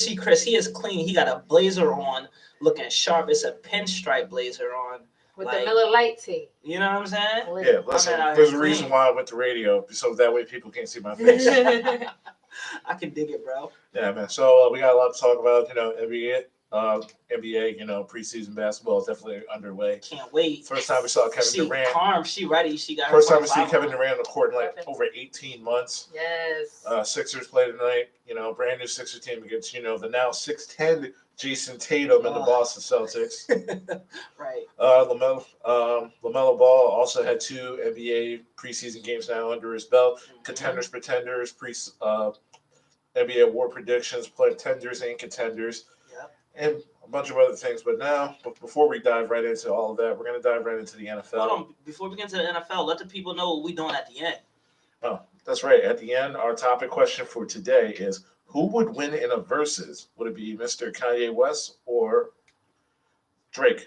see Chris. He is clean. He got a blazer on, looking sharp. It's a pinstripe blazer on. With the Miller Lite tee. You know what I'm saying? Yeah, listen, there's a reason why I went to radio, so that way people can't see my face. I can dig it, bro. Yeah, man. So we got a lot to talk about. NBA, preseason basketball is definitely underway. Can't wait. First time we saw Kevin Durant. Carm, she ready. She got first time we see Kevin Durant on the court in like over 18 months. Yes. Sixers play tonight. Brand new Sixers team against the now 6'10" Jason Tatum and the Boston Celtics. Right. LaMelo Ball also had 2 NBA preseason games now under his belt. Mm-hmm. Contenders, pretenders, NBA award predictions, pretenders and contenders. And a bunch of other things. But now, before we dive right into all of that, we're going to dive right into the NFL. Hold on. Before we get into the NFL, let the people know what we're doing at the end. Oh, that's right. At the end, our topic question for today is, who would win in a versus? Would it be Mr. Kanye West or Drake?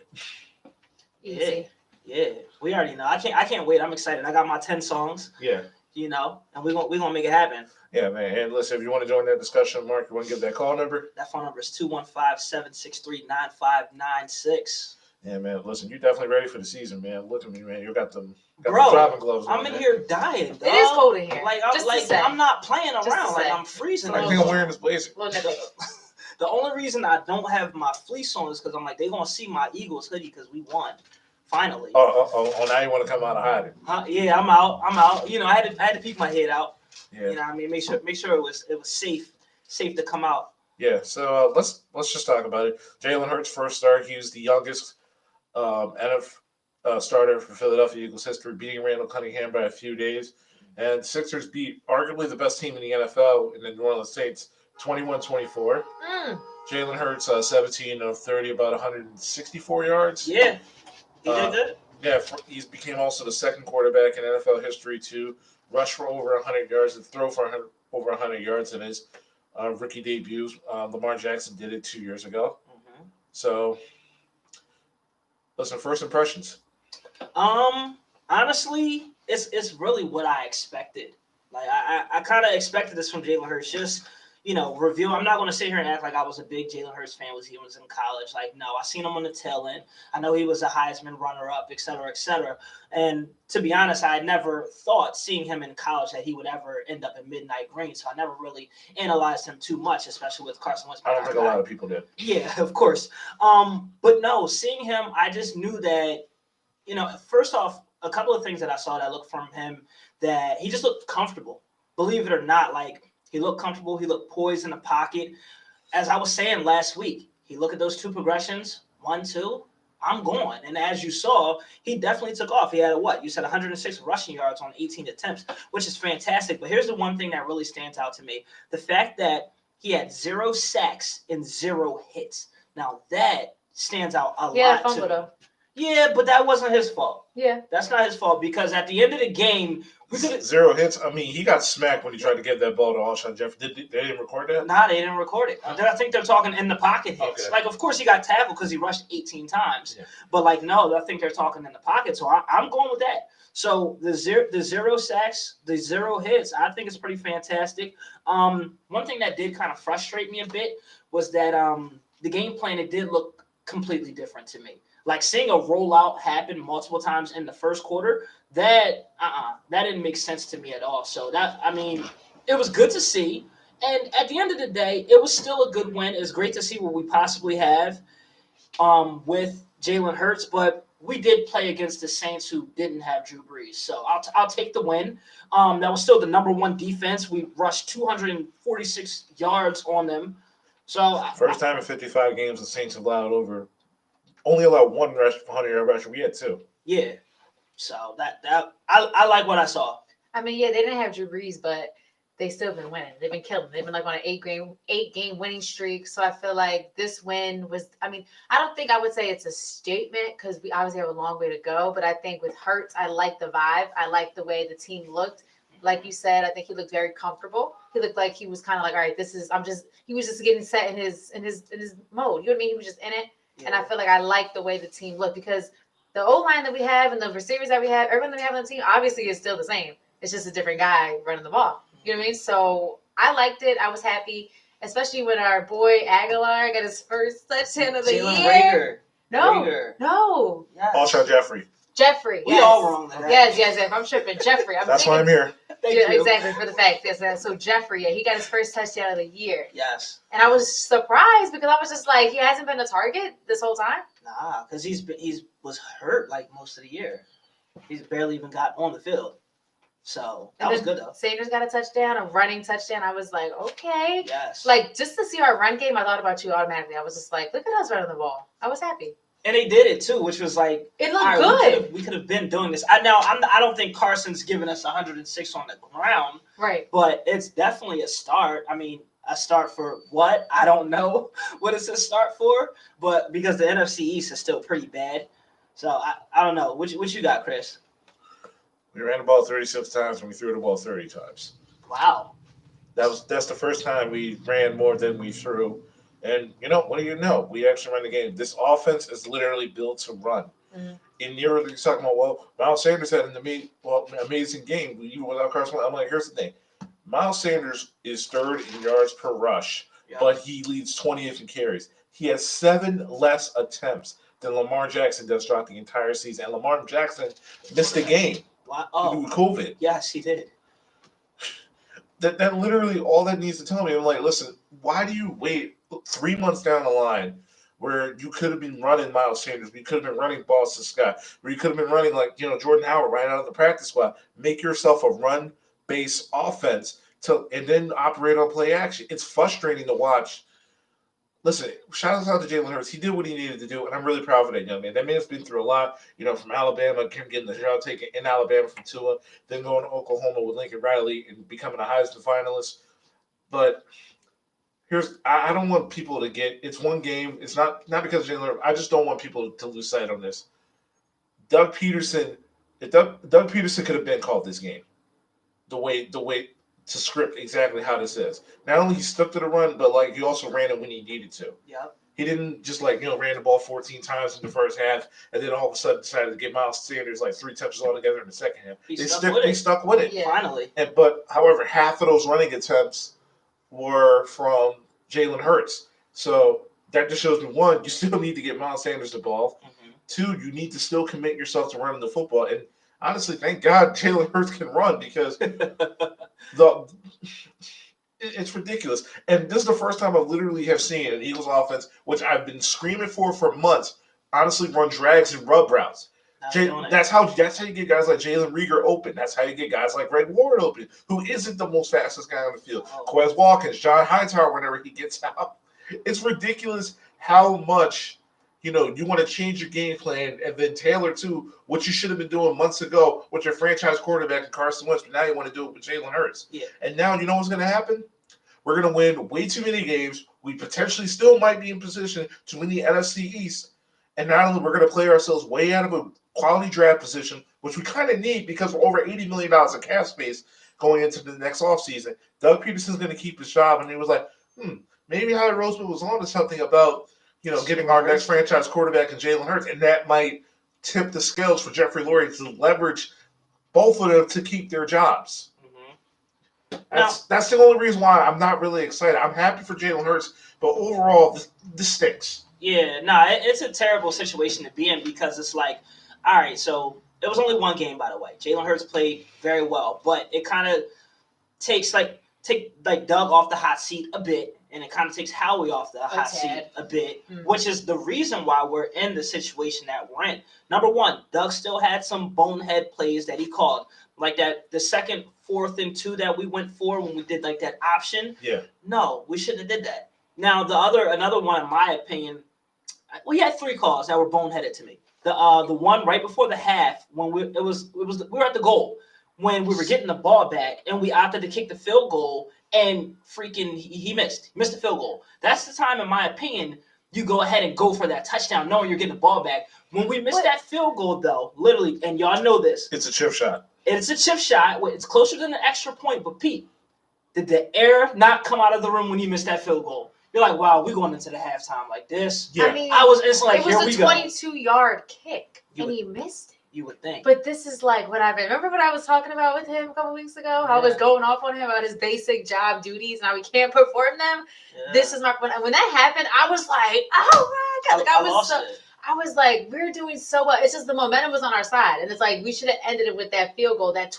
Easy. Yeah. We already know. I can't wait. I'm excited. I got my 10 songs. Yeah. And we're gonna make it happen. Yeah, man. And listen, if you want to join that discussion, Mark, you want to give that call number? That phone number is 215-763-9596. Yeah, man. Listen, you're definitely ready for the season, man. Look at me, man. You got them Bro, driving gloves on. I'm in here dying, dog. It is cold in here. I'm not playing around. Like, I'm freezing. I think I'm wearing this blazer. The only reason I don't have my fleece on is because I'm like, they're going to see my Eagles hoodie because we won. Finally. Oh, now you want to come out of hiding. Yeah, I'm out. I had to peek my head out. Yeah. You know what I mean? Make sure it was safe to come out. Yeah, so let's just talk about it. Jalen Hurts' first start. He was the youngest starter for Philadelphia Eagles history, beating Randall Cunningham by a few days. And Sixers beat arguably the best team in the NFL in the New Orleans Saints, 21-24. Jalen Hurts, 17 of 30, about 164 yards. Yeah, he did good. Yeah, he became also the second quarterback in NFL history to rush for over 100 yards and throw for over 100 yards in his rookie debut. Lamar Jackson did it 2 years ago. Mm-hmm. So, listen, first impressions. Honestly, it's really what I expected. Like I kind of expected this from Jalen Hurts. Just review. I'm not going to sit here and act like I was a big Jalen Hurts fan when he was in college. Like, no, I seen him on the tail end. I know he was a Heisman runner-up, et cetera, et cetera. And to be honest, I never thought seeing him in college that he would ever end up in Midnight Green. So I never really analyzed him too much, especially with Carson Wentz. I don't think a lot of people did. Yeah, of course. But no, seeing him, I just knew that, first off, a couple of things that I saw that looked from him, that he just looked comfortable. Believe it or not, like, he looked comfortable. He looked poised in the pocket. As I was saying last week, he looked at those 2 progressions, 1, 2, I'm going. And as you saw, he definitely took off. He had You said 106 rushing yards on 18 attempts, which is fantastic. But here's the one thing that really stands out to me. The fact that he had 0 sacks and 0 hits. Now, that stands out a lot to me. Though. Yeah, but that wasn't his fault. Yeah. That's not his fault because at the end of the game, 0 hits. I mean, he got smacked when he tried to give that ball to Alshon Jeffrey. They didn't record that? Nah, they didn't record it. I think they're talking in the pocket hits. Okay. Like, of course, he got tackled because he rushed 18 times. Yeah. But, no, I think they're talking in the pocket. So I'm going with that. So the 0 sacks, the 0 hits, I think it's pretty fantastic. One thing that did kind of frustrate me a bit was that the game plan, it did look completely different to me. Like, seeing a rollout happen multiple times in the first quarter, that didn't make sense to me at all. So it was good to see. And at the end of the day, it was still a good win. It's great to see what we possibly have with Jalen Hurts, but we did play against the Saints who didn't have Drew Brees. So I'll take the win. That was still the number 1 defense. We rushed 246 yards on them. So first time in 55 games the Saints have only allowed 1 rush for 100-yard rusher. We had 2. Yeah. So that I like what I saw. I mean, yeah, they didn't have Drew Brees, but they still been winning. They've been killing. They've been on an 8-game winning streak. So I feel like this win was. I mean, I don't think I would say it's a statement because we obviously have a long way to go. But I think with Hurts, I like the vibe. I like the way the team looked. Like you said, I think he looked very comfortable. He looked like he was kind of like, all right, this is. He was just getting set in his mode. You know what I mean? He was just in it. Yeah. And I feel like I like the way the team looked because the O-line that we have and the receivers that we have, everyone that we have on the team, obviously is still the same. It's just a different guy running the ball. You know what I mean? So I liked it. I was happy. especially when our boy Aguilar got his first touchdown of the Jalen year. Rager. No, Rager. no, Yes. Alshon Jeffrey. Jeffrey. We yes. all wrong with that. Yes. I'm tripping. Jeffrey. That's why I'm here. Thank Yeah, you. exactly, for the fact. Yes, so Jeffrey, he got his first touchdown of the year. Yes. And I was surprised because I was just like, he hasn't been a target this whole time. Nah, because he's was hurt like most of the year. He's barely even got on the field. So that was good though. Sanders got a touchdown, a running touchdown. I was like, okay. Yes. Like, just to see our run game, I thought about you automatically. I was just like, look at us running the ball. I was happy. And they did it too, which was like It looked all right, good. we could have been doing this. I don't think Carson's giving us 106 on the ground, Right. but it's definitely a start. I mean, a start for what? I don't know what it's a start for, but because the NFC East is still pretty bad, so I don't know. What you got, Chris? We ran the ball 36 times and we threw the ball 30 times. Wow. That's the first time we ran more than we threw. And what do you know? We actually ran the game. This offense is literally built to run. Mm-hmm. And you're talking about, well, Miles Sanders had an amazing game. You without Carson. I'm like, here's the thing. Miles Sanders is third in yards per rush, but he leads 20th in carries. He has 7 less attempts than Lamar Jackson does throughout the entire season. And Lamar Jackson missed a game Wow. due to COVID. Yes, he did. That literally all that needs to tell me. I'm like, listen, why do you wait 3 months down the line where you could have been running Miles Sanders, we could have been running Boston Scott, where you could have been running Jordan Howard right out of the practice squad. Make yourself a run-based offense and then operate on play action. It's frustrating to watch. Listen, shout out to Jalen Hurts. He did what he needed to do, and I'm really proud of that young man. That man's been through a lot, from Alabama, him getting the job taken in Alabama from Tua, then going to Oklahoma with Lincoln Riley and becoming a Heisman finalist. But I don't want people to it's one game. It's not because of Jalen Hurts. I just don't want people to lose sight on this. Doug Peterson could have been called this game. The way to script exactly how this is. Not only he stuck to the run, but he also ran it when he needed to. Yep. He didn't just ran the ball 14 times in the first half and then all of a sudden decided to get Miles Sanders 3 touches altogether in the second half. They stuck with it. Yeah. Finally. But however, half of those running attempts were from Jalen Hurts. So that just shows me, one, you still need to get Miles Sanders the ball. Mm-hmm. 2, you need to still commit yourself to running the football. And honestly, thank God Jalen Hurts can run because it's ridiculous. And this is the first time I literally have seen an Eagles offense, which I've been screaming for months, honestly run drags and rub routes. That's how you get guys like Jalen Reagor open. That's how you get guys like Greg Ward open, who isn't the most fastest guy on the field. Quez Watkins, John Hightower, whenever he gets out. It's ridiculous how much you want to change your game plan and then tailor to what you should have been doing months ago with your franchise quarterback and Carson Wentz, but now you want to do it with Jalen Hurts. Yeah. And now you know what's going to happen? We're going to win way too many games. We potentially still might be in position to win the NFC East. And not only we're going to play ourselves way out of a quality draft position, which we kind of need because we're over $80 million in cap space going into the next offseason. Doug Peterson's going to keep his job. And he was like, maybe Howie Roseman was on to something about, getting our next franchise quarterback in Jalen Hurts. And that might tip the scales for Jeffrey Lurie to leverage both of them to keep their jobs. That's the only reason why I'm not really excited. I'm happy for Jalen Hurts, but overall, this stinks. Yeah, it's a terrible situation to be in because it's like, all right, so it was only one game, by the way. Jalen Hurts played very well, but it kind of takes Doug off the hot seat a bit, and it kind of takes Howie off the hot seat a bit, which is the reason why we're in the situation that we're in. Number one, Doug still had some bonehead plays that he called, like the second 4th and 2 that we went for when we did that option. Yeah. No, we shouldn't have did that. Now another one, in my opinion, we had 3 calls that were boneheaded to me. The one right before the half when we were at the goal when we were getting the ball back and we opted to kick the field goal and freaking he missed the field goal. That's the time, in my opinion, you go ahead and go for that touchdown knowing you're getting the ball back. When we missed that field goal, though, literally, and y'all know this, it's a chip shot. It's a chip shot. It's closer than an extra point. But Pete, did the air not come out of the room when you missed that field goal? You're like, wow, we're going into the halftime like this. Yeah. I mean, I was instantly like, here we go. It was a 22-yard kick, and he missed it. You would think. But this is like what I remember what I was talking about with him a couple weeks ago. How I was Yeah. going off on him about his basic job duties and how he can't perform them. Yeah. This is my when that happened. I was like, oh my god! Like I was lost so. it. I was like, we're doing so well. It's just the momentum was on our side. And it's like, we should have ended it with that field goal, that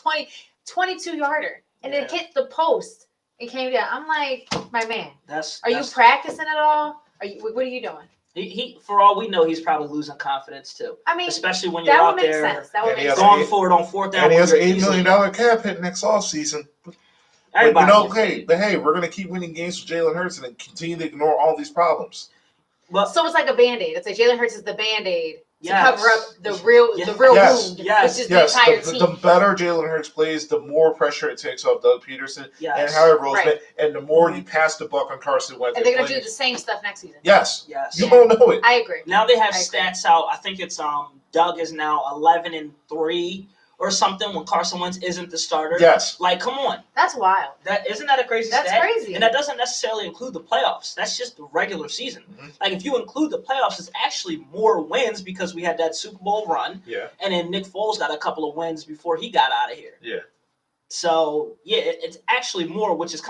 22 yarder. And it Yeah. hit the post and came down. I'm like, my man, are you That's practicing at all? What are you doing? he for all we know, he's probably losing confidence too. I mean, Especially when you're that would out make there sense. That would And he make has sense. going for it on fourth down. And he has an when you're $8 million easily- cap hit next offseason. But Everybody gets hey, paid. we're gonna keep winning games with Jalen Hurts and continue to ignore all these problems. Well, So it's like a Band-Aid. It's like Jalen Hurts is the Band-Aid to Yes. cover up the real Yes. wound, Yes. which is Yes, the entire the team. better Jalen Hurts plays, the more pressure it takes off Doug Peterson yes. and Howard Roseman, Right. and the more you pass the buck on Carson Wentz. And they're going to play- do the same stuff next season. Yes, Yes. you don't know it. I agree. Now they have I agree. stats out. I think it's Doug is now 11-3 or something when Carson Wentz isn't the starter. Yes, Like, come on, That's wild. that isn't that a crazy That's stat? crazy. And that doesn't necessarily include the playoffs. That's just the regular season. Mhm. Like, if you include the playoffs, it's actually more wins because we had that Super Bowl run, yeah, and then Nick Foles got a couple of wins before he got out of here. yeah. So yeah, it's actually more, which is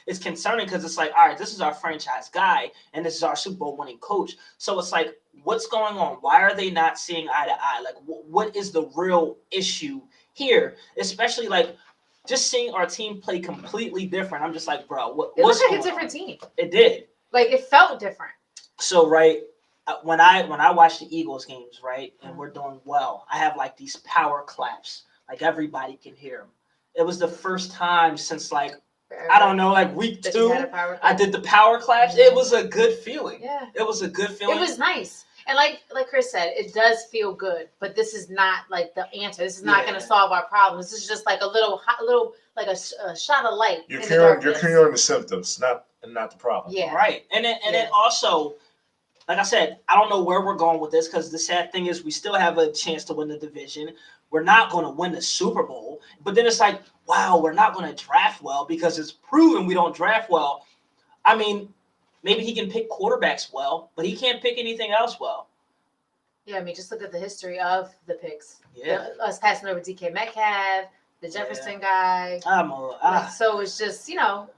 it's concerning because it's like, all right, this is our franchise guy, and this is our Super Bowl winning coach. So it's like, what's going on? Why are they not seeing eye to eye? Like, what is the real issue here? Especially like just seeing our team play completely different. I'm just like, bro, It what's looked like going a different on? team. It did. Like it felt different. So right. When I watch the Eagles games, right, and we're doing well, I have like these power claps, like everybody can hear them. It was the first time since like I don't know, like week That you had a 2, power I cut. did the power claps. It was a good feeling. Yeah. It was a good feeling. It was nice. And like Chris said, it does feel good, but this is not like the answer. This is not going Yeah. to solve our problems. This is just like a little like a shot of light. You're in the curing darkness. the symptoms, not the problem. Yeah. Right. And then also, like I said, I don't know where we're going with this because the sad thing is we still have a chance to win the division. We're not going to win the Super Bowl. But then it's like, wow, we're not going to draft well because it's proven we don't draft well. I mean, maybe he can pick quarterbacks well, but he can't pick anything else well. Yeah, I mean, just look at the history of the picks. Yeah. Us passing over DK Metcalf, the Jefferson guy. Like, so it's just,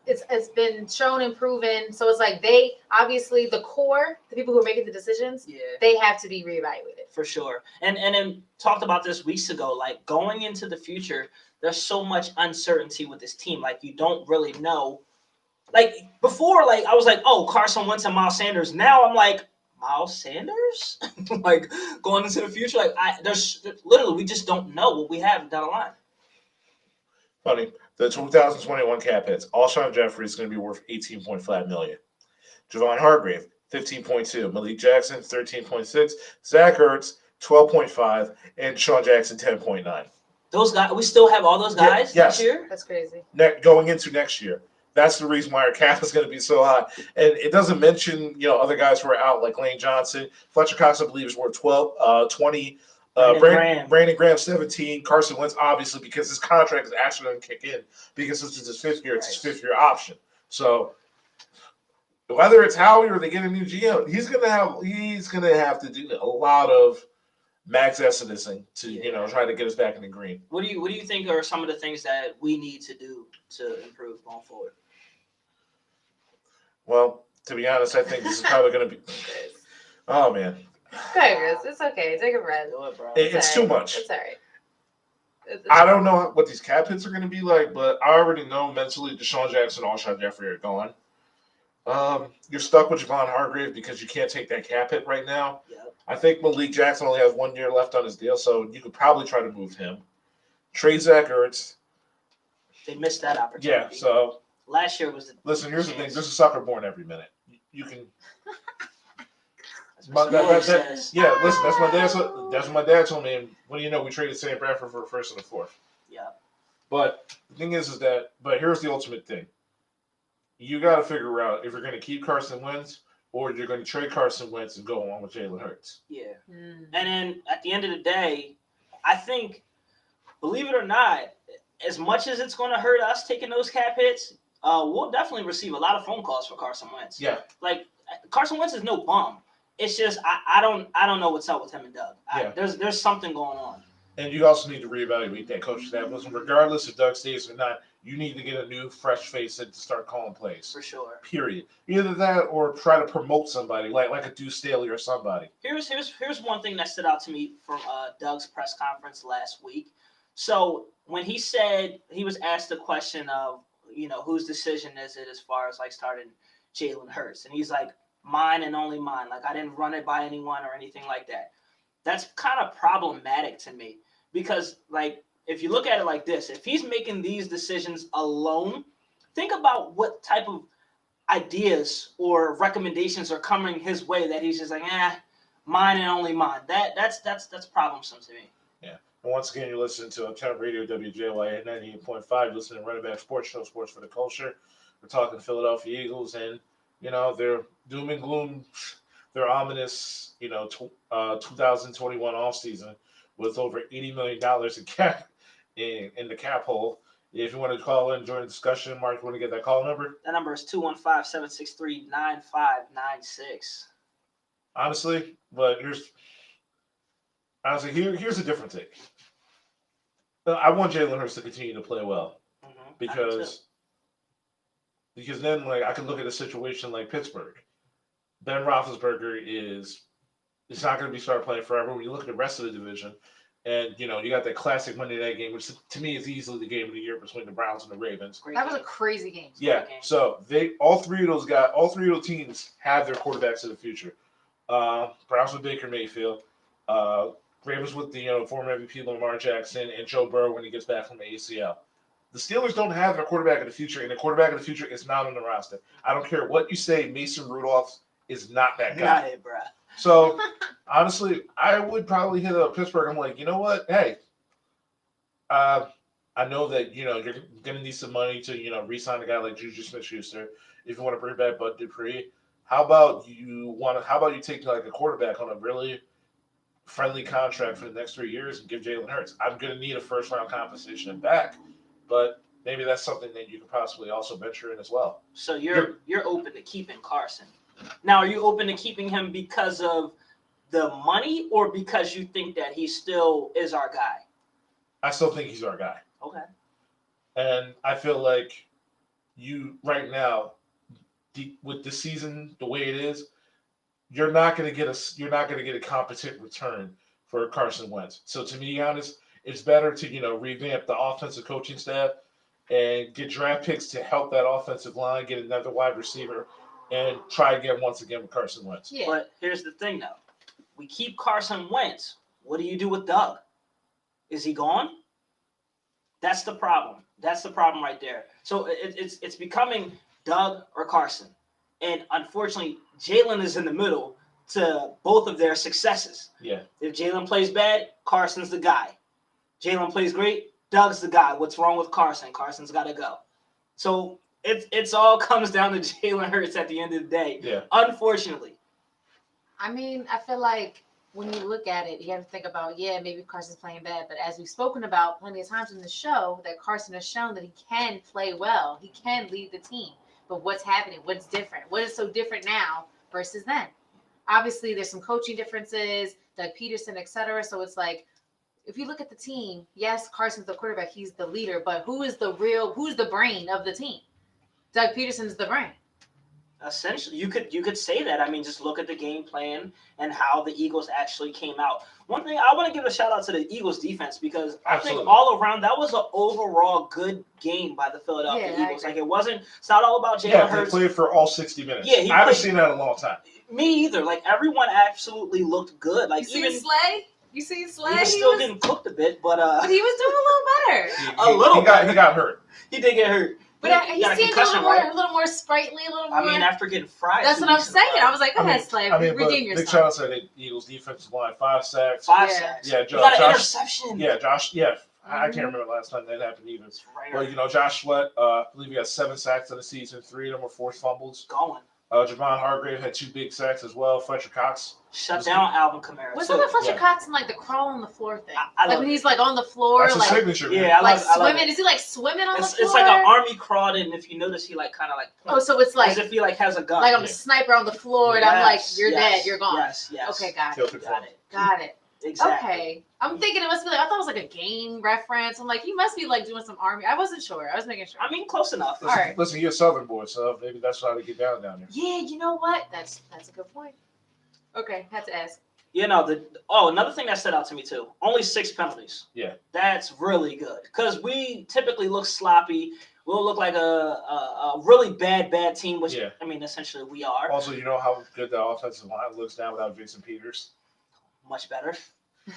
it's been shown and proven. So it's like they obviously the core, the people who are making the decisions, yeah. they have to be reevaluated. For sure. And then talked about this weeks ago, like going into the future, there's so much uncertainty with this team. Like you don't really know. Like before, like I was like, oh, Carson Wentz and Miles Sanders. Now I'm like, Miles Sanders? Like going into the future, like there's literally we just don't know what we have down the line. Funny, the 2021 cap hits. Alshon Jeffrey is going to be worth $18.5 million. Javon Hargrave, 15.2. Malik Jackson, 13.6. Zach Ertz, 12.5, and Sean Jackson, 10.9. Those guys, we still have all those guys yes. this year. That's crazy. Going into next year. That's the reason why our cap is going to be so high. And it doesn't mention, other guys who are out like Lane Johnson. Fletcher Cox, I believe, is worth 20. Brandon Graham, 17. Carson Wentz, obviously, because his contract is actually going to kick in because this is his 5th year. It's his 5th year option. So whether it's Howie or they get a new GM, he's going to have to do a lot of max exodusing to try to get us back in the green. What do you think are some of the things that we need to do to improve going forward? Well, to be honest, I think this is probably going to be. Oh man. Go ahead, Chris. It's okay. Take a breath. Do it, bro. It's too much. It's all right. I don't know what these cap hits are going to be like, but I already know mentally Deshaun Jackson and Alshon Jeffrey are gone. You're stuck with Javon Hargrave because you can't take that cap hit right now. Yep. I think Malik Jackson only has 1 year left on his deal, so you could probably try to move him. Trade Zach Ertz. They missed that opportunity. Yeah, so last year was the listen, here's the thing. There's a sucker born every minute. You can. That's what George says. Yeah, listen, that's what my dad told me. And what do you know? We traded Sam Bradford for a 1st and a 4th. Yeah. But the thing is but here's the ultimate thing. You got to figure out if you're going to keep Carson Wentz or you're going to trade Carson Wentz and go on with Jalen Hurts. Yeah. Mm. And then at the end of the day, I think, believe it or not, as much as it's going to hurt us taking those cap hits, we'll definitely receive a lot of phone calls for Carson Wentz. Yeah. Like Carson Wentz is no bum. It's just I don't know what's up with him and Doug. Yeah. There's something going on. And you also need to reevaluate that coaching staff. Listen, regardless if Doug stays or not, you need to get a new, fresh face in to start calling plays. For sure. Period. Either that or try to promote somebody, like a Deuce Staley or somebody. Here's one thing that stood out to me from Doug's press conference last week. So when he said, he was asked the question of, whose decision is it as far as like starting Jalen Hurts, and he's like, mine and only mine. Like, I didn't run it by anyone or anything like that. That's kind of problematic to me because, like, if you look at it like this, if he's making these decisions alone, think about what type of ideas or recommendations are coming his way that he's just like, mine and only mine. That's problemsome to me. Yeah. And once again, you're listening to Uptown Radio, WJYA 98.5, listening to Running Back Sports Show, Sports for the Culture. We're talking Philadelphia Eagles, and, their doom and gloom, their ominous, 2021 offseason with over $80 million in cap in the cap hole. If you want to call in, join the discussion, Mark, you want to get that call number? That number is 215-763-9596. Honestly, here's a different take. I want Jalen Hurts to continue to play well because then, like, I can look at a situation like Pittsburgh. Ben Roethlisberger it's not going to be starting playing forever. When you look at the rest of the division, and you got that classic Monday night game, which to me is easily the game of the year between the Browns and the Ravens. That was a crazy game. Yeah. So all three of those teams have their quarterbacks of the future. Browns with Baker Mayfield, Ravens with the former MVP Lamar Jackson, and Joe Burrow when he gets back from the ACL. The Steelers don't have their quarterback of the future, and the quarterback of the future is not on the roster. I don't care what you say, Mason Rudolph is not that guy. Got it, bro. So, honestly, I would probably hit up Pittsburgh. I'm like, you know what? Hey, I know that, you're going to need some money to, re-sign a guy like Juju Smith-Schuster. If you want to bring back Bud Dupree, how about you take like a quarterback on a really friendly contract for the next 3 years and give Jalen Hurts? I'm going to need a first-round compensation back, but maybe that's something that you could possibly also venture in as well. So you're open to keeping Carson. Now, are you open to keeping him because of the money or because you think that he still is our guy? I still think he's our guy. Okay. And I feel like right now, with the season the way it is, you're not going to get a competent return for Carson Wentz. So to be honest, it's better to revamp the offensive coaching staff and get draft picks to help that offensive line, get another wide receiver, and try again once again with Carson Wentz. Yeah. But here's the thing, though. We keep Carson Wentz. What do you do with Doug? Is he gone? That's the problem. That's the problem right there. So it's becoming Doug or Carson. And unfortunately, Jalen is in the middle to both of their successes. Yeah. If Jalen plays bad, Carson's the guy. Jalen plays great, Doug's the guy. What's wrong with Carson? Carson's got to go. So it's all comes down to Jalen Hurts at the end of the day. Yeah. Unfortunately. I mean, I feel like when you look at it, you have to think about, maybe Carson's playing bad. But as we've spoken about plenty of times in the show, that Carson has shown that he can play well. He can lead the team. But what's happening? What's different? What is so different now versus then? Obviously, there's some coaching differences, Doug Peterson, et cetera. So it's like, if you look at the team, yes, Carson's the quarterback. He's the leader. But who's the brain of the team? Doug Peterson's the brain. Essentially, you could say that. I mean, just look at the game plan and how the Eagles actually came out. One thing, I want to give a shout out to the Eagles defense because I think all around that was an overall good game by the Philadelphia Eagles. Like it's not all about Jalen Hurts. They played for all 60 minutes. Yeah, I haven't seen that in a long time. Me either. Like everyone absolutely looked good. Like you see Slay? You see Slay? He was still getting cooked a bit, but he was doing a little better. He got hurt. He did get hurt. But he seemed a little more sprightly, a little more. I mean, after getting fried. That's what I'm saying. I was like, go ahead, Slay. Redeem yourself. Big shout out to the Eagles defensive line. 5 sacks. 5 sacks. Yeah, Josh. Got an interception. Yeah, Josh. Yeah, I can't remember the last time that happened even. Right. But, Josh Sweat, I believe he got 7 sacks in the season. 3 of them were forced fumbles. Going. Javon Hargrave had 2 big sacks as well. Fletcher Cox. Shut down Alvin Kamara. Wasn't that Fletcher Cox in like the crawl on the floor thing? I when he's like on the floor, that's like a signature. Yeah, I love swimming. Is he like swimming on the floor? It's like an army crawl, and if you notice, he like kind of like. Oh, so it's like as if he like has a gun. Like I'm a sniper on the floor, and I'm like, you're dead, you're gone. Yes. Okay, got it. Got it. Exactly. Okay. I'm thinking it must be like, I thought it was like a game reference. I'm like, you must be like doing some army. I wasn't sure. I was making sure. I mean, close enough. Listen, Alright. listen, you're a Southern boy, so maybe that's how to get down there. Yeah, you know what? That's a good point. Okay, had to ask. You know, another thing that stood out to me too. Only 6 penalties. Yeah. That's really good because we typically look sloppy. We'll look like a really bad team, which Yeah. I mean, essentially we are. Also, you know how good the offensive line looks now without Jason Peters. Much better.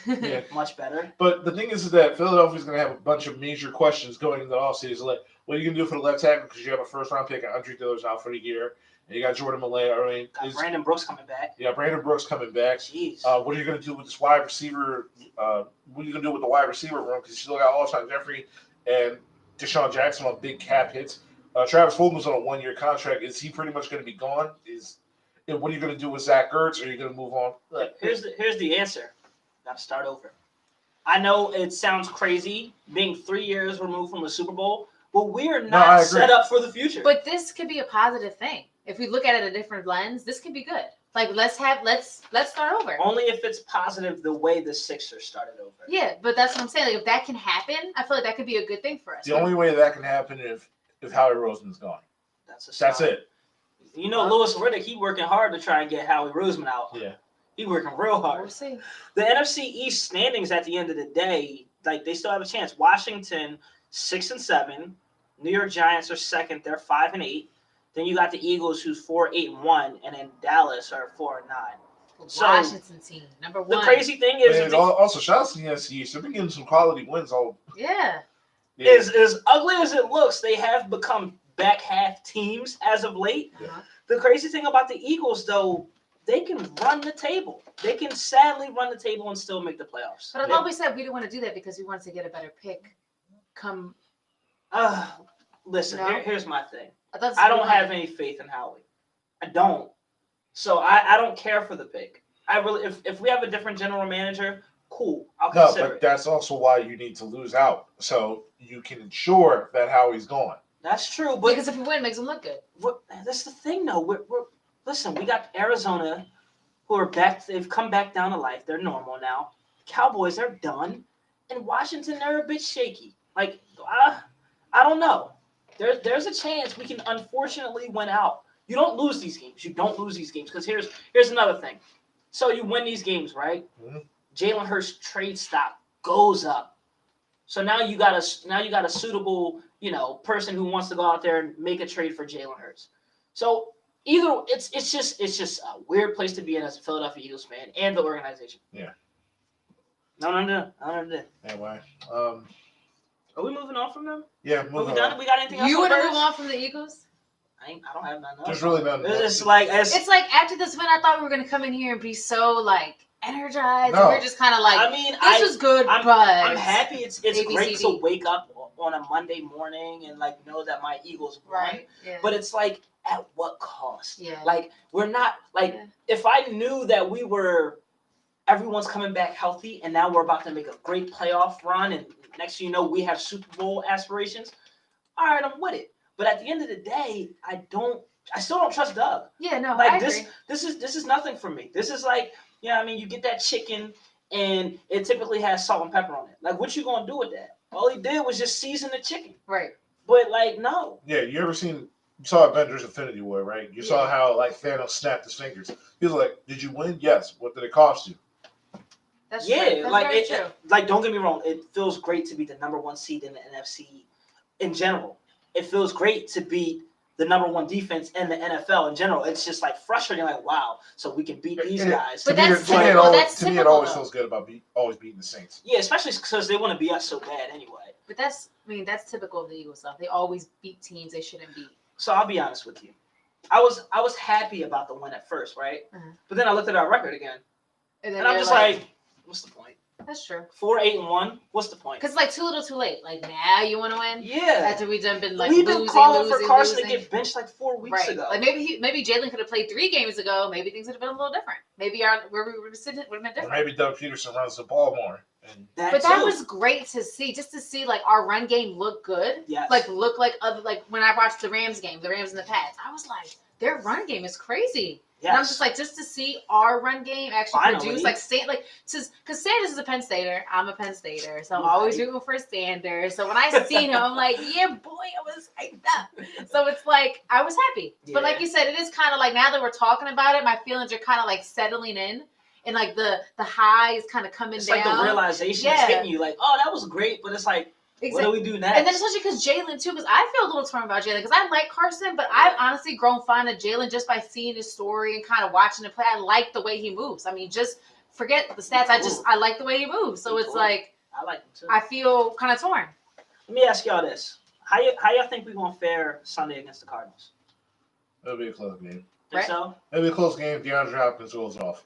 Yeah. Much better. But the thing is that Philadelphia's going to have a bunch of major questions going into the offseason. Like, what are you going to do for the left tackle? Because you have a first-round pick, Andre Diller's out for the year, and you got Jordan Malay. I mean, Got Brandon Brooks coming back. Yeah, Brandon Brooks coming back. Jeez. What are you going to do with this wide receiver? What are you going to do with the wide receiver room? Because you still got Alshon Jeffrey and Deshaun Jackson on big cap hits. Travis Fulgham on a 1-year contract. Is he pretty much going to be gone? What are you going to do with Zach Ertz? Are you going to move on? Here's the answer. Got to start over. I know it sounds crazy being 3 years removed from the Super Bowl, but we're not set up for the future. But this could be a positive thing. If we look at it a different lens, this could be good. Like let's start over. Only if it's positive the way the Sixers started over. Yeah, but that's what I'm saying. Like if that can happen, I feel like that could be a good thing for us. The only way that can happen if Howie Roseman's gone. That's it. You know, Louis Riddick, he working hard to try and get Howie Roseman out. Yeah. He working real hard. We'll see. The NFC East standings at the end of the day, like they still have a chance. Washington 6-7, New York Giants are second. They're 5-8. Then you got the Eagles, who's 4-8-1, and then Dallas are 4-9. So, Washington team number 1. The crazy thing is, And also shout out to the NFC East. They've been getting some quality wins. Yeah. As ugly as it looks, they have become back half teams as of late. Uh-huh. The crazy thing about the Eagles, though, they can run the table. They can sadly run the table and still make the playoffs. But I've always said we didn't want to do that because we wanted to get a better pick. Listen, No? here's my thing. I don't have any faith in Howie. I don't. So I don't care for the pick. I really, if we have a different general manager, cool. I'll consider but it. that's also why you need to lose out so you can ensure that Howie's gone. That's true, but because if we win, it makes them look good. That's the thing, though. Listen. We got Arizona, who are back. They've come back down to life. They're normal now. Cowboys are done, and Washington, they're a bit shaky. Like I don't know. There's a chance we can unfortunately win out. You don't lose these games. You don't lose these games because here's another thing. So you win these games, right? Mm-hmm. Jalen Hurts trade stock goes up. So now you got a suitable, person who wants to go out there and make a trade for Jalen Hurts. So either it's just a weird place to be in as a Philadelphia Eagles fan and the organization. Yeah. No. Anyway, are we moving on from them? Yeah, Are moving we done? on. We got anything else? You on want to Birds? move on from the Eagles? I don't have none else. There's really none. It's like It's like after this win, I thought we were gonna come in here and be so like energized. No. And we're just kind of like, I mean, this was good, I'm but happy. It's great to ABCD. wake up on a Monday morning and know that my Eagles won. right. Yeah. But it's like, at what cost? Yeah. Like, we're not Yeah. if I knew that everyone's coming back healthy and now we're about to make a great playoff run and next thing you know we have Super Bowl aspirations. All right, I'm with it. But at the end of the day, I still don't trust Doug. Yeah, no, Like I this, agree. this is nothing for me. This is like, you get that chicken and it typically has salt and pepper on it. Like, what you gonna do with that? All he did was just season the chicken. Right. But no. Yeah, you saw Avengers Infinity War, right? You saw how Thanos snapped his fingers. He was like, "Did you win? Yes. What did it cost you?" That's Yeah, true. That's very true. don't get me wrong. It feels great to be the number 1 seed in the NFC in general. It feels great to beat the number 1 defense in the NFL in general. It's just frustrating. Wow, so we can beat these guys. But To me, that's to me, typical. That's to me, it typical, always though. feels good about always beating the Saints. Yeah, especially because they want to beat us so bad anyway. But that's typical of the Eagles stuff. They always beat teams they shouldn't beat. So I'll be honest with you. I was happy about the win at first, right? Uh-huh. But then I looked at our record again, And and I'm just like, what's the point? that's true. 4-8-1. What's the point? Because it's too little, too late. Like now you want to win. Yeah, After we've been we've losing, been calling for Carson losing. to get benched 4 weeks Right. ago. Like maybe Jalen could have played 3 games ago. Maybe things would have been a little different. Maybe where we were sitting would have been Or different. maybe Doug Peterson runs the ball more. And But that was great to see, just to see our run game look good. Yes. Look like other when I watched the Rams game, the Rams and the Pats. I was like, their run game is crazy. And I'm just like, just to see our run game actually produce, like, because Sanders is a Penn Stater. I'm a Penn Stater. So I'm always rooting for Sanders. So when I seen him, I'm like, yeah, boy, I was hyped up. So it's like, I was happy. Yeah. But like you said, it is kind of like, now that we're talking about it, my feelings are kind of like settling in. And like the high is kind of coming down. It's like the realization is hitting you. Like, oh, that was great. But it's like, exactly. What do we do next? And then especially because Jalen too, because I feel a little torn about Jalen because I like Carson, but I've honestly grown fond of Jalen just by seeing his story and kind of watching him play. I like the way he moves. I mean, just forget the stats. I like the way he moves. So it's like I like him too. I feel kind of torn. Let me ask y'all this: How y'all think we're gonna fare Sunday against the Cardinals? It'll be a close game. Think so? It'll be a close game. DeAndre Hopkins goes off.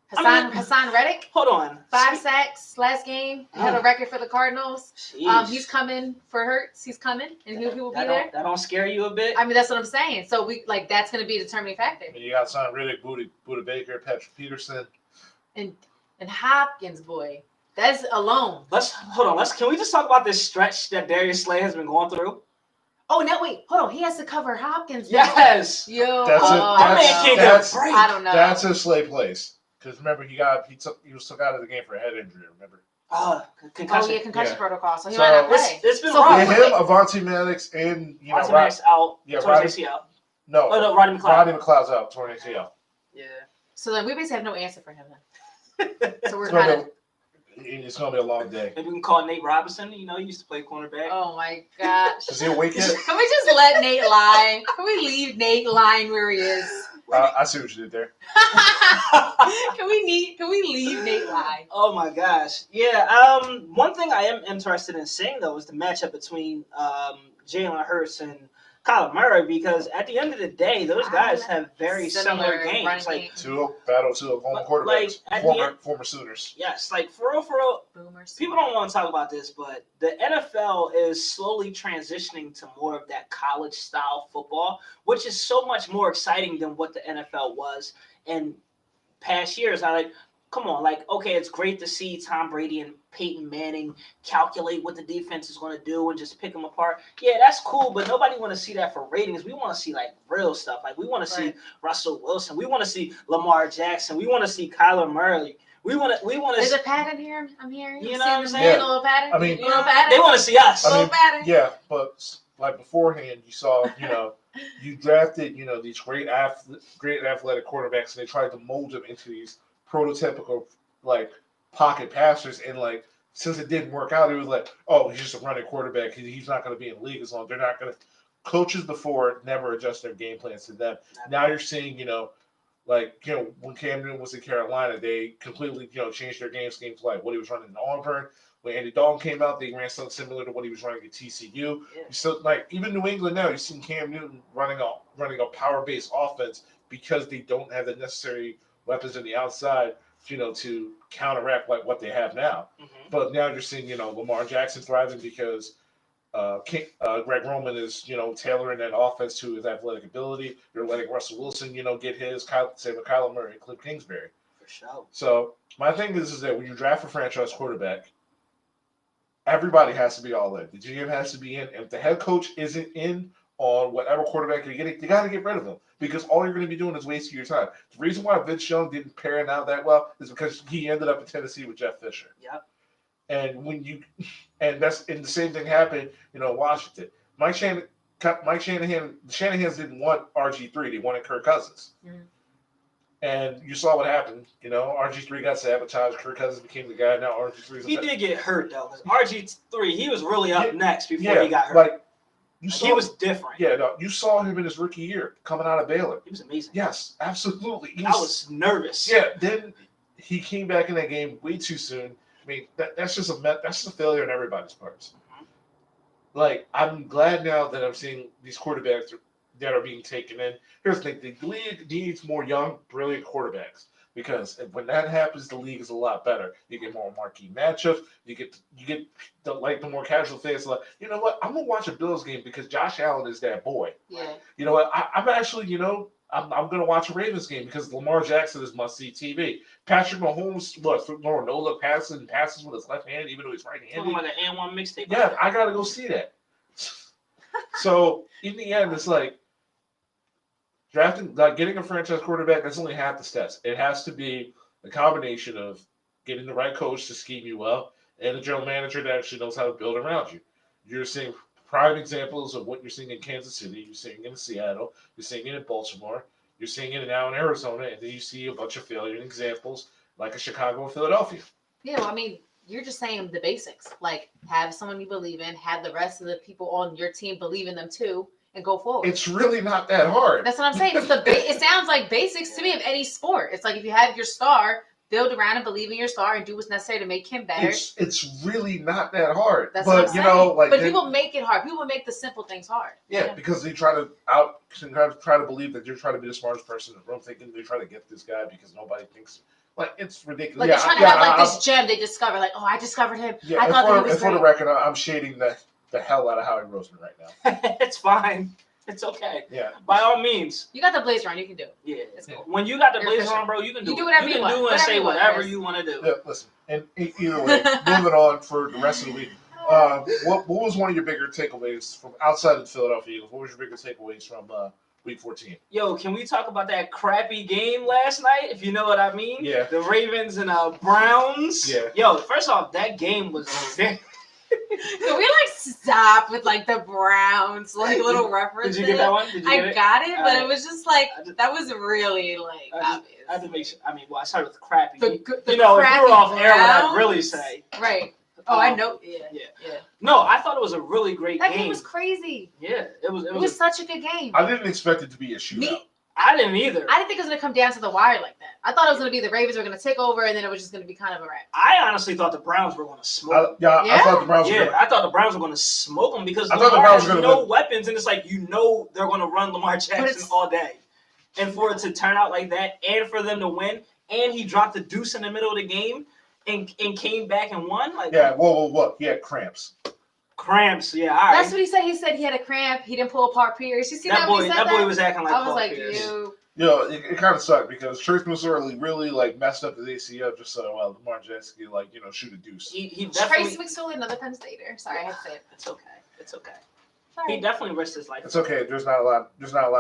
Hassan Reddick. Hold on. 5 sacks last game. He had a record for the Cardinals. He's coming for Hurts. He's coming, and he will be there. That don't scare you a bit? I mean, that's what I'm saying. So that's going to be a determining factor. And you got Hassan Reddick, Buda Baker, Patrick Peterson, and Hopkins, boy, that's alone. Hold on. Can we just talk about this stretch that Darius Slay has been going through? Oh no! Wait, hold on. He has to cover Hopkins. Yes. Yo, I don't know. That's a Slay place. Because remember, he was took out of the game for a head injury. Remember? Concussion. Oh yeah, concussion protocol. So he might not play. It's been wrong. Him, Avonte Maddox, and Avonte Maddox out. Yeah, Rodney ACL. No, Rodney McLeod. Rodney McLeod's out. Torn ACL. Yeah. So then we basically have no answer for him then. So we're kind of. It's gonna be a long day. Maybe we can call Nate Robinson. You know, he used to play cornerback. Oh my gosh. Is he awake yet? Can we just let Nate lie? Can we leave Nate lying where he is? I see what you did there. Can we leave Nate lie? Oh my gosh. Yeah. One thing I am interested in seeing though is the matchup between Jalen Hurts and Kyler Murray, because at the end of the day, those guys have very similar games. Like two of home quarterbacks, former Sooners. Yes, like for real. Boomers. People don't want to talk about this, but the NFL is slowly transitioning to more of that college style football, which is so much more exciting than what the NFL was in past years. Come on, okay, it's great to see Tom Brady and Peyton Manning calculate what the defense is going to do and just pick them apart. Yeah, that's cool, but nobody want to see that for ratings. We want to see, real stuff. We want to see Russell Wilson. We want to see Lamar Jackson. We want to see Kyler Murray. We want to. There's a pattern here. I'm hearing. You know what I'm saying? A little pattern. I mean, they want to see us. A little pattern. Yeah, but beforehand, you saw, you drafted, these great athletic quarterbacks, and they tried to mold them into these prototypical pocket passers, and since it didn't work out, it was he's just a running quarterback. He's not going to be in the league as long. They're not going to. Coaches before never adjust their game plans to them. Now you're seeing, when Cam Newton was in Carolina, they completely, changed their game scheme to what he was running in Auburn. When Andy Dalton came out, they ran something similar to what he was running at TCU. Yeah. So even New England now, you're seeing Cam Newton running a power-based offense because they don't have the necessary weapons on the outside, to counteract what they have now. Mm-hmm. But now you're seeing, Lamar Jackson thriving because Greg Roman is, tailoring that offense to his athletic ability. You're letting Russell Wilson, get his, same with Kyler Murray and Cliff Kingsbury. For sure. So my thing is that when you draft a franchise quarterback, everybody has to be all in. The GM has to be in. If the head coach isn't in on whatever quarterback you're getting, you got to get rid of him, because all you're going to be doing is wasting your time. The reason why Vince Young didn't pan out that well is because he ended up in Tennessee with Jeff Fisher. Yep. And the same thing happened, in Washington. The Shanahans didn't want RG3; they wanted Kirk Cousins. Mm-hmm. And you saw what happened. RG3 got sabotaged. Kirk Cousins became the guy. Now RG3 he did get hurt though. RG3 he was really up next before he got hurt. He was different. Yeah, no, you saw him in his rookie year coming out of Baylor. He was amazing. Yes, absolutely. I was nervous. Yeah, then he came back in that game way too soon. I mean, that's just a failure on everybody's parts. Mm-hmm. I'm glad now that I'm seeing these quarterbacks that are being taken in. Here's the thing: the league needs more young, brilliant quarterbacks. Because when that happens, the league is a lot better. You get more marquee matchups. You get the more casual fans. You know what? I'm gonna watch a Bills game because Josh Allen is that boy. Yeah. You know what? I'm actually, I'm gonna watch a Ravens game because Lamar Jackson is must-see TV. Patrick Mahomes, no look passes with his left hand, even though he's right-handed. Talking about the N1 mixtape. Yeah, I gotta go see that. So in the end, it's Drafting, like getting a franchise quarterback, that's only half the steps. It has to be a combination of getting the right coach to scheme you well and a general manager that actually knows how to build around you. You're seeing prime examples of what you're seeing in Kansas City, you're seeing it in Seattle, you're seeing it in Baltimore, you're seeing it now in Arizona, and then you see a bunch of failure examples like a Chicago and Philadelphia. Yeah, well, I mean, you're just saying the basics. Like, have someone you believe in, have the rest of the people on your team believe in them too, and go forward. It's really not that hard. That's what I'm saying. It's it sounds like basics to me of any sport. It's like if you have your star, build around and believe in your star and do what's necessary to make him better. It's really not that hard. That's but what I'm saying. like, but people make it hard. People make the simple things hard. Yeah, because they try to believe that you're trying to be the smartest person in the room, thinking they're trying to get this guy because nobody thinks. Like, it's ridiculous. Like, they're trying to have, like, this gem they discover. Like, oh, I discovered him. Yeah, I thought that he was for the great. record, I'm shading the hell out of Howie Roseman right now. It's fine. It's okay. Yeah. By all means. You got the blazer on. You can do it. Yeah. It's cool. When you got the You're blazer official. on, bro, you can do You it. do whatever you you can want. do and say Whatever you want, whatever Chris. you want to do. Yeah, listen, and either way, moving on for the rest of the week. What was one of your bigger takeaways from outside of the Philadelphia Eagles? What was your bigger takeaways from Week 14? Yo, can we talk about that crappy game last night, if you know what I mean? Yeah. The Ravens and Browns. Yeah. Yo, first off, that game was very... Can we like stop with like the Browns like little references? Did you get that one? Did you get I it? got it, but Alright. it was just like I just- that was really like obvious. I had to make sure. I mean, well, I started with crappy. The you if know, if you crappy were off air, what I'd Browns- really say. Right. Oh, I know. Yeah. Yeah. Yeah. No, I thought it was a really great That game. game was crazy. Yeah, it was. It was such a good game. I didn't expect it to be a shootout. Me, I didn't either. I didn't think it was gonna come down to the wire like that. I thought it was gonna be the Ravens were gonna take over, and then it was just gonna be kind of a wrap. I honestly thought the Browns were going to smoke. I Yeah? thought the Browns were Yeah, gonna. I thought the Browns were going to smoke them because I thought the Lamar Browns has were no gonna win. weapons, and it's like they're going to run Lamar Jackson it's- all day, and for it to turn out like that, and for them to win, and he dropped the deuce in the middle of the game, and came back and won. Like Yeah, whoa. He had cramps. cramps. Yeah, all right. That's what he said. He said he had a cramp. He didn't pull apart Pierce. You see that, that when boy. he said That that? boy was acting like I was Paul like, Pierce. you. It kind of sucked because Church McSorley really like messed up his ACL just so Lamar Jackson could shoot a deuce. He definitely. Tracy McSorley, another Penn Stater. Sorry, I had to say it. It's okay. It's okay. Sorry. He definitely risked his life. It's okay. There's not a lot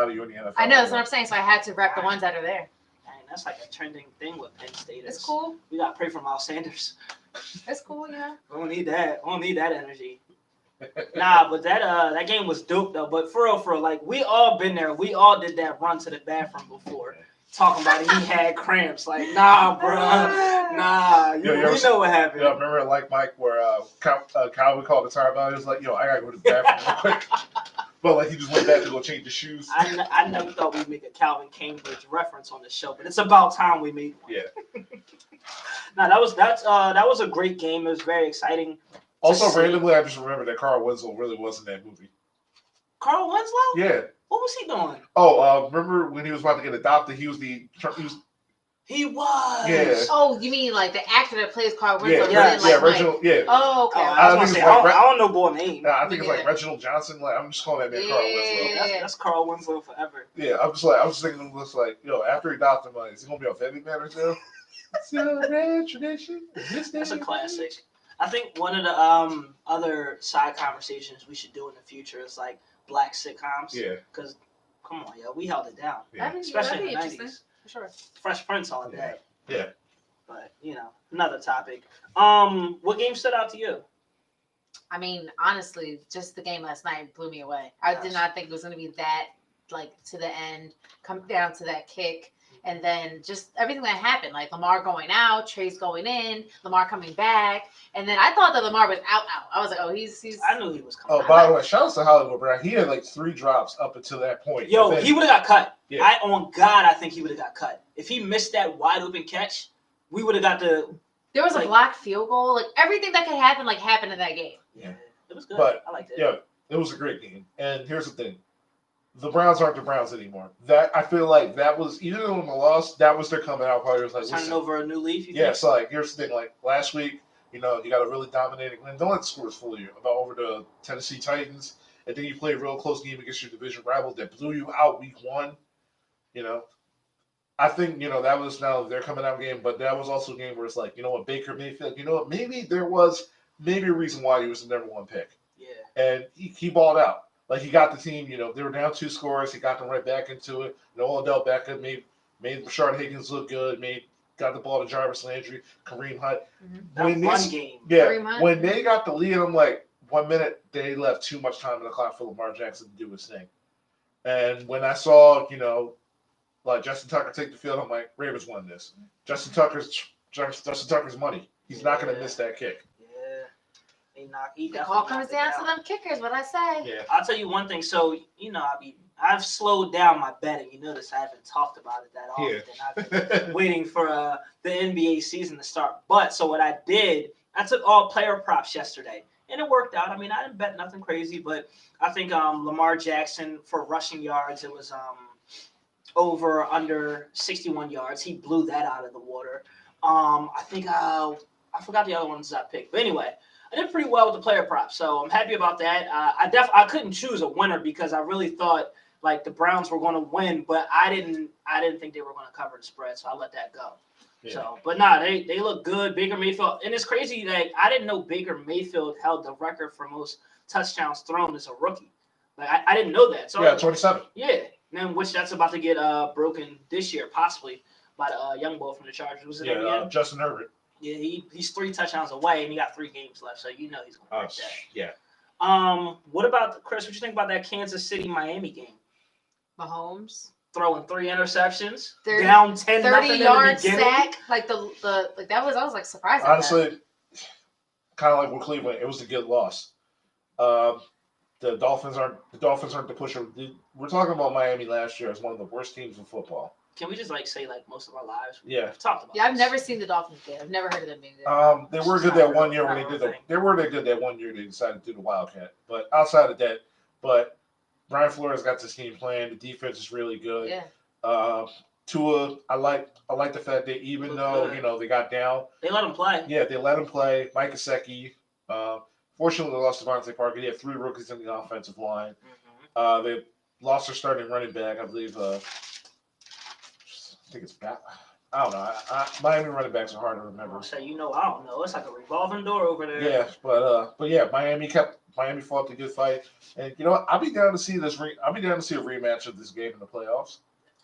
of you in the NFL. I know, that's what I'm saying. So I had to rep the ones that are there. Dang, that's like a trending thing with Penn State. It's cool. We got to pray for Miles Sanders. It's cool, you know. We don't need that. We don't need that energy. Nah, but that game was dope though. But for real, like we all been there. We all did that run to the bathroom before. Talking about it, he had cramps. Like, nah, bro. Nah. You know what happened. Yeah, remember like Mike where Calvin called the timeout. He was like, "Yo, I gotta go to the bathroom real quick." But like he just went back to go change his shoes. I never thought we'd make a Calvin Cambridge reference on the show, but it's about time we made one. Yeah. Nah, that was a great game. It was very exciting. Also, see. randomly, I just remembered that Carl Winslow really was in that movie. Carl Winslow? Yeah. What was he doing? Oh, remember when he was about to get adopted? He was He was. Yeah. Oh, you mean like the actor that plays Carl Winslow? Yeah, was in, like, Reginald. Yeah. Oh, okay. I was I gonna think say, it's like I don't know boy name. I think it's like Yeah. Reginald Johnson. Like I'm just calling that man Carl Winslow. Yeah. That's Carl Winslow forever. Yeah, I was thinking, after he adopted him, is he gonna be on Family Matters now? Celebrate tradition. That's a classic. I think one of the other side conversations we should do in the future is like black sitcoms. Yeah. Because come on, yo, we held it down, Yeah. especially That'd in be the interesting. '90s. For sure. Fresh Prince all day. Yeah. But another topic. What game stood out to you? I mean, honestly, just the game last night blew me away. I Yes. did not think it was going to be that, like, to the end, come down to that kick, and then just everything that happened, like Lamar going out, Trace going in, Lamar coming back, and then I thought that Lamar was out. I was like, oh, he's. I knew he was coming. Oh, by the way, shout out to Hollywood Brown. He had like 3 drops up until that point. Yo, And then- he would have got cut. Yeah. On God, I think he would have got cut. If he missed that wide open catch, we would have got the. There was like- a blocked field goal, like everything that could happen, like happened in that game. Yeah. It was good. But, I liked it. Yeah, it was a great game. And here's the thing. The Browns aren't the Browns anymore. That I feel like that was, even though in the loss, that was their coming out party. It was like, Turning listen, over a new leaf. yeah, so like here's the thing, like last week, you got a really dominating win. Don't let the scores fool you about over the Tennessee Titans, and then you play a real close game against your division rival that blew you out week 1. I think that was now their coming out game, but that was also a game where it's like, Baker Mayfield, maybe there was a reason why he was the number 1 pick, Yeah. and he balled out. Like he got the team, they were down 2 scores. He got them right back into it. Odell Beckham made Rashard Higgins look good. Got the ball to Jarvis Landry, Kareem Hunt. That run game. Yeah, when they got the lead, I'm like, 1 minute they left too much time in the clock for Lamar Jackson to do his thing. And when I saw, like Justin Tucker take the field, I'm like, Ravens won this. Justin Tucker's money. He's not going to miss that kick. He The call comes down to them kickers. What I say? Yeah. I'll tell you one thing. So I've slowed down my betting. You notice I haven't talked about it that often. Yeah. I've been waiting for the NBA season to start. But so what I did, I took all player props yesterday, and it worked out. I mean, I didn't bet nothing crazy, but I think Lamar Jackson for rushing yards, it was over under 61 yards. He blew that out of the water. I think I forgot the other ones I picked, but anyway. I did pretty well with the player props, so I'm happy about that. I couldn't choose a winner because I really thought like the Browns were going to win, but I didn't think they were going to cover the spread, so I let that go. Yeah. So, but they look good. Baker Mayfield, and it's crazy that I didn't know Baker Mayfield held the record for most touchdowns thrown as a rookie. Like I didn't know that. So 27. Yeah, and which that's about to get broken this year, possibly by the young boy from the Chargers. Was it Justin Herbert. Yeah, he's 3 touchdowns away, and he got 3 games left, so he's going to break that. Yeah. What about Chris? What you think about that Kansas City Miami game? Mahomes Throwing 3 interceptions, 30 down 10 30-yard sack, like the like that was I was like surprised. Honestly, kind of like with Cleveland, it was a good loss. The Dolphins aren't the pusher. We're talking about Miami last year as one of the worst teams in football. Can we just say most of our lives? We've talked about. Yeah, I've this. never seen the Dolphins game. I've never heard of them being good. They were good that one year when they did they were good that one year they decided to do the Wildcat. But outside of that, Brian Flores got this team playing. The defense is really good. Yeah. Tua, I like the fact that even though they got down, they let him play. Yeah, they let him play. Mike Gesicki. Fortunately, they lost Devontae Parker. They have 3 rookies in the offensive line. Mm-hmm. They lost their starting running back, I believe. I think it's back. I don't know. Miami running backs are hard to remember. So I don't know. It's like a revolving door over there. Yeah, but yeah, Miami fought the good fight, and you know what? I'll be down to see this. I'll be down to see a rematch of this game in the playoffs.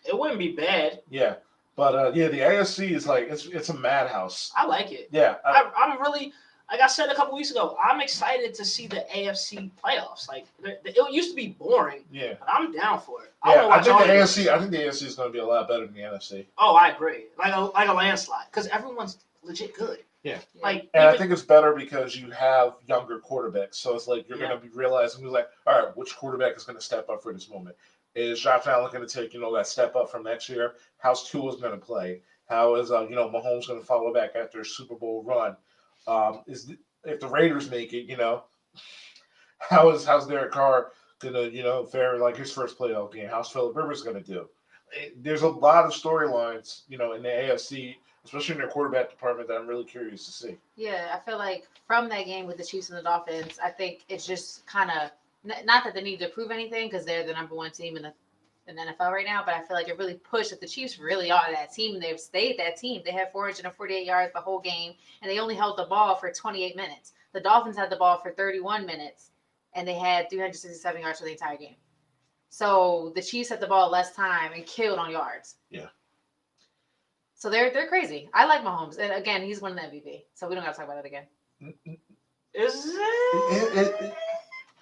It wouldn't be bad. Yeah, but the AFC is like it's a madhouse. I like it. Yeah, I'm really. Like I said a couple weeks ago, I'm excited to see the AFC playoffs. Like it used to be boring. Yeah, but I'm down for it. I think the AFC is going to be a lot better than the NFC. Oh, I agree. Like a landslide because everyone's legit good. Yeah. I think it's better because you have younger quarterbacks. So it's like you're going to be realizing who's like, all right, which quarterback is going to step up for this moment? Is Josh Allen going to take that step up from next year? How's Tua going to play? How is Mahomes going to follow back after a Super Bowl run? If the Raiders make it, how's Derek Carr gonna fare like his first playoff game? How's Phillip Rivers gonna do? There's a lot of storylines, in the AFC, especially in their quarterback department, that I'm really curious to see. Yeah, I feel like from that game with the Chiefs and the Dolphins, I think it's just kind of not that they need to prove anything because they're the number 1 team in the NFL right now, but I feel like it really pushed that the Chiefs really are that team. They've stayed that team. They had 448 yards the whole game, and they only held the ball for 28 minutes. The Dolphins had the ball for 31 minutes, and they had 367 yards for the entire game. So the Chiefs had the ball less time and killed on yards. Yeah. So they're crazy. I like Mahomes, and again, he's winning the MVP, so we don't got to talk about it again. Is it?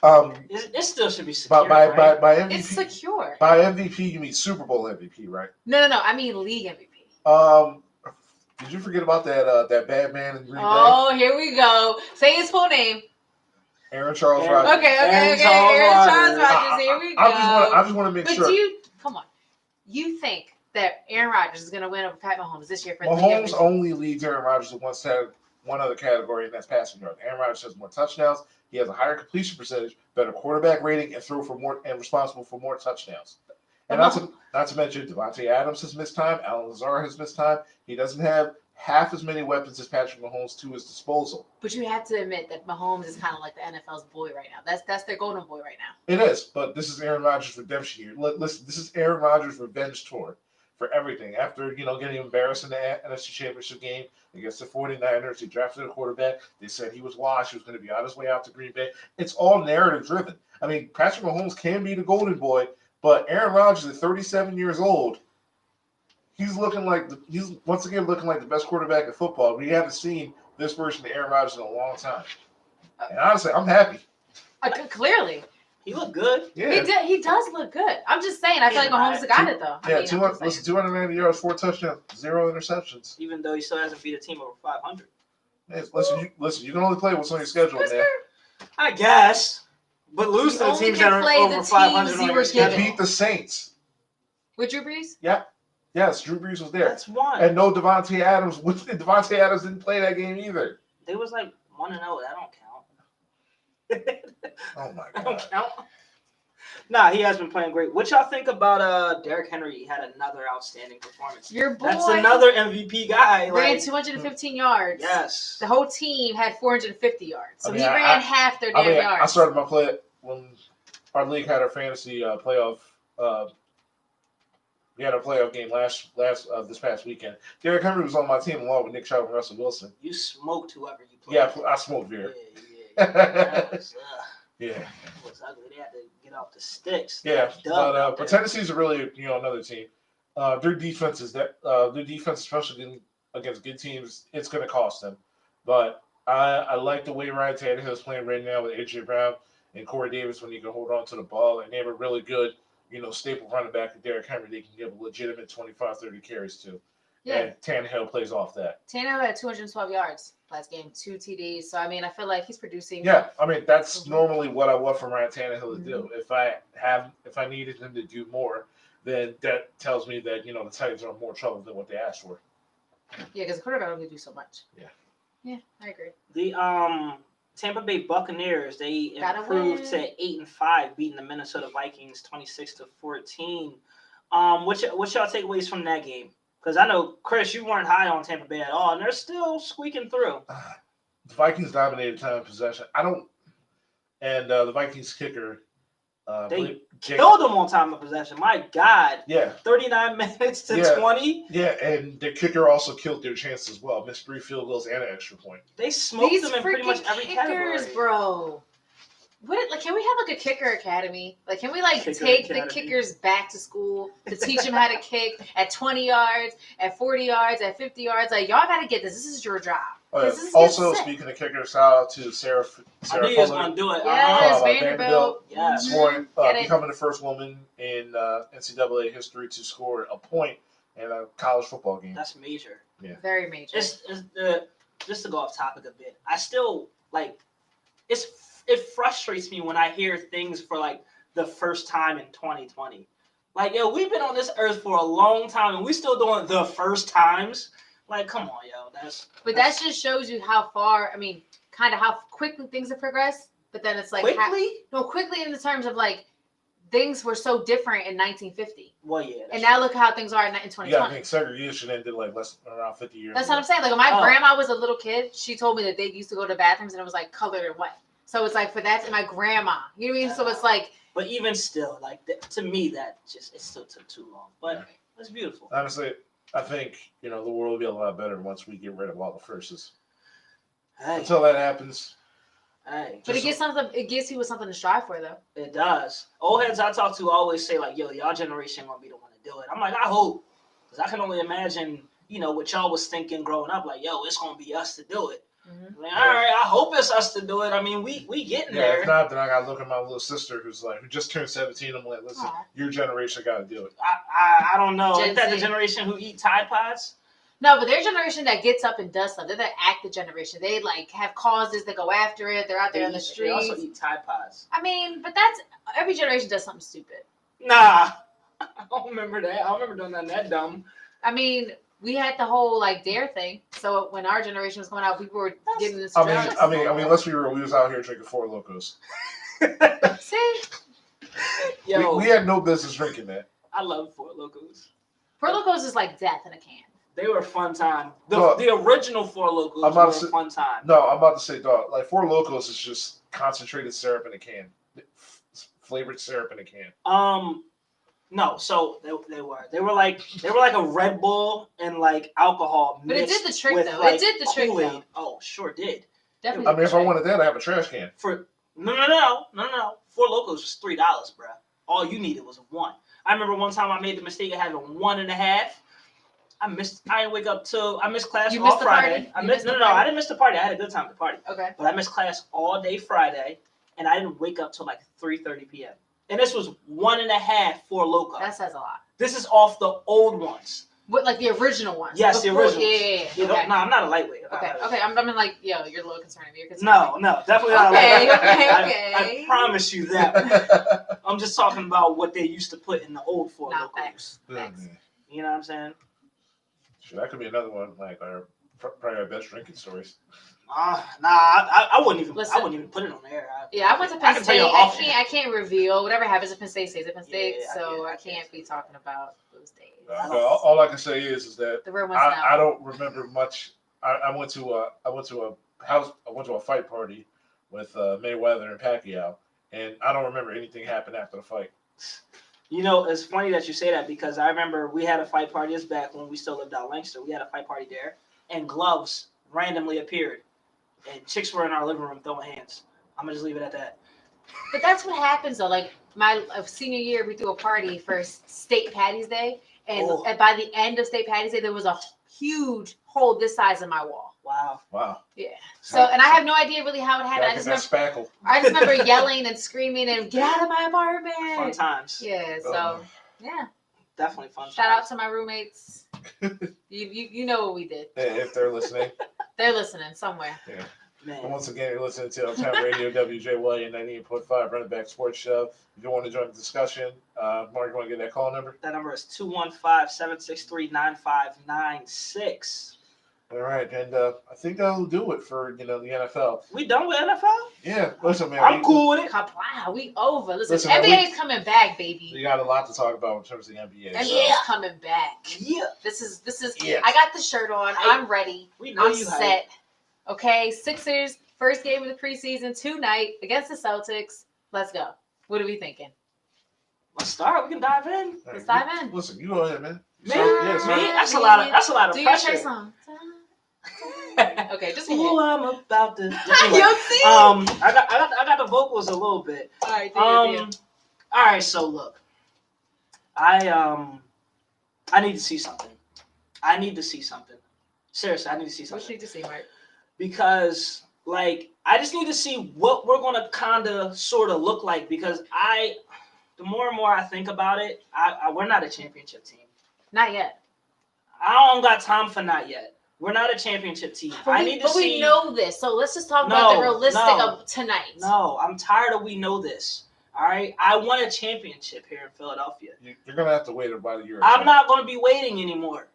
It still should be secure. By MVP, it's secure. By MVP, you mean Super Bowl MVP, right? No. I mean league MVP. Did you forget about that bad man in Green Bay? Oh, here we go. Say his full name. Aaron Charles Rodgers. Okay. Aaron Charles Rodgers. Here we go. I just want to make sure. Come on. You think that Aaron Rodgers is going to win over Pat Mahomes this year for the Mahomes only leads Aaron Rodgers with one other category, and that's passing yards. Aaron Rodgers has more touchdowns. He has a higher completion percentage, better quarterback rating, and responsible for more touchdowns. And not to mention, Devontae Adams has missed time. Allen Lazard has missed time. He doesn't have half as many weapons as Patrick Mahomes to his disposal. But you have to admit that Mahomes is kind of like the NFL's boy right now. That's their golden boy right now. It is, but this is Aaron Rodgers' redemption year. Listen, this is Aaron Rodgers' revenge tour for everything. After, getting embarrassed in the NFC Championship game against the 49ers, they drafted a quarterback. They said he was washed. He was going to be on his way out to Green Bay. It's all narrative driven. I mean, Patrick Mahomes can be the golden boy, but Aaron Rodgers at 37 years old, he's once again looking like the best quarterback in football. We haven't seen this version of Aaron Rodgers in a long time. And honestly, I'm happy. Clearly. He looked good. Yeah. He does look good. I'm just saying, I feel like Mahomes got it, though. Yeah, 290 yards, 4 touchdowns, 0 interceptions. Even though he still hasn't beat a team over 500. Hey, listen, you can only play what's on your schedule, man. I guess. But lose to the teams that are over 500 on your He schedule. beat the Saints. With Drew Brees? Yeah. Yes, Drew Brees was there. That's one. And no Devontae Adams. Devontae Adams didn't play that game either. They was like 1-0. That don't count. Oh, my That don't God. count. Nah, he has been playing great. What y'all think about Derrick Henry? He had another outstanding performance. Your boy That's another MVP guy. ran Like, 215 yards. yes. The whole team had 450 yards. So I mean, he ran half their damn yards. I started my play when our league had our fantasy playoff. We had a playoff game this past weekend. Derrick Henry was on my team along with Nick Chubb and Russell Wilson. You smoked whoever you played. Yeah, I smoked beer. Yeah. That was, Yeah. it was ugly. They had to get off the sticks. Yeah, Dumb but Tennessee's a really another team. Their defense, especially against good teams, it's going to cost them. But I like the way Ryan Tannehill is playing right now with AJ Brown and Corey Davis when he can hold on to the ball, and they have a really good staple running back with Derrick Henry. They can give a legitimate 25-30 carries to. Yeah. And Tannehill plays off that. Tannehill had 212 yards last game, 2 TDs. So, I mean, I feel like he's producing. Yeah, I mean, that's normally what I want from Ryan Tannehill to do. If I needed him to do more, then that tells me that, the Titans are in more trouble than what they asked for. Yeah, because the quarterback only do so much. Yeah. Yeah, I agree. The Tampa Bay Buccaneers, they Gotta improved win. to 8-5, beating the Minnesota Vikings 26-14. What's y'all takeaways from that game? Because I know, Chris, you weren't high on Tampa Bay at all, and they're still squeaking through. The Vikings dominated time of possession. The Vikings kicker, They killed them on time of possession. My God. Yeah. 39 minutes to 20. Yeah, and the kicker also killed their chance as well. Missed 3 field goals and an extra point. They smoked These them in pretty much every kickers, category. bro. Can we have a kicker academy? Can we Kicker take academy. the kickers back to school to teach them how to kick at 20 yards, at 40 yards, at 50 yards? Y'all got to get this. This is your job. This is Also, sick. speaking of kickers, shout out to Sarah I knew you was Fuller. going to do it. Yes, Vanderbilt. Vanderbilt. Yes. Scoring, Get it. becoming the first woman in NCAA history to score a point in a college football game. That's major. Very major. Just to go off topic a bit, I still it frustrates me when I hear things for the first time in 2020. We've been on this earth for a long time and we still doing the first times. Come on, yo. That just shows you how far. I mean, kind of how quickly things have progressed. But then it's quickly. Quickly in the terms of things were so different in 1950. Well, yeah. And now look how things are in 2020. Yeah, I think segregation ended around 50 years That's ago. what I'm saying. When my grandma was a little kid, she told me that they used to go to bathrooms and it was colored and white. So it's for that's my grandma. You know what I mean? So it's But even still, to me, that it still took too long. But it's beautiful. Honestly, I think the world will be a lot better once we get rid of all the firsts. Hey, Until that happens, hey. But it gives people something to strive for, though. It does. Old heads I talk to always say yo, y'all generation gonna be the one to do it. I'm I hope, because I can only imagine, what y'all was thinking growing up. Yo, it's gonna be us to do it. Mm-hmm. All right, I hope it's us to do it. I mean, we getting yeah. there. If not, then I gotta look at my little sister who just turned 17. I'm listen, Aw. your generation got to do it. I don't know. Gen Is that the Z. generation who eat Tide Pods? No, but their generation that gets up and does stuff. They're the active generation. They have causes that go after it. They're out there on the They also streets. eat Tide Pods. I mean, but that's every generation does something stupid. Nah, I don't remember that. I don't remember doing that dumb. I mean, we had the whole dare thing. So when our generation was coming out, people were getting this. I mean, let's be real. We was out here drinking Four Locos. See, Yo, We had no business drinking that. I love Four Locos. Four Locos is like death in a can. They were a fun time. Well, The original Four Locos I'm were about a to say- fun time. No, I'm about to say, dog. Four Locos is just concentrated syrup in a can, flavored syrup in a can. No, so they were like a Red Bull and like alcohol. But it did the mixed trick, with, though. like, It did the trick, Kool-Aid. though. Oh, sure did. Definitely. I mean, if I trick. wanted that, I have a trash can. For no. Four Locos was $3, bro. All you needed was one. I remember one time I made the mistake of having 1.5. I didn't wake up till I missed class You all missed the Friday. party? I You missed missed the no. I party? didn't miss the party. I had a good time at the party, Okay. but I missed class all day Friday, and I didn't wake up till like 3:30 p.m. And this was 1.5 Four Loko. That says a lot. This is off the old ones. What, like the original ones? Yes, the Before- originals. Yeah. No, Okay. I'm not a lightweight. Okay. I'm like, yo, you're a little concerned. You're concerned. No, definitely not Okay, a lightweight. okay. I promise you that. I'm just talking about what they used to put in the old Four Not Locos. facts. Thanks. You know what I'm saying? Sure, that could be another one, like our probably our best drinking stories. I wouldn't even. Listen. I wouldn't even put it on air. Yeah, I went to I Penn can tell you State. off I can't reveal whatever happens at Penn State stays at Penn State. Yeah, so I I can't. can't be talking about those days. All I can say is that The real ones now. I don't remember much. I went to a fight party with Mayweather and Pacquiao, and I don't remember anything happened after the fight. You know, it's funny that you say that because I remember we had a fight party. This back when we still lived out Lancaster. We had a fight party there, and gloves randomly appeared, and chicks were in our living room throwing hands. I'm gonna just leave it at that. But that's what happens though. Like my senior year, we threw a party for State Patty's Day, and Oh. by the end of State Patty's Day, there was a huge hole this size in my wall. Wow. Yeah. So, and I have no idea really how it happened. Back in that spackle. I just remember yelling and screaming and get out of my Fun apartment. times. Yeah. So Oh. yeah. Definitely fun. Shout out times. to my roommates. You know what we did. If they're listening. They're listening somewhere. Man. And once again, you're listening to Uptown Radio, WJY 98.5 Running Back Sports Show. If you want to join the discussion, Mark, you want to get that call number? That number is 215-763-9596. All right, and I think that'll do it for the NFL. We done with NFL? Yeah, listen, man. I'm cool with it. Wow, we over. Listen, Listen, man, NBA's coming back, baby. We got a lot to talk about in terms of the NBA. NBA's so- coming back. Yeah. This is. Yeah. I got the shirt on. I'm ready. We know I'm you hype. set. Okay, Sixers first game of the preseason tonight against the Celtics. Let's go. What are we thinking? Let's start. We can dive in. All right, Let's dive in. Listen, you go ahead, man. Man, So, man, yeah, that's a lot of Do your pressure. Trey song. Okay, just Ooh, I'm about to. You Anyway, see? I got the vocals a little bit. All right, All right. So look, I need to see something. Seriously, I need to see What something you need to see, Mark? because like I just need to see what we're gonna kind of sort of look like because the more and more I think about it, we're not a championship team. Not yet. I don't got time for not yet. We're not a championship team. But we know this, so let's just talk about the realistic of tonight. No, I'm tired of we know this. All right, I want a championship here in Philadelphia. You're gonna have to wait about a year. or I'm so. not going to be waiting anymore.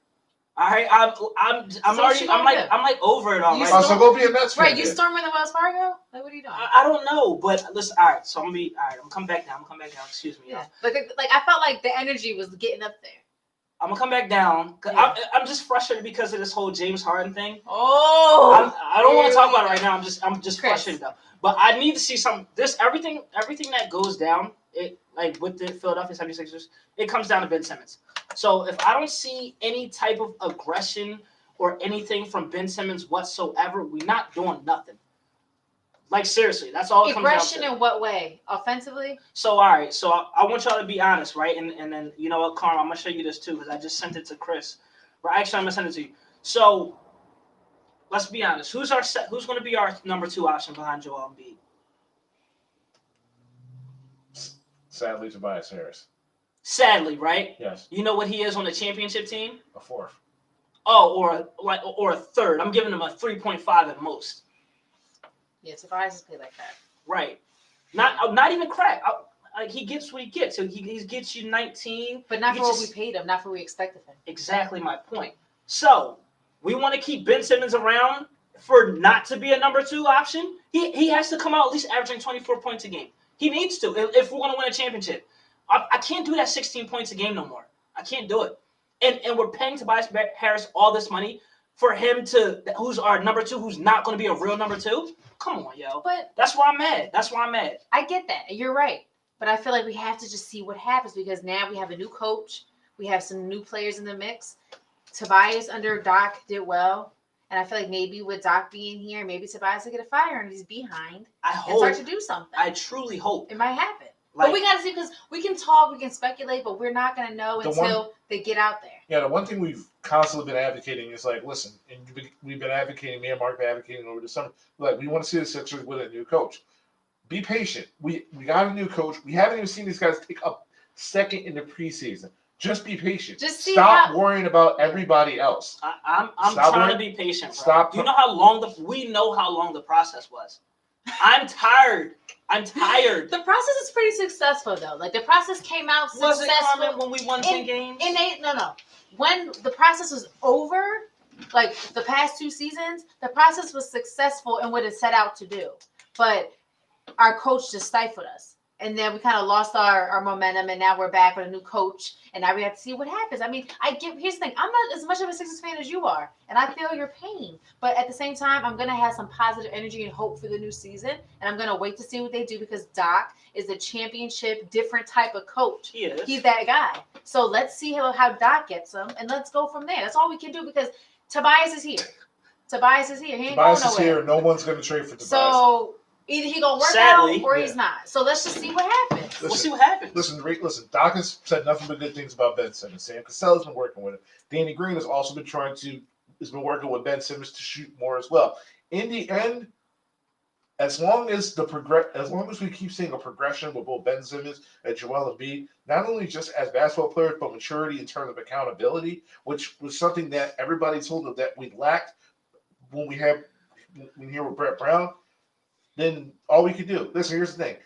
All right, I'm So already. what you I'm gonna like do? I'm like over it already. Oh, so go be a Nets fan. Right, you then. storming the Wells Fargo? Like, what are you doing? I don't know, but listen. All right, so I'm gonna be. All right, I'm coming back down. Excuse me, Yeah. y'all. Like I felt like the energy was getting up there. I'm gonna come back down. 'Cause Yeah. I'm just frustrated because of this whole James Harden thing. Oh, I don't want to here talk we about it go. right now. I'm just Chris. frustrated though. But I need to see some. Everything that goes down. It like with the Philadelphia 76ers, it comes down to Ben Simmons. So if I don't see any type of aggression or anything from Ben Simmons whatsoever, we're not doing nothing. Like seriously, that's all it comes aggression down to. in what way? Offensively? So all right, so I want y'all to be honest, right? And then you know what, Carl, I'm gonna show you this too because I just sent it to Chris. Right, actually, I'm gonna send it to you. So let's be honest. Who's gonna be our number 2 option behind Joel Embiid? Sadly, Tobias Harris. Sadly, right? Yes, You know what he is on the championship team? a fourth. Oh, or a third. I'm giving him a 3.5 at most. Yeah, Tobias is played like that. Right. Not even crack. Like he gets what he gets. So he gets you 19. But not You for what just- we paid him, not for what we expected him. Exactly my point. So we want to keep Ben Simmons around for not to be a number 2 option. He has to come out at least averaging 24 points a game. He needs to if we're going to win a championship. I can't do that 16 points a game no more. I can't do it. And we're paying Tobias Harris all this money for him who's our number 2, who's not going to be a real number 2. Come on, yo. But That's why I'm mad. I get that. You're right. But I feel like we have to just see what happens because now we have a new coach. We have some new players in the mix. Tobias under Doc did well. And I feel like maybe with Doc being here, maybe Tobias will get a fire and he's behind I and hope. start to do something. I truly hope. It might happen. Like, but we got to see because we can talk, we can speculate, but we're not going to know until they get out there. Yeah, the one thing we've constantly been advocating is like, listen, and we've been advocating, me and Mark been advocating over the summer, like we want to see the Sixers with a new coach. Be patient. We got a new coach. We haven't even seen these guys take a second in the preseason. Just be patient. Just see Stop worrying about everybody else. I'm Stop trying worrying. to be patient, bro. Stop. You know how long we know how long the process was. I'm tired. I'm tired. The process is pretty successful though. Like the process came out Was it successful. Carmen when we won 10 games? When the process was over, like the past 2 seasons, the process was successful in what it set out to do. But our coach just stifled us. And then we kind of lost our momentum, and now we're back with a new coach, and now we have to see what happens. I mean, here's the thing: I'm not as much of a Sixers fan as you are, and I feel your pain. But at the same time, I'm gonna have some positive energy and hope for the new season, and I'm gonna wait to see what they do because Doc is a championship, different type of coach. He is. He's that guy. So let's see how Doc gets him, and let's go from there. That's all we can do because Tobias is here. Tobias is here. He ain't Tobias going is nowhere. here. No one's going to trade for Tobias. So either he gonna work Sadly, out or yeah. he's not. So let's just see what happens. We'll see what happens. Listen. Doc has said nothing but good things about Ben Simmons. Sam Casella's been working with him. Danny Green has also been been working with Ben Simmons to shoot more as well. In the end, as long as we keep seeing a progression with both Ben Simmons and Joel Embiid, not only just as basketball players, but maturity in terms of accountability, which was something that everybody told them that we lacked when we here with Brett Brown. Then all we could do. Listen, here's the thing.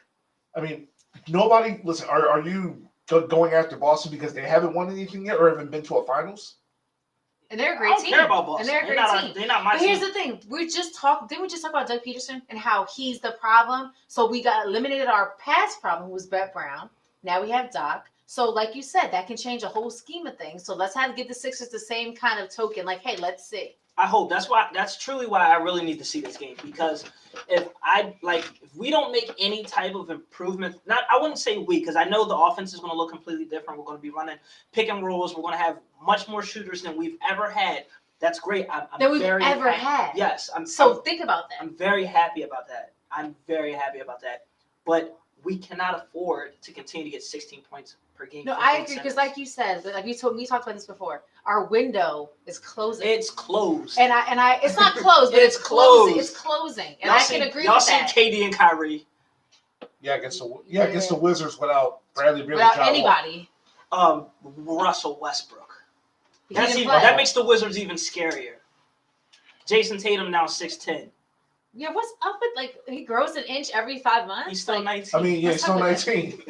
I mean, nobody. Listen, are you going after Boston because they haven't won anything yet or haven't been to a finals? And they're a I great don't team. care about Boston. And they're a great team. They're not my But team. here's the thing: didn't we just talk about Doug Peterson and how he's the problem? So we got eliminated our past problem, who was Brett Brown. Now we have Doc. So like you said, that can change a whole scheme of things. So let's give the Sixers the same kind of token. Like, hey, let's see. I hope that's truly why I really need to see this game because if we don't make any type of improvement, I wouldn't say we because I know the offense is going to look completely different. We're going to be running pick and rolls. We're going to have much more shooters than we've ever had. That's great. That we've ever had. Yes. Think about that. I'm very happy about that. But we cannot afford to continue to get 16 points per game. No, I agree because, like you said, like we talked about this before. Our window is closing. It's closed. And I it's not closed, but It's it's closing. closed. It's closing, and Y'all I see- can agree y'all with see that. KD and Kyrie. Yeah, against the Wizards without Bradley Beal. Without anybody, Russell Westbrook. he didn't play. That makes the Wizards even scarier. Jason Tatum now 6'10". Yeah, what's up with he grows an inch every 5 months? He's still 19. I mean, yeah, he's still 19.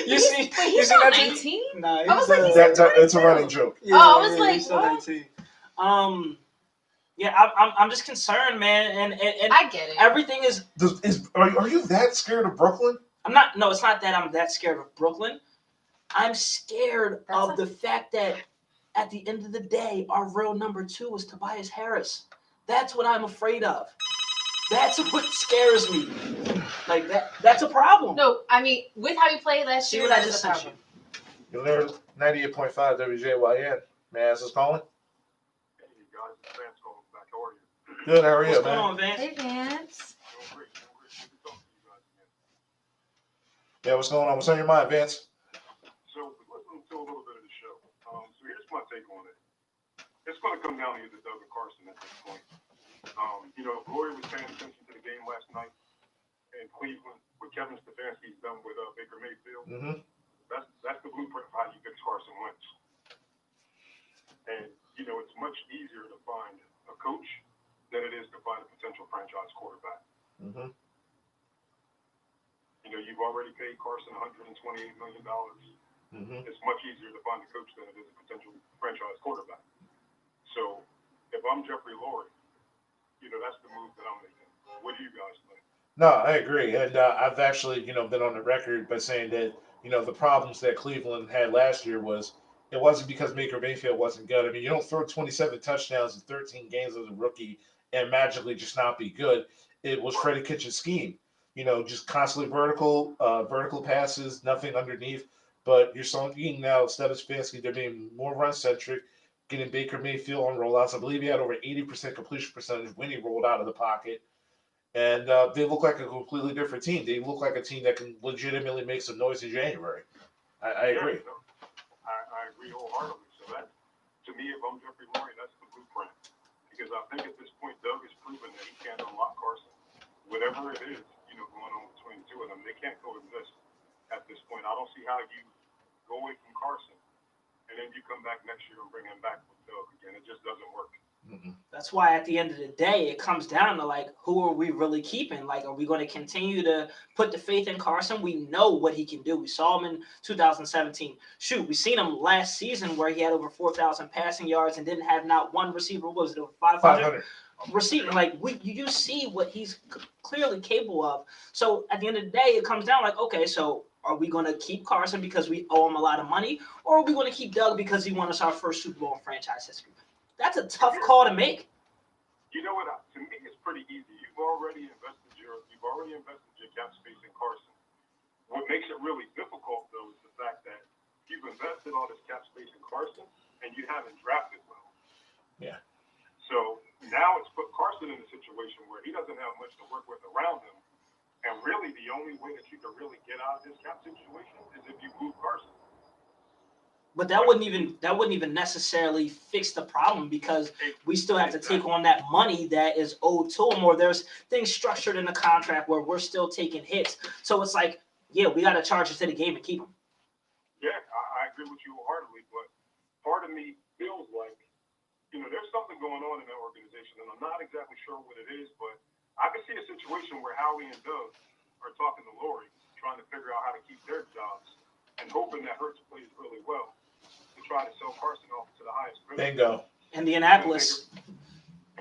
You see, he's not 19. Nah, I was like, he's It's a running joke. yeah, I was like, he's still what? 19. Yeah, I'm just concerned, man, and I get it. everything is. Are you that scared of Brooklyn? I'm not. No, it's not that I'm that scared of Brooklyn. I'm scared That's of the fact that at the end of the day, our real number 2 is Tobias Harris. That's what I'm afraid of. That's what scares me. Like that's a problem. No, I mean, with how he played last See year, what I that's just a sent you. problem. You're there, 98.5 WJYN. May I ask who's calling? Hey guys, it's Vance calling back. How are you? Good, how are you, What's going man? on, Vance? Hey, Vance. Doing great. Good to talk to you guys again. Yeah, what's going on? What's on your mind, Vance? So, listening to a little bit of the show. So here's my take on it. It's going to come down to either Doug or Carson at this point. Glory was paying attention to the game last night in Cleveland. What Kevin Stefanski's done with Baker Mayfield. Mm-hmm. That's the blueprint of how you fix Carson Wentz. And it's much easier to find a coach than it is to find a potential franchise quarterback. Mm-hmm. You've already paid Carson $128 million. Mm-hmm. It's much easier to find a coach than it is a potential franchise quarterback. So if I'm Jeffrey Lurie, that's the move that I'm making. What do you guys think? No, I agree, and I've actually, been on the record by saying that, the problems that Cleveland had last year it wasn't because Baker Mayfield wasn't good. I mean, you don't throw 27 touchdowns in 13 games as a rookie and magically just not be good. It was Freddie Kitchens' scheme. just constantly vertical passes, nothing underneath. But you're seeing now Stefanski, they're being more run centric, getting Baker Mayfield on rollouts. I believe he had over 80% completion percentage when he rolled out of the pocket. And they look like a completely different team. They look like a team that can legitimately make some noise in January. I agree. Yeah, I agree wholeheartedly. So that, to me, if I'm Jeffrey Lurie, that's the blueprint. Because I think at this point, Doug has proven that he can't unlock Carson. Whatever it is, going on between the two of them, they can't coexist at this point. I don't see how you go away from Carson and then you come back next year and bring him back with Doug again. It just doesn't work. That's why at the end of the day, it comes down to like, who are we really keeping? Like, are we going to continue to put the faith in Carson? We know what he can do. We saw him in 2017. Shoot, we seen him last season where he had over 4,000 passing yards and didn't have not one receiver. What was it, over 500? Receiving, like you see what he's clearly capable of. So at the end of the day, it comes down like, okay, so are we going to keep Carson because we owe him a lot of money, or are we going to keep Doug because he won us our first Super Bowl in franchise history? That's a tough call to make. You know what? To me, it's pretty easy. You've already invested your cap space in Carson. What makes it really difficult, though, is the fact that you've invested all this cap space in Carson and you haven't drafted well. Yeah. So now it's put Carson in a situation where he doesn't have much to work with around him. And really, the only way that you can really get out of this cap situation is if you move Carson. But that wouldn't even necessarily fix the problem, because we still have to take on that money that is owed to him, or there's things structured in the contract where we're still taking hits. So it's like, yeah, we got to charge it to the game and keep him. Yeah, I agree with you wholeheartedly, but part of me feels like, there's something going on in that organization, and I'm not exactly sure what it is, but I can see a situation where Howie and Doug are talking to Lurie, trying to figure out how to keep their jobs, and hoping that Hurts plays really well to try to sell Carson off to the highest bidder. Bingo. Indianapolis.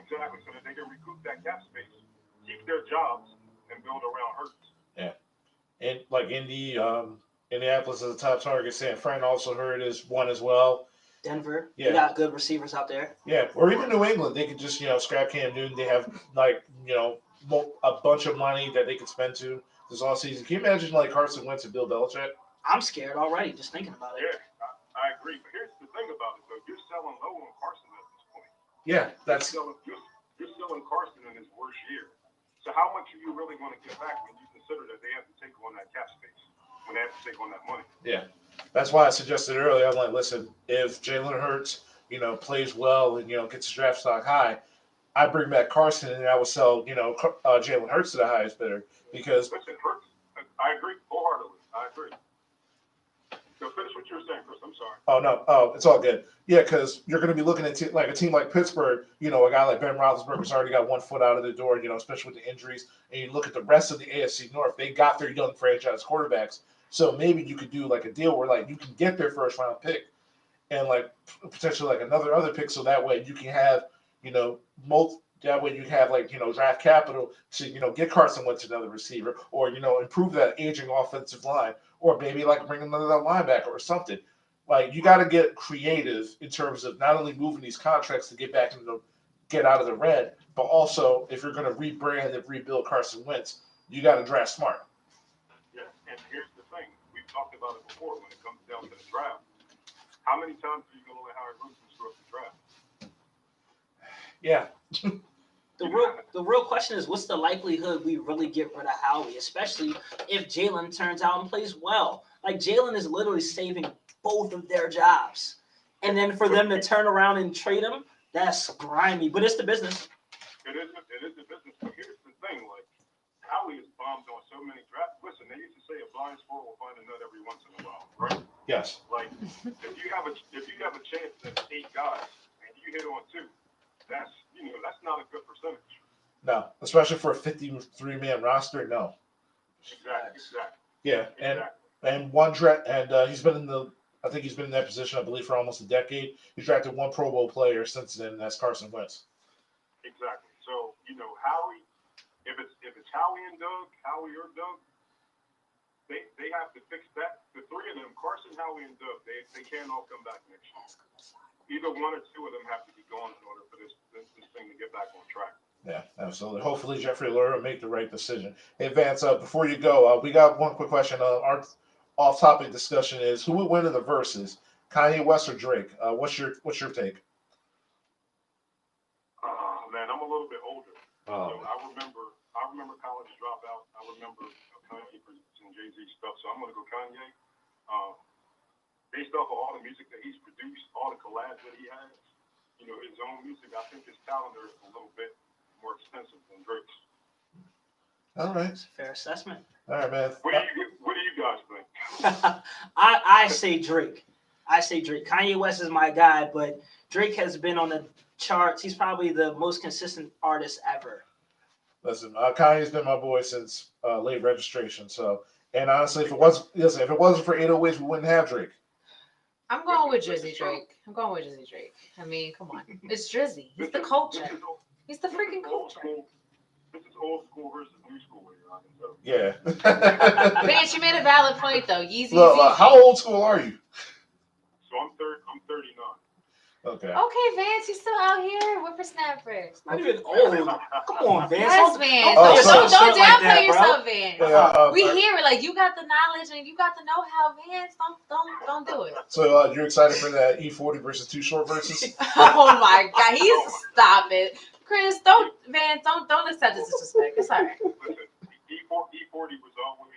Exactly, so that they can recoup that cap space, keep their jobs, and build around Hurts. Yeah. And like Indianapolis is a top target. San Fran also heard is one as well. Denver. Yeah. They got good receivers out there. Yeah, or even New England, they could just scrap Cam Newton. They have a bunch of money that they could spend to this offseason. Can you imagine like Carson Wentz and Bill Belichick? I'm scared already just thinking about it. Yeah, I agree. But here's the thing about it, though. You're selling low on Carson at this point. Yeah, you're selling Carson in his worst year. So how much are you really going to get back when you consider that they have to take on that cap space, when they have to take on that money? Yeah. That's why I suggested earlier. I'm like, listen, if Jalen Hurts, plays well and gets his draft stock high, I bring back Carson and I would sell, Jalen Hurts to the highest bidder because. Listen, Hurts. I agree wholeheartedly. I agree. So finish what you're saying, Chris. I'm sorry. Oh no, it's all good. Yeah, because you're going to be looking at a team like Pittsburgh. A guy like Ben Roethlisberger's already got one foot out of the door. Especially with the injuries. And you look at the rest of the AFC North; they got their young franchise quarterbacks. So maybe you could do like a deal where like you can get their first round pick, and like potentially like other pick, so that way you can have that way you have like draft capital to get Carson Wentz another receiver, or improve that aging offensive line, or maybe like bring another linebacker or something. Like you got to get creative in terms of not only moving these contracts to get out of the red, but also if you're going to rebrand and rebuild Carson Wentz, you got to draft smart. Yeah, and here's the thing: we've talked about it before. When it comes down to the draft, how many times are you going to let Howard Wilson screw up the draft? Yeah. The real question is, what's the likelihood we really get rid of Howie, especially if Jalen turns out and plays well? Like, Jalen is literally saving both of their jobs. And then for them to turn around and trade him, that's grimy. But it's the business. It is the business. But here's the thing, like, Howie has bombed on so many drafts. Listen, they used to say a blind squirrel will find a nut every once in a while, right? Yes. Like, if you have a chance at 8 guys and you hit on 2, that's not a good percentage. No, especially for a 53-man roster. No. Exactly. Yeah, and one draft, and he's been in I think he's been in that position, I believe, for almost a decade. He's drafted one Pro Bowl player since then, and that's Carson Wentz. Exactly. So Howie, if it's Howie and Doug, Howie or Doug, they have to fix that. The 3 of them, Carson, Howie, and Doug, they can't all come back next year. Either 1 or 2 of them have to be gone in order for this thing to get back on track. Yeah, absolutely. Hopefully, Jeffrey Lurie will make the right decision. Hey, Vance, before you go, we got one quick question. Our off-topic discussion is who would win in the verses, Kanye West or Drake? What's your take? Man, I'm a little bit older. Oh. So I remember College Dropout. I remember Kanye producing Jay-Z stuff. So I'm gonna go Kanye. Based off of all the music that he's produced, all the collabs that he has, his own music, I think his calendar is a little bit more expensive than Drake's. All right. It's a fair assessment. All right, man. What do you guys think? I say Drake. I say Drake. Kanye West is my guy, but Drake has been on the charts. He's probably the most consistent artist ever. Listen, Kanye's been my boy since late registration. So, and honestly, if it wasn't for 808s, we wouldn't have Drake. I'm going with Drizzy Drake. I mean, come on. It's Drizzy. He's the culture. He's the freaking culture. This is old school versus new school. Yeah. Vance, you made a valid point though. Yeezy. Well, how old school are you? So I'm 39. Okay. Okay, Vance, you still out here? Whippersnapper. Not even old. Come on, Vance. Yes, Vance. Oh, Don't so- downplay yourself, Vance. Yeah, We hear it like you got the knowledge and you got the know-how, Vance. Don't do it. So you're excited for that E40 versus Too Short versus? Oh my God, stop it, Chris. Don't accept this disrespect. It's all right. Listen, E40 was always.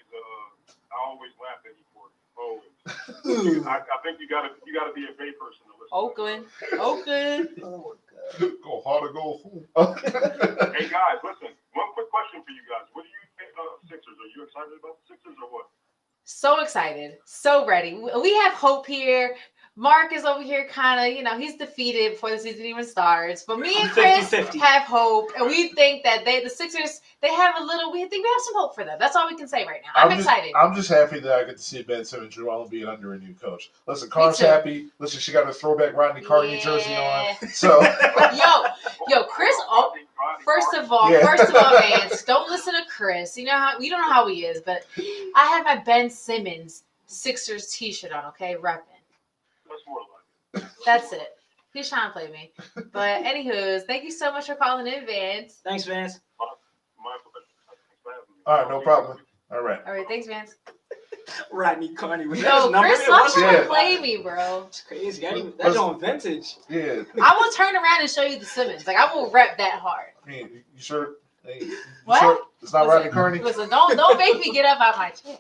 I always laughed at E40. Always. I think you gotta be a Bay person to listen. Oakland. Oh my God. Go hard or go home. Hey guys, listen. One quick question for you guys. What do you think of the Sixers? Are you excited about the Sixers or what? So excited, so ready. We have hope here. Mark is over here kind of, he's defeated before the season even starts. But me and Chris 50-50. have hope, and we think that the Sixers, we think we have some hope for them. That's all we can say right now. I'm excited. I'm just happy that I get to see Ben Simmons, Joel Embiid under a new coach. Listen, Carm's too. happy. Listen, she got her throwback Rodney Carney jersey on. So, yo, Chris. First of all, Vance, don't listen to Chris. You don't know how he is, but I have my Ben Simmons Sixers T-shirt on. Okay, repping. That's more like it. That's it. He's trying to play me. But anywho's, thank you so much for calling in, Vance. Thanks, Vance. My pleasure. Thanks for having me. all right, no problem. All right. All right, thanks, Vance. Rodney Carney. Yo, Chris, stop trying to play me, bro. It's crazy. That's on vintage. Yeah. I will turn around and show you the Simmons. Like, I will rep that hard. I mean, you sure? You What? Sure it's not Rodney Carney? Listen, don't make me get up out my chair.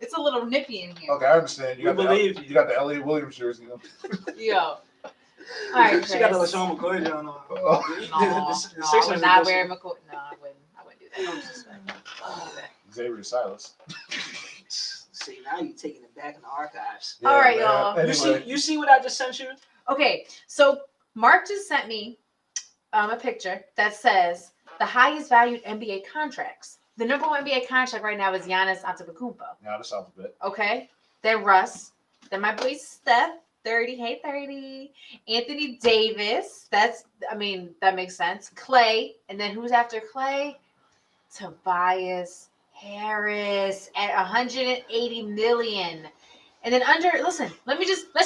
It's a little nippy in here. Okay, I understand. We believe you. You got the Elliott Williams jersey on. Yo. All right, Chris. She got the LaShawn McCoy on. Oh. No, I Sixers would not edition. wear McCoy. No, I wouldn't do that. No disrespect. I wouldn't do that. Xavier Silas. See, now you're taking it back in the archives. All right, man. y'all. Anyway, You see what I just sent you? Okay, so Mark just sent me a picture that says the highest valued NBA contracts. The number one NBA contract right now is Giannis Antetokounmpo. now this alphabet. Okay, then Russ, then my boy Steph, 30. Hey, 30. Anthony Davis. That makes sense. Clay, and then who's after Clay? Tobias Harris at 180 million. And then let's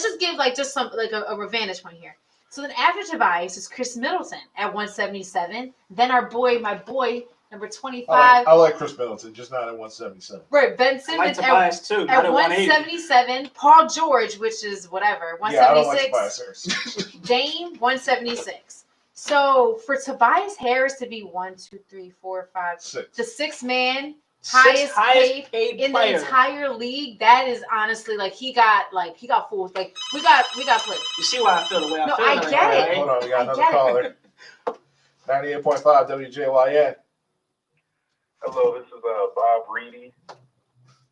just give a vantage point here. So then after Tobias is Chris Middleton at 177. Then my boy, number 25. I like Chris Middleton, just not at 177. Right, Ben I like Simmons Tobias too. Not at at 180. 177. Paul George, which is whatever, Yeah, I don't like 176. Tobias Harris. Dame, 176. So for Tobias Harris to be 1, 2, 3, 4, 5, Six. the sixth man, Highest highest paid in player. the entire league, that is honestly he got fools. Like we got played. You see why I feel the way I No, feel? I right get now, it. right? Hold on, we got I another get it. caller. 98.5 WJYN. Hello, this is Bob Reedy.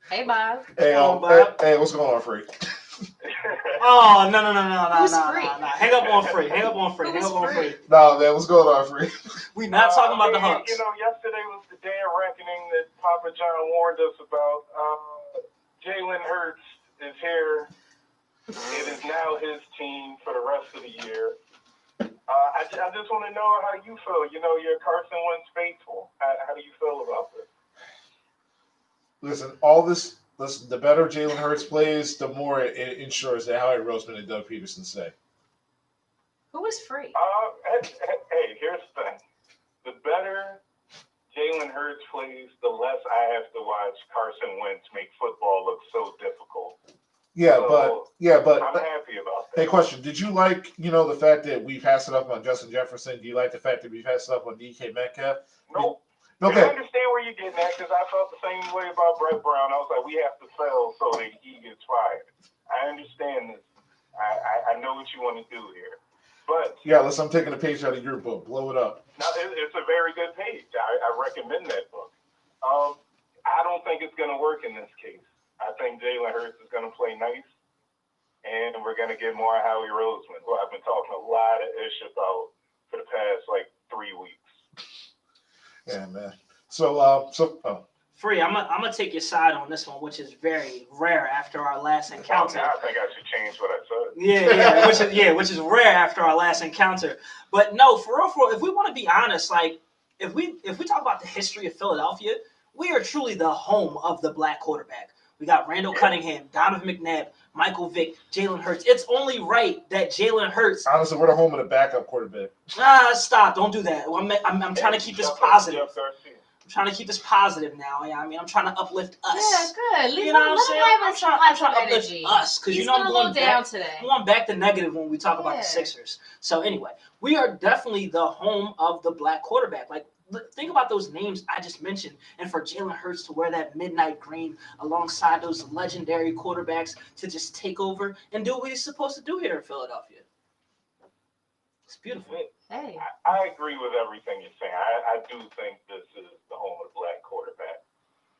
Hey Bob. Hey, Come on, Bob. hey, what's going on, Freak? Oh no! Who's free? Hang up on free. Hang up on free. Who's Hang up on free? free. Nah, man, what's going on, Freak? We not talking about the Hawks. Yesterday was the day of reckoning that Papa John warned us about. Jalen Hurts is here. It is now his team for the rest of the year. I just want to know how you feel. You're Carson Wentz faithful. How do you feel about this? Listen, the better Jalen Hurts plays, the more it ensures that Howie Roseman and Doug Peterson say. Who is free? Hey, here's the thing. the better Jalen Hurts plays, the less I have to watch Carson Wentz make football look so difficult. Yeah, So, but I'm happy about that. hey, question: did you like the fact that we passed it up on Justin Jefferson? Do you like the fact that we passed it up on DK Metcalf? Nope. Okay. I understand where you're getting at because I felt the same way about Brett Brown. I was like, we have to fail so that he gets fired. I understand this. I know what you want to do here. But Yeah, listen, I'm taking a page out of your book. Blow it up. now it's a very good page. I recommend that book. I don't think it's going to work in this case. I think Jalen Hurts is going to play nice, and we're going to get more Howie Roseman, who I've been talking a lot of ish about for the past 3 weeks. Yeah, man. So Free, I'm gonna take your side on this one, which is very rare after our last encounter. Now I think I should change what I said. Which is rare after our last encounter. But no, for real, if we want to be honest, like if we talk about the history of Philadelphia, we are truly the home of the black quarterback. We got Randall Cunningham, Donovan McNabb, Michael Vick, Jalen Hurts. It's only right that Jalen Hurts. honestly, we're the home of the backup quarterback. Stop! Don't do that. I'm trying to keep this positive. I'm trying to keep this positive now. Yeah, I mean, I'm trying to uplift us. Yeah, good. You know what I'm saying? I'm trying to uplift energy. us because He's I'm been a going little down back. today. I'm going back to negative when we talk about Yeah. the Sixers. So anyway, we are definitely the home of the black quarterback. Like, think about those names I just mentioned, and for Jalen Hurts to wear that midnight green alongside those legendary quarterbacks to just take over and do what he's supposed to do here in Philadelphia. It's beautiful. Hey. I agree with everything you're saying. I do think this is the home of the black quarterback.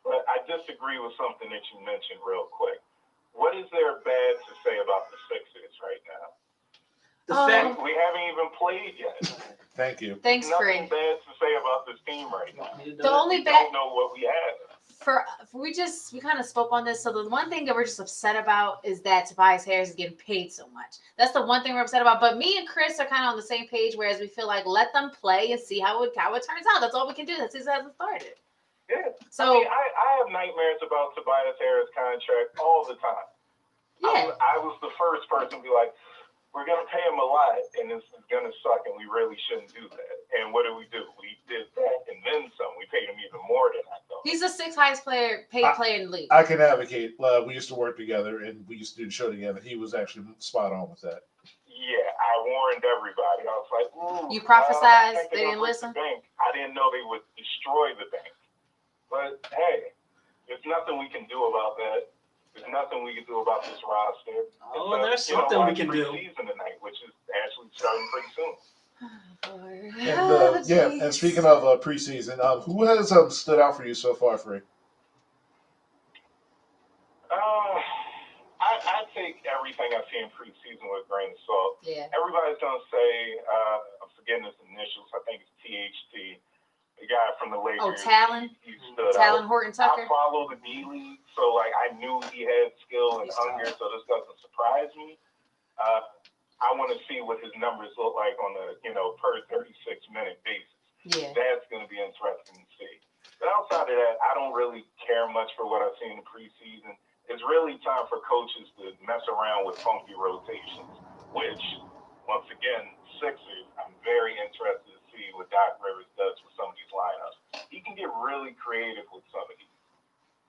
But I disagree with something that you mentioned real quick. What is there bad to say about the Sixers right now? The fact We haven't even played yet. Thank you. Thanks, Nothing Free. bad to say about this team right now. The only We bad don't know what we have. we kind of spoke on this. So the one thing that we're just upset about is that Tobias Harris is getting paid so much. That's the one thing we're upset about. But me and Chris are kind of on the same page, whereas we feel like let them play and see how it turns out. That's all we can do. That season hasn't started. Yeah. So I have nightmares about Tobias Harris' contract all the time. yeah. I was the first person to be like, we're going to pay him a lot, and this is going to suck, and we really shouldn't do that. And what did? We did that, and then some. We paid him even more than I thought. He's the sixth highest paid player in the league. I can advocate. We used to work together, and we used to do the show together. He was actually spot on with that. Yeah, I warned everybody. I was like, ooh. You prophesized, I think they didn't break listen? the bank. I didn't know they would destroy the bank. But, hey, there's nothing we can do about that. There's nothing we can do about this roster. Oh, there's something we can do. Season tonight, which is actually starting pretty soon. And speaking of preseason, who has stood out for you so far, Free? I take everything I see in preseason with a grain of salt. Yeah. Everybody's gonna say, I'm forgetting his initials. I think it's THT. The guy from the Lakers. Oh, Talon? He stood Talon out. Horton Tucker? I follow the D League, so I knew he had skill and He's hunger, so this doesn't surprise me. I want to see what his numbers look like on a per 36-minute basis. Yeah. That's going to be interesting to see. But outside of that, I don't really care much for what I've seen in the preseason. It's really time for coaches to mess around with funky rotations, which, once again, Sixers, I'm very interested to see what Doc Rivers does with some of these lineups. He can get really creative with some of these.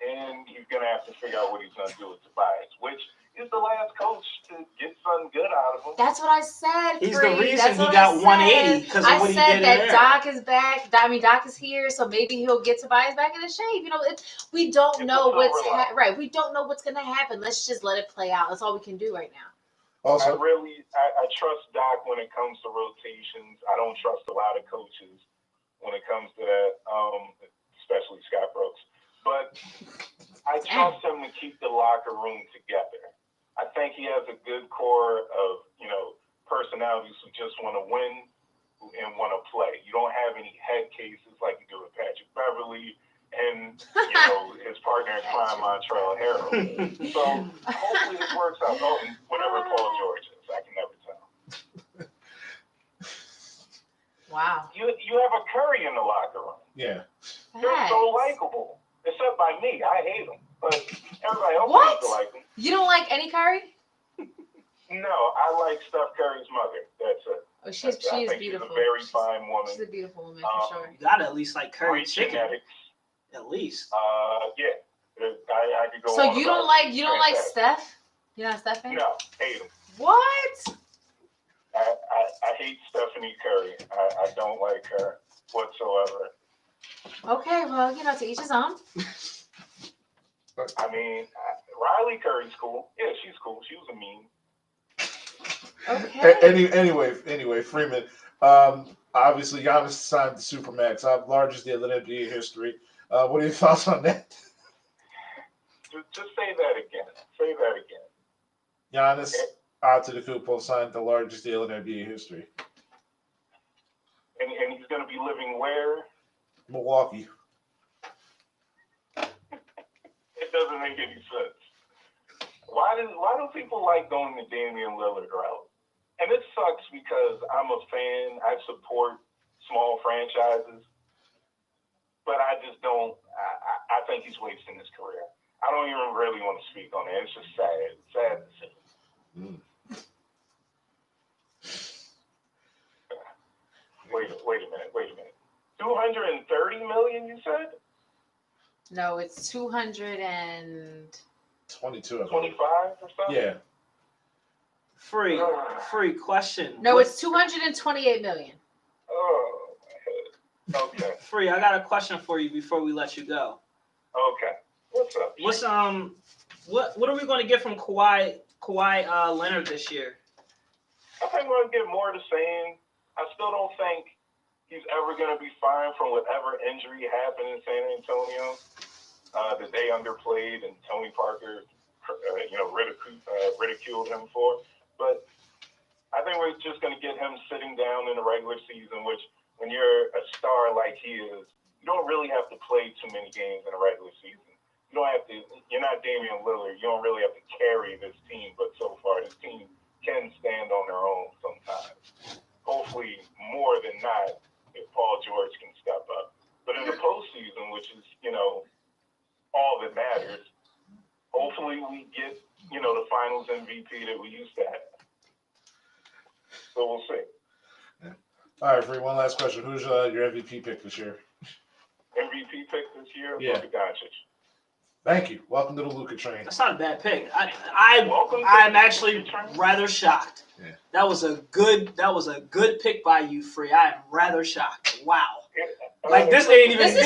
And he's going to have to figure out what he's going to do with Tobias, which is the last coach to get something good out of him. That's what I said. He's Free. the reason That's he what got I 180 because of I what he said did that in there. Doc is back. Doc is here, so maybe he'll get Tobias back in the shape. We don't It's know a what's silver lining. right. We don't know what's gonna happen. Let's just let it play out. That's all we can do right now. Also, I trust Doc when it comes to rotations. I don't trust a lot of coaches when it comes to that, especially Scott Brooks. But I trust him to keep the locker room together. I think he has a good core of, personalities who just want to win and want to play. You don't have any head cases like you do with Patrick Beverly and, his partner in crime, Montrezl Harrell. So hopefully this works out. Oh, and whatever Paul George is, I can never tell. Wow. You have a Curry in the locker room. yeah. They're so likable. Except by me. I hate him. But everybody else What? seems to like him. You don't like any Curry? No, I like Steph Curry's mother. That's it. Oh, she is I think beautiful. She's a very fine woman. She's a beautiful woman for sure. You gotta at least like curry Great chicken. genetics. At least. Yeah. I could go So on you about don't it. like Fantastic. Steph? You're not a Steph fan? No, hate him. What? I hate Stephanie Curry. I don't like her whatsoever. Okay, well, to each his own. I mean, Riley Curry's cool. Yeah, she's cool. She was a meme. Okay. Anyway, Freeman. Obviously, Giannis signed the Supermax, largest deal in NBA history. What are your thoughts on that? Just say that again. Say that again. Giannis Antetokounmpo signed the largest deal in NBA history. And he's going to be living where? Milwaukee. It doesn't make any sense. Why do people like going the Damian Lillard route? And it sucks because I'm a fan. I support small franchises. But I just don't. I think he's wasting his career. I don't even really want to speak on it. It's just sad. It's sad to see. Wait a minute. 230 million, you said? No, it's 225. 22 of them. 25 or something? Yeah. Free question. No, it's 228 million. Oh, my head. Okay. Free. I got a question for you before we let you go. Okay. What's up? What are we going to get from Kawhi Leonard this year? I think we're going to get more of the same. I still don't think he's ever going to be fine from whatever injury happened in San Antonio that they underplayed and Tony Parker, ridiculed him for. But I think we're just going to get him sitting down in the regular season, which when you're a star like he is, you don't really have to play too many games in a regular season. You don't have to. You're not Damian Lillard. You don't really have to carry this team. But so far, this team can stand on their own sometimes. Hopefully, more than not, if Paul George can step up. But in the postseason, which is all that matters, hopefully we get the Finals MVP that we used to have. So we'll see. Yeah. All right, Free. One last question. Who's your MVP pick this year? MVP pick this year, Yeah. Luka Doncic. Thank you. Welcome to the Luka train. That's not a bad pick. I'm actually rather shocked. Yeah. That was a good pick by you, Free. I am rather shocked. Wow. Like this ain't even sarcasm.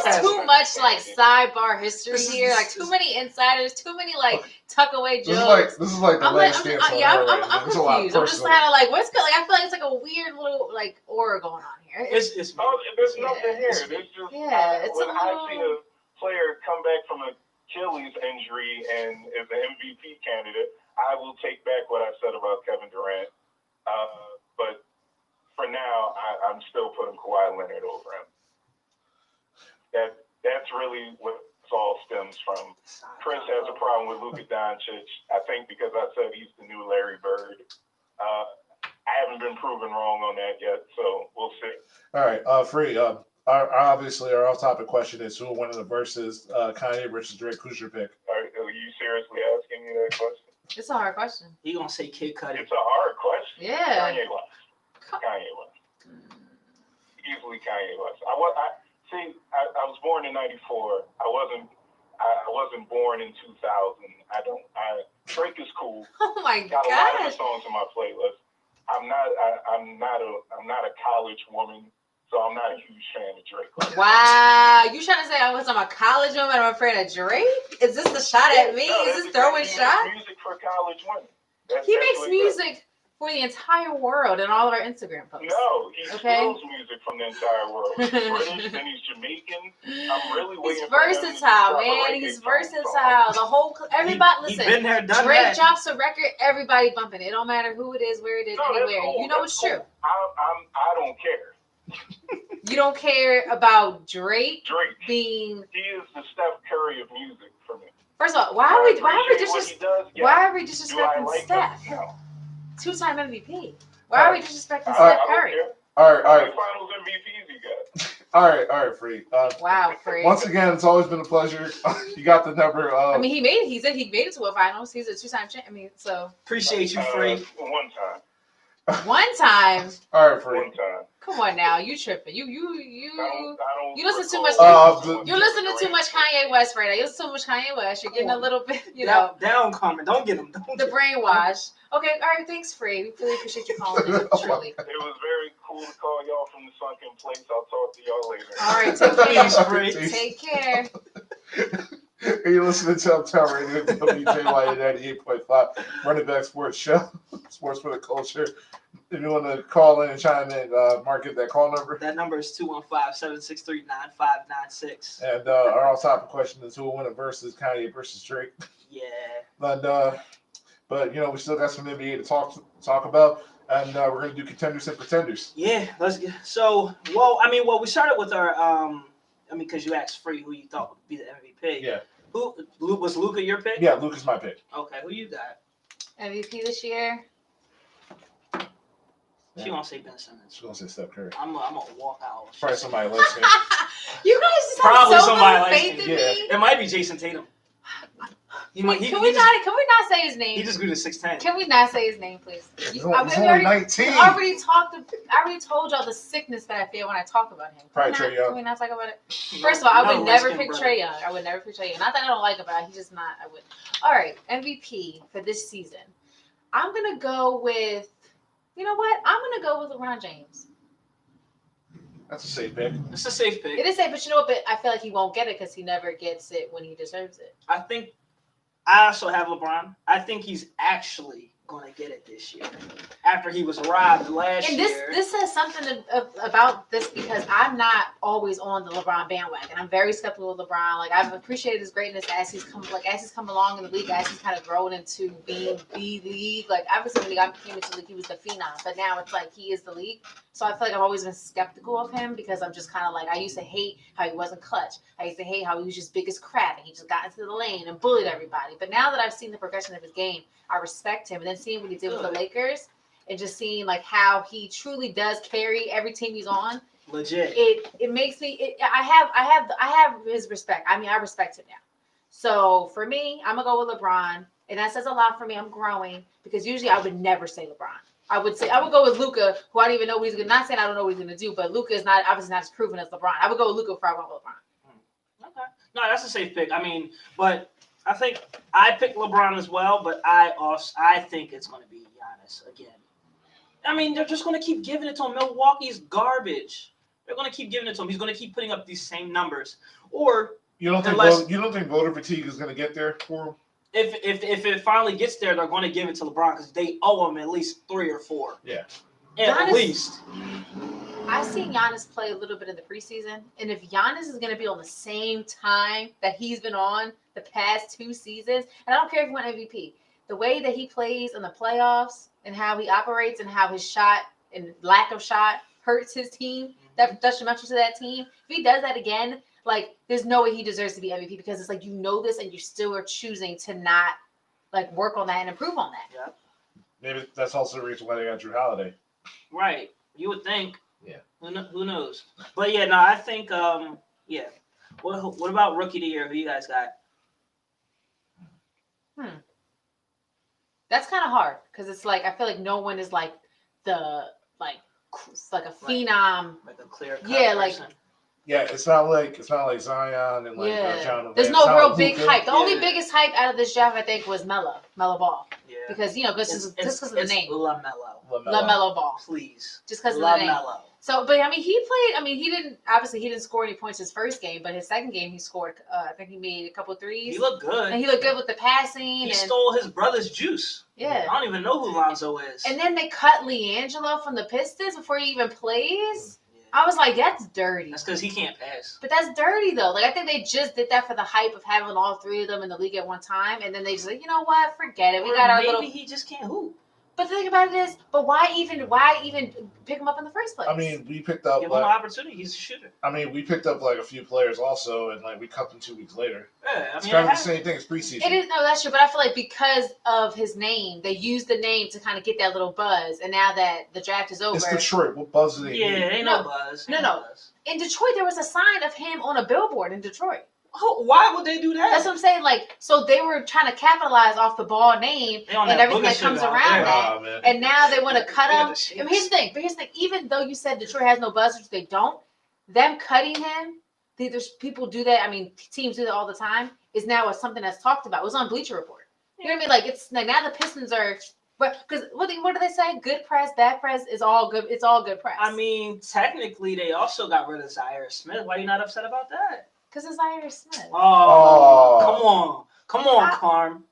This is too much like sidebar history here. Like too many insiders, too many like tuck away jokes. This is like the last dance. I'm confused. I'm just kind of like, what's good? Like I feel like it's like a weird little like aura going on here. It's there's nothing here. There's just when I see a player come back from an Achilles injury and is an MVP candidate, I will take back what I said about Kevin Durant. But for now, I'm still putting Kawhi Leonard over him. That's really what this all stems from. Chris has a problem with Luka Doncic. I think because I said he's the new Larry Bird. I haven't been proven wrong on that yet, so we'll see. All right, Free. Obviously, our off-topic question is who will win in the versus Kanye versus Drake. Who's your pick? Are you seriously asking me that question? It's a hard question. He gonna say Kid Cudi. It's a hard question. Yeah. Kanye West. Easily Kanye West. I was born in '94. I wasn't born in 2000. Drake is cool. Oh my Got a lot of gosh. the songs in my playlist. I'm not a college woman, so I'm not a huge fan of Drake. Wow, you trying to say I'm a college woman? I'm afraid of Drake? Is this the shot at me? No, Is this throwing he shots? makes music for college women. He makes music for the entire world and all of our Instagram posts. No, he Okay. steals music from the entire world. He's British and he's Jamaican. I'm really waiting He's for him to versatile, drop a man. reggae He's song. versatile. The whole everybody He listen. been there, done Drake that. drops a record, everybody bumping it. It don't matter who it is, where it is, No, that's anywhere. cool. You know That's it's cool. true. I don't care. You don't care about Drake Drake, being. he is the Steph Curry of music for me. First of all, why are we appreciate what he does, yeah. why are we Do I disrespecting like Steph? him? No. 2-time MVP. Why are we disrespecting I Steph don't Curry? care. All right, How all many right, finals MVPs you got? all right, Free. Wow, Free. Once again, it's always been a pleasure. You got the number. I mean, he made it to a finals. He's a 2-time champ. I mean, so Appreciate you, Free. One time. One time. All right, Free. One time. Come on now, you tripping? You I don't You listen too much- recall- you're listening to too much Kanye West right now. You listen too much Kanye West. You're getting a little bit, down comment. Don't get him. Don't the get him. brainwash. Okay, all right. Thanks, Free. We really appreciate you calling in. Truly. It was very cool to call y'all from the sunken place. I'll talk to y'all later. All right, take care. Please, Free. Take care. You're listening to Uptown Radio, WJY 98.5, Running Back Sports Show, Sports for the Culture. If you want to call in and chime in, Mark, get that call number. That number is 215-763-9596. And our all-topic question is who will win it versus Kanye versus Drake. Yeah. But we still got some NBA to talk about, and we're gonna do contenders and pretenders. Yeah, let's get so. Well, we started with our because you asked Free who you thought would be the MVP. Yeah. Who was Luka your pick? Yeah, Luke is my pick. Okay, who you got? MVP this year. She gonna say Ben Simmons. She's gonna say Steph Curry. I'm gonna walk out. Probably somebody likes me. You guys just Probably have so somebody little likes faith me. in Yeah. me. It might be Jason Tatum. Can we Can we not say his name? He just grew to 6'10". Can we not say his name, please? He's I only already 19. I already told y'all the sickness that I feel when I talk about him. Probably Trae Young. Can we not talk about it? First of all, I would No, never Redskins, pick brother. Trae Young. I would never pick Trae Young. Not that I don't like him, but he's just not. I would. All right, MVP for this season. I'm gonna go with. You know what? I'm gonna go with LeBron James. That's a safe pick. It's a safe pick. It is safe, but you know what? But I feel like he won't get it because he never gets it when he deserves it. I think I also have LeBron. I think he's actually going to get it this year after he was robbed last And year. this says something about this because I'm not always on the LeBron bandwagon. I'm very skeptical of LeBron. Like I've appreciated his greatness as he's come along in the league, as he's kind of grown into being the league. Like obviously when he came into the league, he was the phenom, but now it's like he is the league. So I feel like I've always been skeptical of him because I'm just kind of like I used to hate how he wasn't clutch. I used to hate how he was just big as crap and he just got into the lane and bullied everybody. But now that I've seen the progression of his game, I respect him. And then seeing what he did with the Lakers and just seeing like how he truly does carry every team he's on, Legit. it makes me. I have his respect. I mean, I respect him now. So for me, I'm gonna go with LeBron, and that says a lot for me. I'm growing because usually I would never say LeBron. I would go with Luka, who I don't even know what he's gonna. Not saying I don't know what he's gonna do, but Luka is obviously not as proven as LeBron. I would go with Luka before I went with LeBron. Okay. No, that's a safe pick. I mean, but I think I picked LeBron as well, but I think it's going to be Giannis again. I mean, they're just going to keep giving it to him. Milwaukee's garbage. They're going to keep giving it to him. He's going to keep putting up these same numbers. Or You don't think voter fatigue is going to get there for him? if it finally gets there, they're going to give it to LeBron because they owe him at least 3 or 4. Yeah. At Giannis- least. I've seen Giannis play a little bit in the preseason, and if Giannis is going to be on the same time that he's been on the past 2 seasons, and I don't care if he won MVP, the way that he plays in the playoffs and how he operates and how his shot and lack of shot hurts his team, that's detrimental to that team. If he does that again, like there's no way he deserves to be MVP because it's like you know this and you still are choosing to not like work on that and improve on that. Yeah. Maybe that's also the reason why they got Drew Holiday. Right. You would think. Yeah. Who knows? But yeah, no, I think yeah. What about rookie of the year? Who you guys got? That's kind of hard because it's like I feel like no one is like the like a phenom. Like a clear cut Yeah, like- person. Yeah, it's not like Zion and like John. There's It's no not real like big Luka. hype. The only Yeah. biggest hype out of this draft, I think, was Melo Ball, Yeah. because just because of the name, LaMelo. LaMelo Ball, Please. just because of the name. LaMelo. So, but I mean, he played. I mean, he didn't score any points his first game, but his second game he scored. I think he made a couple threes, He looked good. and he looked good with the passing. He And stole his brother's juice. yeah, I don't even know who Lonzo is. and then they cut LiAngelo from the Pistons before he even plays. I was like, that's dirty. That's because he can't pass. But that's dirty though. Like I think they just did that for the hype of having all 3 of them in the league at one time, and then they just like, you know what, forget it. We Or got our maybe little. he just can't hoop. But the thing about it is, why even pick him up in the first place? I mean, we picked up. Give him an opportunity. He's a shooter. We picked up like a few players also, and like we cut them 2 weeks later. Yeah, I It's mean, kind of the it same thing as preseason. it is no, that's true. But I feel like because of his name, they used the name to kind of get that little buzz. And now that the draft is over, It's Detroit. What buzz do they yeah, need? ain't no buzz. No, Ain't no. buzz. in Detroit there was a sign of him on a billboard in Detroit. Why would they do that? That's what I'm saying. Like, so they were trying to capitalize off the ball name They on and that everything booger that comes sugar out around there. that. Man. And now they want to cut They got him. the shakes. I mean, here's the thing. Even though you said Detroit has no buzz, which they don't, them cutting him, there's people do that. I mean, teams do that all the time. Is now something that's talked about. It was on Bleacher Report. You know what I mean? Like, it's like now the Pistons are, because what do they say? Good press, bad press is all good. It's all good press. I mean, technically, they also got rid of Zaire Smith. Why are you not upset about that? because it's Zaire Smith. Oh, come on, Carm.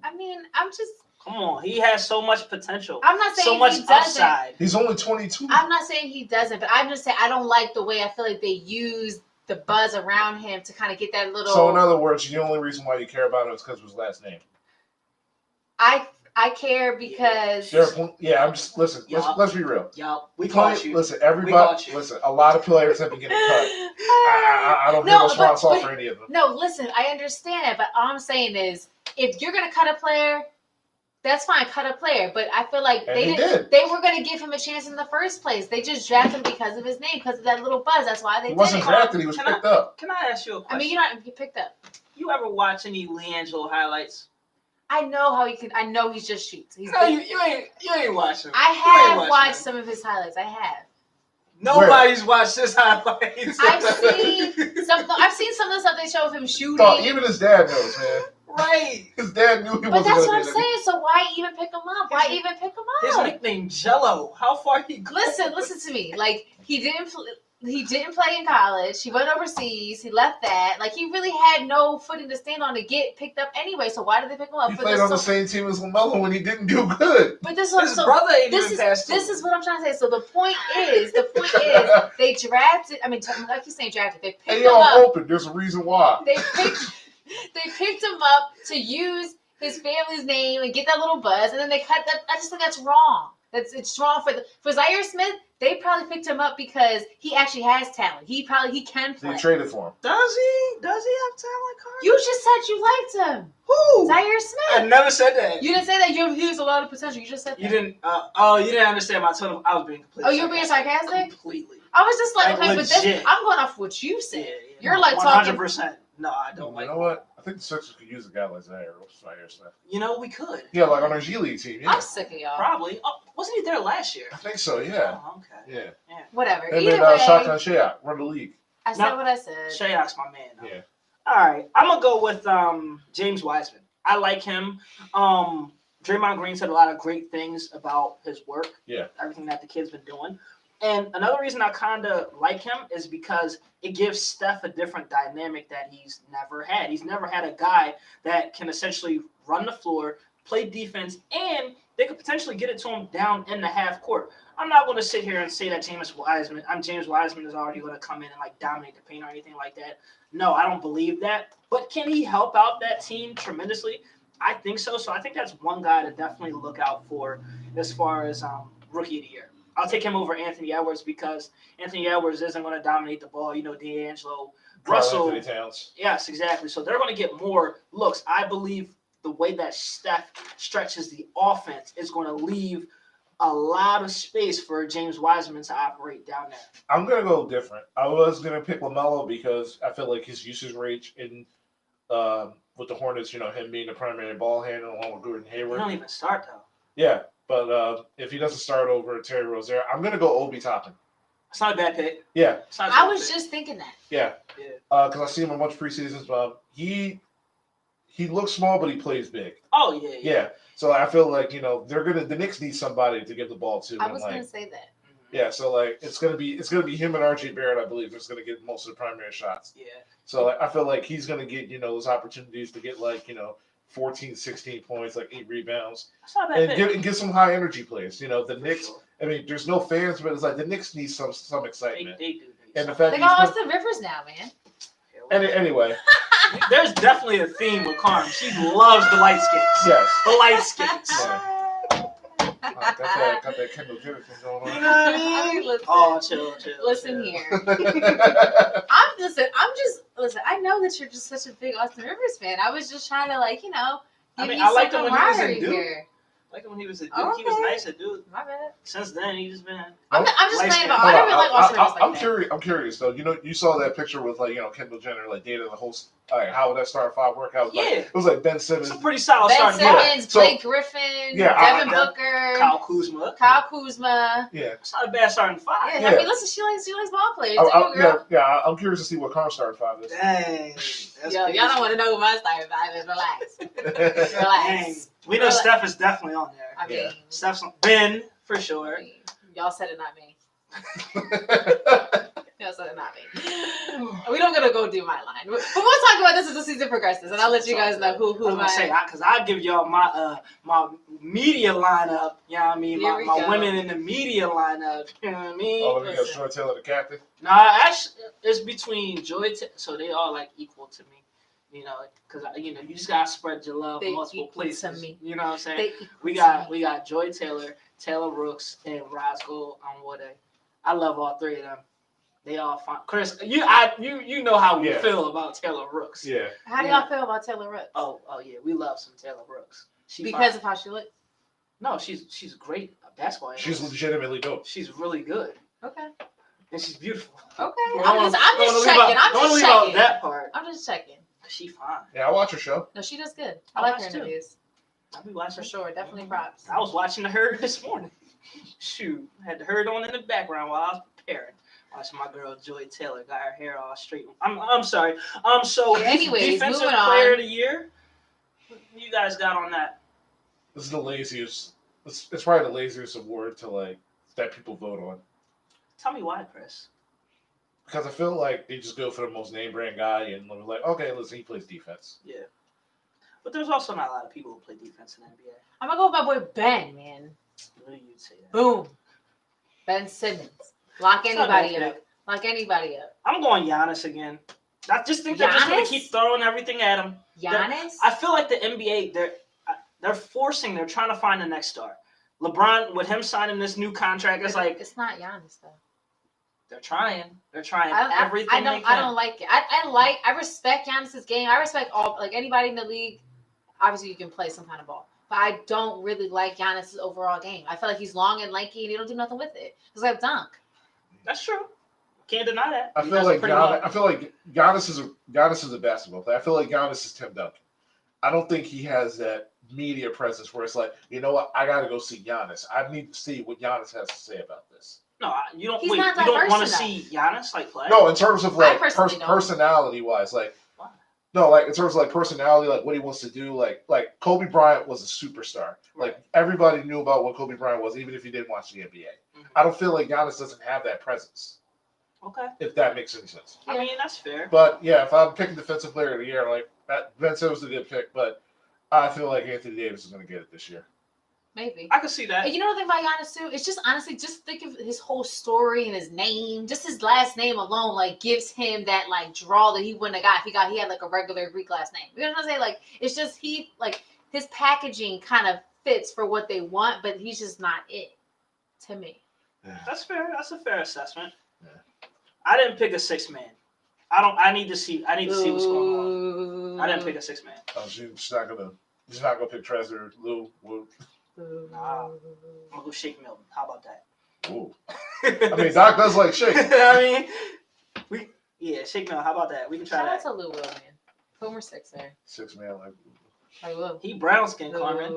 I mean, I'm just. Come on. He has so much potential. I'm not saying So much he doesn't. upside. He's only 22. I'm not saying he doesn't, but I'm just saying I don't like the way I feel like they use the buzz around him to kind of get that little. So in other words, the only reason why you care about him is because of his last name. I care because Yeah, I'm just listen. Yeah. Let's be real. Yup. We caught you. Listen, We everybody. caught you. Listen, a lot of players have been getting cut. I don't No, give a strong but- salt for any of them. no, listen, I understand it, but all I'm saying is if you're gonna cut a player, that's fine, cut a player. But I feel like And they he didn't. did. They were gonna give him a chance in the first place. They just drafted him because of his name, because of that little buzz. That's why they He did wasn't it. drafted. He was Can I- picked up. Can I ask you a I question? mean, you're not you picked up. You ever watch any LiAngelo highlights? I know how he can. I know he just shoots. He's. No, you ain't watching. I have watched some of his highlights. I have. Nobody's watched his highlights. I've seen some of the stuff they show of him shooting. No, even his dad knows, man. Right. His dad knew he But wasn't that's going what I'm to be saying. So why even pick him up? Why even pick him His up? nickname Jello. How far he go? Listen to me. Like he didn't play in college. He went overseas. He left that. Like he really had no footing to stand on to get picked up anyway. So why did they pick him up? He For played this on the same team as LaMelo when he didn't do good. But this His is brother ain't this even is past this two. is what I'm trying to say. So the point is they drafted. I mean, like you saying drafted. They Hey, picked yo, him I'm up. open. There's a reason why. They picked him up to use his family's name and get that little buzz, and then they cut that. I just think that's wrong. It's wrong for Zaire Smith. They probably picked him up because he actually has talent. He can play. They traded for him. Does he? Does he have talent, Carl? You just said you liked him, Who? Zaire I Smith. never said that. You didn't say that. He has a lot of potential. You just said that. You didn't. You didn't understand my tone. I was being completely. Oh, you were being sarcastic? Completely. I was just like, Like, okay, but this, legit. I'm going off what you said. Yeah, You're like talking. 100%. No, I don't You like. know what? I think the Sixers could use a guy like Zaire Smith. You know, we could. Yeah, like on our G League team. Yeah, I'm sick of y'all. Probably. Oh, wasn't he there last year? I think so. Yeah, Oh, okay. yeah. Whatever. And Either then way, Shotgun Shaq run the league. I said what I said. Shayok's my man. Though. Yeah. All right, I'm gonna go with James Wiseman. I like him. Draymond Green said a lot of great things about his work. Yeah. Everything that the kid's been doing. And another reason I kind of like him is because it gives Steph a different dynamic that he's never had. He's never had a guy that can essentially run the floor, play defense, and they could potentially get it to him down in the half court. I'm not going to sit here and say that James Wiseman is already going to come in and like dominate the paint or anything like that. No, I don't believe that. But can he help out that team tremendously? I think so. So I think that's one guy to definitely look out for as far as rookie of the year. I'll take him over Anthony Edwards because Anthony Edwards isn't going to dominate the ball. You know, D'Angelo, Russell. Anthony Towns. Yes, exactly. So they're going to get more looks. I believe the way that Steph stretches the offense is going to leave a lot of space for James Wiseman to operate down there. I'm gonna go different. I was gonna pick LaMelo because I feel like his usage rate in with the Hornets, you know, him being the primary ball handler along with Gordon He Hayward. don't even start though. Yeah, but if he doesn't start over Terry Rozier, I'm gonna go Obi Toppin. It's not a bad pick. Yeah, It's not a I bad was pick. just thinking that. yeah, Yeah. because I see him in a bunch of preseasons. He looks small, but he plays big. Oh yeah, yeah. Yeah, so I feel like the Knicks need somebody to give the ball to. I and, was like, gonna say that. yeah, so like it's gonna be him and RJ Barrett, I believe, that's gonna get most of the primary shots. Yeah. So like, I feel like he's gonna get those opportunities to get 14, 16 points, like 8 rebounds, That's not a bad pick. and get some high energy plays. The For Knicks. sure. I mean, there's no fans, but it's like the Knicks need some They excitement. do. And the So- fact They that got he's Austin Rivers now, man. anyway, There's definitely a theme with Carm. She loves the light skins. yes. The light skins. Got that Kendall Jenner thing going You on. know what I mean? Listen. Oh, chill. Listen chill. here. Listen, I know that you're just such a big Austin Rivers fan. I was just trying to I give mean, you I liked some him when he was in camaraderie Duke. here. Like when he was a Duke, he was Okay. nice at Duke. My bad. Since then, he just been. I'm just Light playing skin. about. Hold I on, don't really like Austin Rivers like I'm that. curious. I'm curious though. You know, you saw that picture with like Kendall Jenner like dating the host. Like how would that start 5 workout? Like, Yeah. it was like Ben Simmons. It's a pretty solid Ben starting Yeah. Simmons, So- Blake Griffin, Yeah, Devin Booker, Kyle Kuzma. Kyle Kuzma. Yeah. It's not a bad starting five. Yeah, Yeah. I mean, listen, she likes ball players. Do you, girl? Yeah. I'm curious to see what Carr starting 5 is. Dang. That's Yo, crazy. y'all don't want to know who my starting five is. Relax. Dang. Relax. We know Relax. Steph is definitely on there. I mean, Yeah. Steph's on Ben for sure. y'all said it, not me. Y'all said it, not me. We don't gonna go do my line, but we'll talk about this as the season progresses, and I'll let you guys know who I was gonna say my. because I give y'all my my media lineup. You know what I mean? Here we My go. women in the media lineup. You know what I mean? Oh, we got Listen. Short Taylor the captain. Nah, actually, it's between so they all like equal to me. You know, because you just gotta spread your love They multiple equal to places. me. You know what I'm saying? They We equal to got me. Joy Taylor, Taylor Rooks, and Roscoe Onwode. I love all three of them. They all fine. Chris, you know how we Yeah. feel about Taylor Rooks. Yeah. How do y'all feel about Taylor Rooks? Oh yeah, we love some Taylor Brooks. She because fine. of how she looks. No, she's great basketball. She's analyst. legitimately dope. She's really good Okay. and she's beautiful. Okay. Don't I'm wanna- just don't wanna leave checking. out- I'm don't wanna just leave out checking. that part. I'm just checking. She fine. Yeah, I watch her show. No, she does good. I I like watch her too. interviews I be watching for her. sure. Definitely props. I was watching her this morning. Shoot, had the herd on in the background while I was preparing. Watching my girl Joy Taylor got her hair all straight. I'm sorry. So Anyways, defensive moving player on. of the year. What you guys got on that? This is the laziest. It's probably the laziest award to like that people vote on Tell me why, Chris. because I feel like they just go for the most name brand guy and they're like, okay, listen, he plays defense. Yeah. But there's also not a lot of people who play defense in the NBA. I'm gonna go with my boy Ben, man. What do you say that? Boom. Ben Simmons. Lock It's not anybody bad up. pick. Lock anybody up. I'm going Giannis again. I just think they're just going Giannis? to keep throwing everything at him. Giannis. I feel like the NBA, they're trying to find the next star. LeBron, with him signing this new contract, it's like it's not Giannis though. they're trying. They're trying I everything they don't. can. I don't like it. I respect Giannis's game. I respect all anybody in the league. Obviously, you can play some kind of ball, but I don't really like Giannis's overall game. I feel like he's long and lanky, and he don't do nothing with it. It's like a dunk. That's true. Can't deny that. I He feel does it like pretty well. Giannis is a basketball player. I feel like Giannis is Tim Duncan. I don't think he has that media presence where it's like, you know what, I got to go see Giannis. I need to see what Giannis has to say about this. No, you don't. He's Wait, not you don't diverse want to enough. see Giannis like play? No, in terms of I like personally don't. personality wise, like Why? no, like in terms of like personality, like what he wants to do, like Kobe Bryant was a superstar. Right. Like everybody knew about what Kobe Bryant was, even if you didn't watch the NBA. Mhm. I don't feel like Giannis doesn't have that presence, Okay. if that makes any sense. I mean, that's fair. But yeah, if I'm picking defensive player of the year, like Ben Simmons was a good pick, but I feel like Anthony Davis is going to get it this year. Maybe. I can see that. And you know the thing about Giannis too? It's just honestly, just think of his whole story and his name. Just his last name alone, like, gives him that like draw that he wouldn't have got if he had like a regular Greek last name. You know what I'm saying? Like, it's just his packaging kind of fits for what they want, but he's just not it to me. That's fair. That's a fair assessment. Yeah. I didn't pick a 6-man. I need to see what's going on. I didn't pick a 6-man. She's not gonna pick Trezor, Lou. Nah. I'm gonna go Shake Milton. How about that? Ooh. I mean, Doc does like shake. I mean, Shake Milton. How about that? We can try Shout out that. to Lou Will, man. Homer 6 there. 6-man, like I will. He brown skin, Carmen.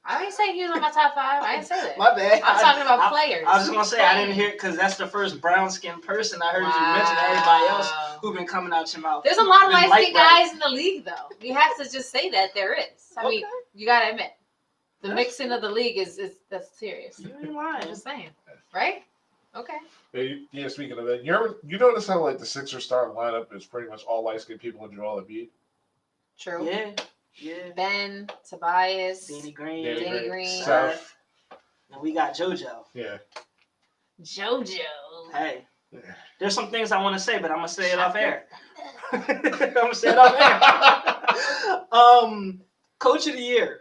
I didn't say he was on my top 5. I didn't say that. My bad. I'm talking about players. I was just gonna say I didn't hear because that's the first brown skinned person I heard you mention. Everybody else who've been coming out your mouth. There's a lot of been light skinned light guys in the league, though. We have to just say that there is. I mean, you gotta admit, the That's mixing of the league is that's serious. You ain't I'm lying. just saying, right? Okay. yeah. Speaking of that, you notice how like the Sixers starting lineup is pretty much all light skinned people and Joel Embiid. True. Yeah. Ben, Tobias, Danny Green. Danny Green. Seth. And we got JoJo. Yeah. JoJo. Hey, Yeah. there's some things I want to say, but I'm gonna say it off air. I'm gonna say it off air. Coach of the year.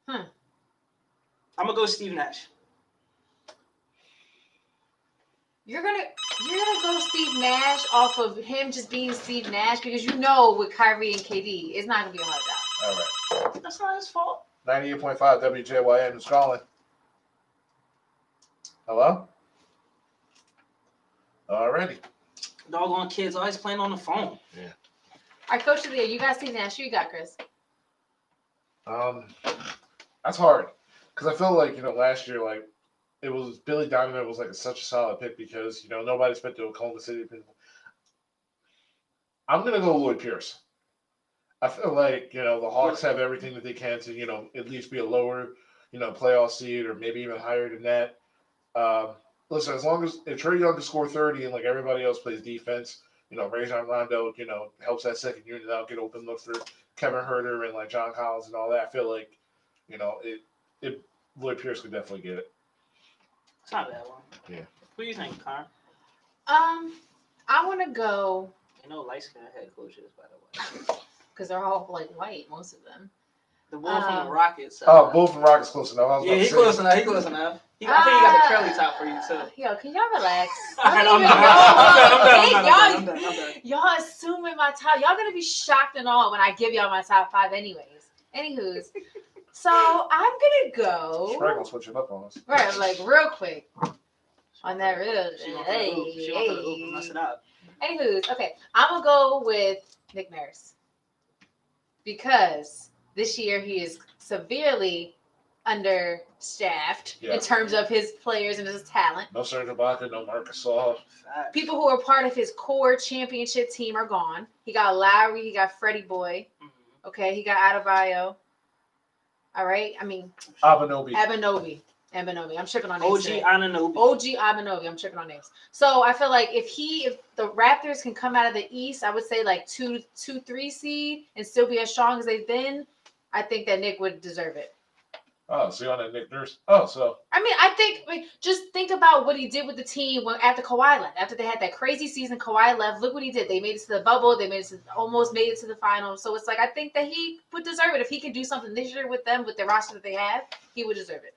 Hmm. I'm gonna go Steve Nash. You're gonna go Steve Nash off of him just being Steve Nash because you know with Kyrie and KD, it's not gonna be a hard job. All right. That's not his fault. 98.5 WJYM is calling. Hello? Alrighty. Doggone kids always playing on the phone. Our coach of the year, you got Steve Nash. Who you got, Chris? That's hard. Because I feel like, last year, like, it was Billy Donovan was like such a solid pick because, nobody's been to Oklahoma City. I'm going to go Lloyd Pierce. I feel like, the Hawks have everything that they can to, at least be a lower, playoff seed or maybe even higher than that. Listen, as long as if Trae Young can score 30 and like everybody else plays defense, Rajon Rondo, helps that second unit out get open looks for Kevin Huerter and like John Collins and all that. I feel like, Lloyd Pierce could definitely get it. It's not a bad one. Yeah. Who do you think, Karen? I want to go Light skinned head coaches, by the way. because they're all like white, most of them. The wolf from the Rockets. Both from Rockets close enough. I was Yeah, about to he say. close enough. He close enough. I think he got the curly top for you too. Yo, can y'all relax? All right, I'm done. Y'all assuming my top. Y'all gonna be shocked and all when I give y'all my top 5 anyways. Anywho's. So I'm gonna go. Probably gonna switch it up on us. Right, like real quick. On that real. She went for the hoop. She went for the hoop and mess it up. Anywho's, okay. I'm gonna go with Nick Nurse. Because this year he is severely understaffed Yeah. in terms of his players and his talent. No Serge Ibaka, no Marcus Gasol. Facts. People who are part of his core championship team are gone. He got Lowry, he got Freddie Boy. Mhm. Okay, he got Adebayo. All right, I mean Abanobi. Abanobi. I'm tripping on names. OG today. Anunoby. OG Abanobi. I'm tripping on names. So I feel like if the Raptors can come out of the East, I would say like 2-3 seed and still be as strong as they've been, I think that Nick would deserve it. Oh, so you on that Nick Nurse? Oh, so I mean, I think just think about what he did with the team after Kawhi left. After they had that crazy season, Kawhi left. Look what he did. They made it to the bubble. They almost made it to the finals. So it's like I think that he would deserve it if he could do something this year with them with the roster that they have. He would deserve it.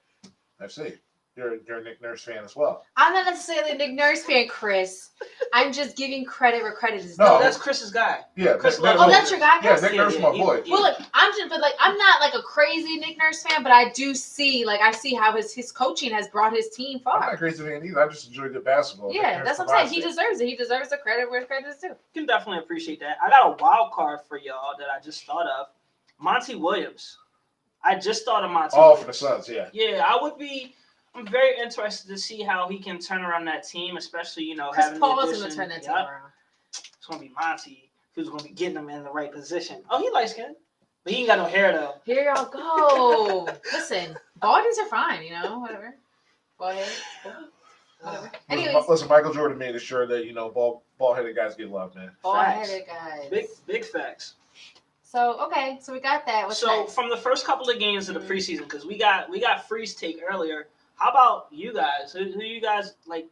I see. You're a Nick Nurse fan as well. I'm not necessarily a Nick Nurse fan, Chris. I'm just giving credit where credit is due. No, That's Chris's guy. Yeah, Chris Nick, loves- Oh, that's your guy, yeah, Chris? Nick Nurse, my boy. Well, look, I'm not like a crazy Nick Nurse fan, but I do see how his coaching has brought his team I'm not far. a crazy fan either. I just enjoy good basketball. Nick Yeah, Nurse that's what I'm saying. He provides deserves it. He deserves the credit where credit is due. You can definitely appreciate that. I got a wild card for y'all that I just thought of. Monty Williams. I just thought of Monty that. All for Williams. the Suns, yeah. Yeah, I'm very interested to see how he can turn around that team, especially, Chris having Paul the is going to addition. turn that team Yup. around. It's going to be Monty who's going to be getting them in the right position. Oh, he light skinned. But he ain't got no hair, though. Here y'all go. Listen, baldings are fine, whatever. Bald head, whatever. Anyways, Listen, Michael Jordan made sure that, ball-headed guys get love, man. bald Facts. headed guys. Big facts. So, okay, so we got that. What's So next? from the first couple of games of the preseason, because we got Freeze take earlier. How about you guys? Who you guys like?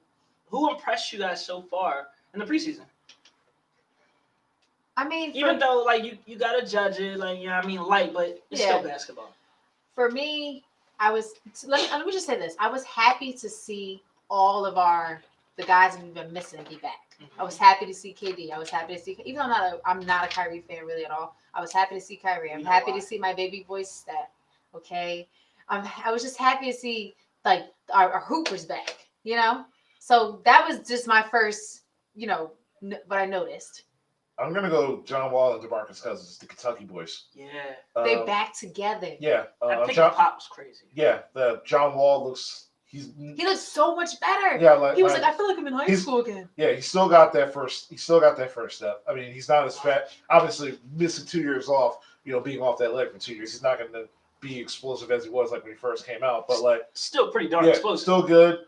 Who impressed you guys so far in the preseason? I mean, Even though you gotta judge it, light, but it's still basketball. for me, let me just say this. I was happy to see all of the guys we've been missing be back. I was happy to see KD. I was happy to see, even though I'm not a Kyrie fan really at all. I was happy to see Kyrie. I'm happy to see my baby boy Steph. Okay, I was just happy to see like our hoopers back. So that was just my first, what I noticed. I'm going to go John Wall and DeMarcus Cousins, the Kentucky boys. Yeah, They back together. Yeah. I think John, Pop was crazy. yeah, the John Wall looks – He looks so much better. Yeah, He was like, I feel like I'm in high school again. Yeah, he still got that first step. I mean, he's not as fat. Obviously, missing 2 years off, being off that leg for 2 years, he's not going to be explosive as he was like when he first came out. But like, Still pretty darn yeah, explosive. still good.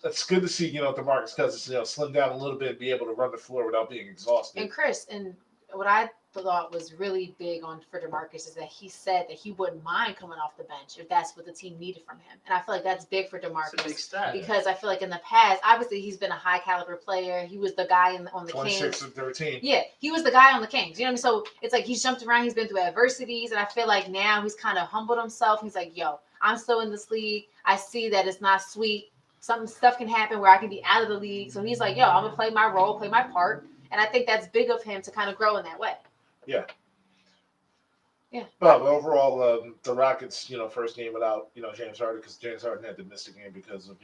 It's good to see DeMarcus Cousins slim down a little bit and be able to run the floor without being exhausted. And Chris, and what I thought was really big for DeMarcus is that he said that he wouldn't mind coming off the bench if that's what the team needed from him. And I feel like that's big for It's a big DeMarcus stat. because I feel like in the past, obviously he's been a high caliber player. He was the guy on the 26 Kings. and 13. Yeah, he was the guy on the Kings. You know what I mean? So it's like he's jumped around. He's been through adversities. And I feel like now he's kind of humbled himself. He's like, yo, I'm still in this league. I see that it's not sweet. Some stuff can happen where I can be out of the league. So he's like, yo, I'm going to play my role, play my part. And I think that's big of him to kind of grow in that way. Yeah. But overall, the Rockets, first game without, James Harden, because James Harden had to miss the game because of,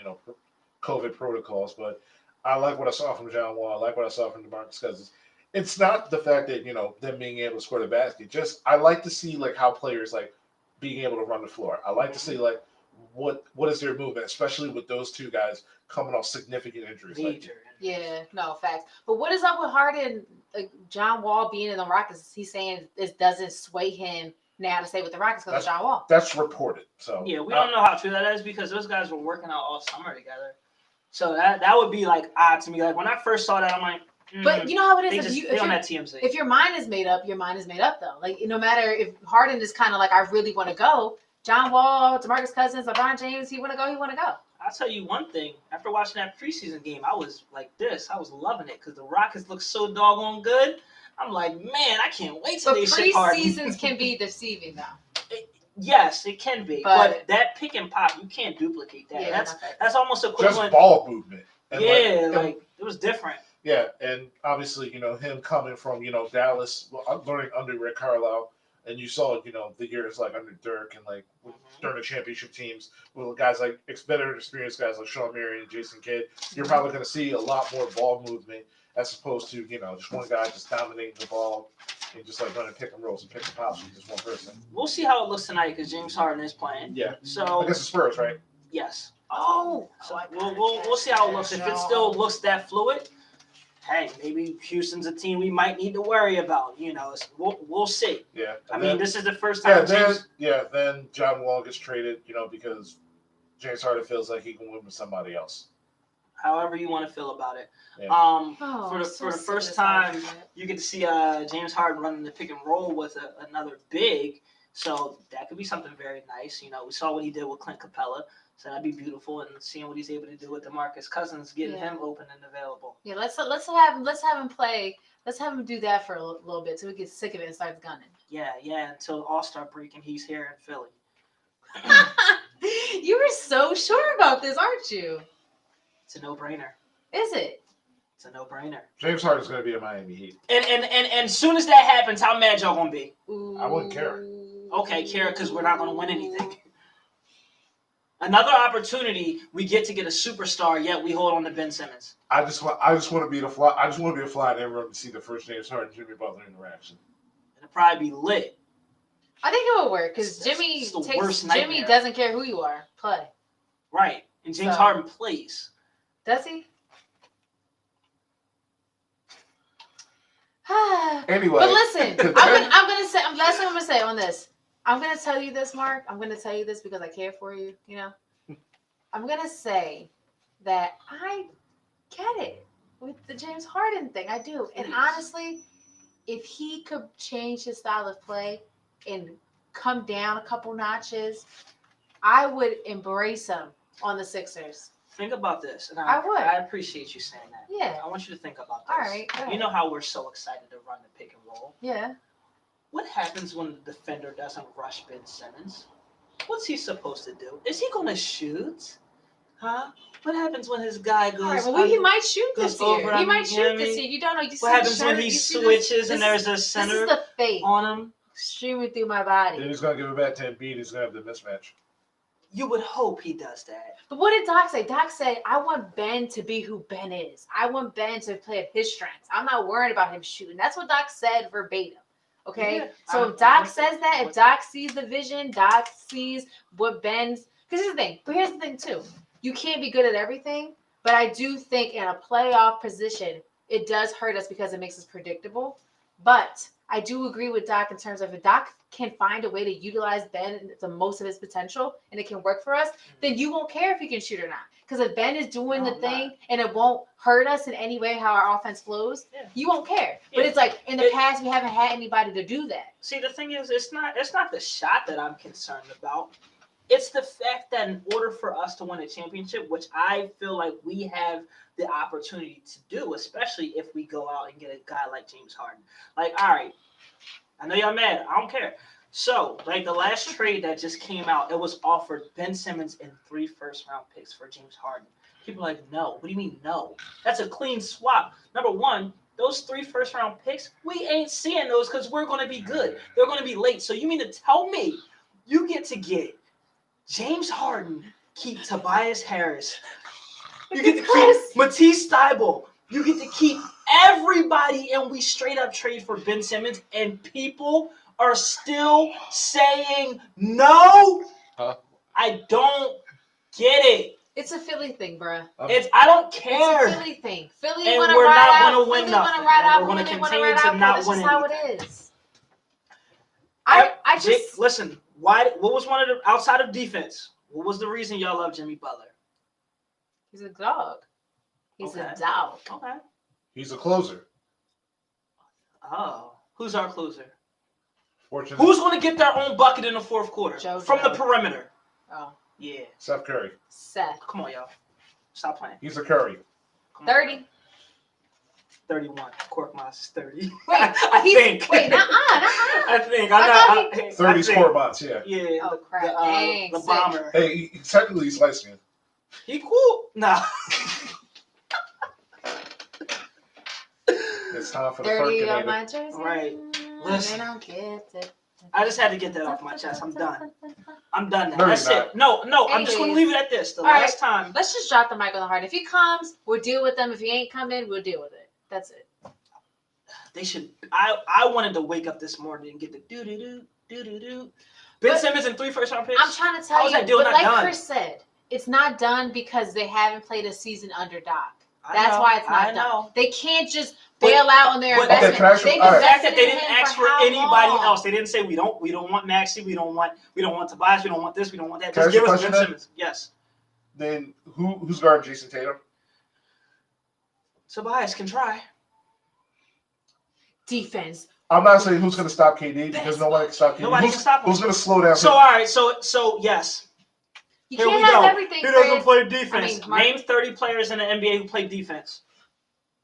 COVID protocols. But I like what I saw from John Wall. I like what I saw from DeMarcus Cousins. It's not the fact that, them being able to score the basket. Just I like to see like how players like being able to run the floor. I like to see like what is their movement, especially with those two guys coming off significant injuries. Major. Yeah, no facts. But what is up with Harden? John Wall being in the Rockets, he's saying this doesn't sway him now to stay with the Rockets because of John Wall. That's reported. So yeah, we don't know how true that is because those guys were working out all summer together. So that would be like odd to me. Like when I first saw that, I'm like, but you know how it is. They on that TMZ. If your mind is made up, your mind is made up though. Like no matter if Harden is kind of like I really want to go, John Wall, DeMarcus Cousins, LeBron James, he want to go. I'll tell you one thing. After watching that preseason game, I was like this. I was loving it because the Rockets look so doggone good. I'm like, man, I can't wait till they ship Harden. Preseasons can be deceiving though. Yes, it can be. But that pick and pop, you can't duplicate that. Yeah, that's almost equivalent. Just ball movement. And it was different. Yeah, and obviously, him coming from, Dallas, learning under Rick Carlisle, and you saw, the years like under Dirk and like during the championship teams with guys like better experienced guys like Sean Marion and Jason Kidd, you're probably going to see a lot more ball movement as opposed to, just one guy just dominating the ball and just like running pick and rolls and pick and pops with just one person. We'll see how it looks tonight because James Harden is playing. Yeah. So against the Spurs, right? Yes. Oh. So we'll see how it looks. If it still looks that fluid, hey, maybe Houston's a team we might need to worry about. We'll see. Yeah. I mean, this is the first time. Then John Wall gets traded, because James Harden feels like he can win with somebody else. However you want to feel about it. Yeah. For the first time, you get to see James Harden running the pick and roll with another big. So that could be something very nice. We saw what he did with Clint Capella. So that'd be beautiful, and seeing what he's able to do with DeMarcus Cousins, getting him open and available. Yeah, let's have him play. Let's have him do that for a little bit till we get sick of it and starts gunning. Yeah, until All-Star break and he's here in Philly. You were so sure about this, aren't you? It's a no-brainer. Is it? It's a no-brainer. James Harden's going to be in Miami Heat. And as soon as that happens, how mad y'all gonna be? Ooh. I wouldn't care. Okay, care because we're not gonna win anything. Another opportunity we get a superstar, yet we hold on to Ben Simmons. I just want to be the fly. I just want to be a fly in every room to see the first James Harden Jimmy Butler interaction. It'll probably be lit. I think it will work because Jimmy doesn't care who you are. Play. Right, and James Harden plays. Does he? Anyway, but listen, I'm gonna say. Last thing I'm gonna say on this. I'm going to tell you this, Mark. I'm going to tell you this because I care for you, I'm going to say that I get it with the James Harden thing. I do. And honestly, if he could change his style of play and come down a couple notches, I would embrace him on the Sixers. Think about this. And I would. I appreciate you saying that. Yeah. I want you to think about this. All right. You know how we're so excited to run the pick and roll. Yeah. What happens when the defender doesn't rush Ben Simmons? What's he supposed to do? Is he going to shoot? Huh? What happens when his guy goes? All right, well, he might shoot this year. He might shoot this year. You don't know. What happens when he switches and there's a center this is the fate on him? streaming through my body. Then he's going to give it back to Embiid. He's going to have the mismatch. You would hope he does that. But what did Doc say? Doc said, I want Ben to be who Ben is. I want Ben to play at his strengths. I'm not worried about him shooting. That's what Doc said verbatim. Okay? Yeah, so if Doc says that, if Doc sees the vision, Doc sees what Ben's... Because here's the thing. But here's the thing, too. You can't be good at everything. But I do think in a playoff position, it does hurt us because it makes us predictable. But I do agree with Doc in terms of if Doc can find a way to utilize Ben to most of his potential and it can work for us, then you won't care if he can shoot or not. Because if Ben is doing the thing and it won't hurt us in any way how our offense flows, you won't care. But it's like in the past we haven't had anybody to do that. See, the thing is, it's not the shot that I'm concerned about. It's the fact that in order for us to win a championship, which I feel like we have the opportunity to do, especially if we go out and get a guy like James Harden. Like, all right, I know y'all mad. I don't care. So, like the last trade that just came out, it was offered Ben Simmons and 3 first-round picks for James Harden. People are like, no. What do you mean, no? That's a clean swap. Number one, those 3 first-round picks, we ain't seeing those because we're going to be good. They're going to be late. So you mean to tell me you get to get James Harden, keep Tobias Harris, you get to keep Matisse Thybulle, you get to keep everybody, and we straight up trade for Ben Simmons, and people are still saying no? Huh? I don't get it. It's a Philly thing, bruh. I don't care. It's a Philly thing. Philly And want to we're ride not out. gonna win Philly nothing. want to ride out. We're gonna Philly wanna continue ride to out. not That's win just how anything. it is. I just Listen, what was one of the outside of defense? What was the reason y'all love Jimmy Butler? he's a dog. He's Okay. a dog. Okay. He's a closer. Oh, who's our closer? Fortunately, Who's going to get their own bucket in the fourth quarter JoJo. from the perimeter? Oh, Yeah. Steph Curry. Seth. Come on, y'all. Stop playing. He's a Curry. Come on. 30. 31. Korkmaz is 30. Wait, I he's, think. wait, nuh-uh. I think. I thought I'm not. 30 I think- score bots, yeah. Yeah. Oh, crap. The, Dang, the sick. bomber. Hey, technically he's light skinned. He cool. Nah. It's time for the 30 on Furkinator. my jersey. Right. Listen. They don't get it. I just had to get that off my chest. I'm done. I'm done now. No, That's you're it. No. I'm just going to Anyways. leave it at this. The All right. last time. Let's just drop the mic on the heart. If he comes, we'll deal with him. If he ain't coming, we'll deal with it. That's it. They should. I wanted to wake up this morning and get the do. Ben But- Simmons and 3 first-round picks. I'm trying to How tell is you, that deal but not like done? Chris said, it's not done because they haven't played a season under Doc. I That's know, why it's not I done. know. They can't just But- bail out on their but- investment. Okay, can I ask you- They've all right. The fact that invested they in didn't him ask for how anybody long? else. They didn't say we don't want Maxey, we don't want Tobias, we don't want this, we don't want that. Can I Just ask you give a us Ben question then? Simmons. Yes. Then who's guarding Jason Tatum? Tobias can try. Defense. I'm not saying who's going to stop KD because no one can stop KD. Nobody can stop him. Who's going to slow down? So all right, so yes. You Here can't we have go. everything, Who doesn't Fred. play defense? Mark- Name 30 players in the NBA who play defense.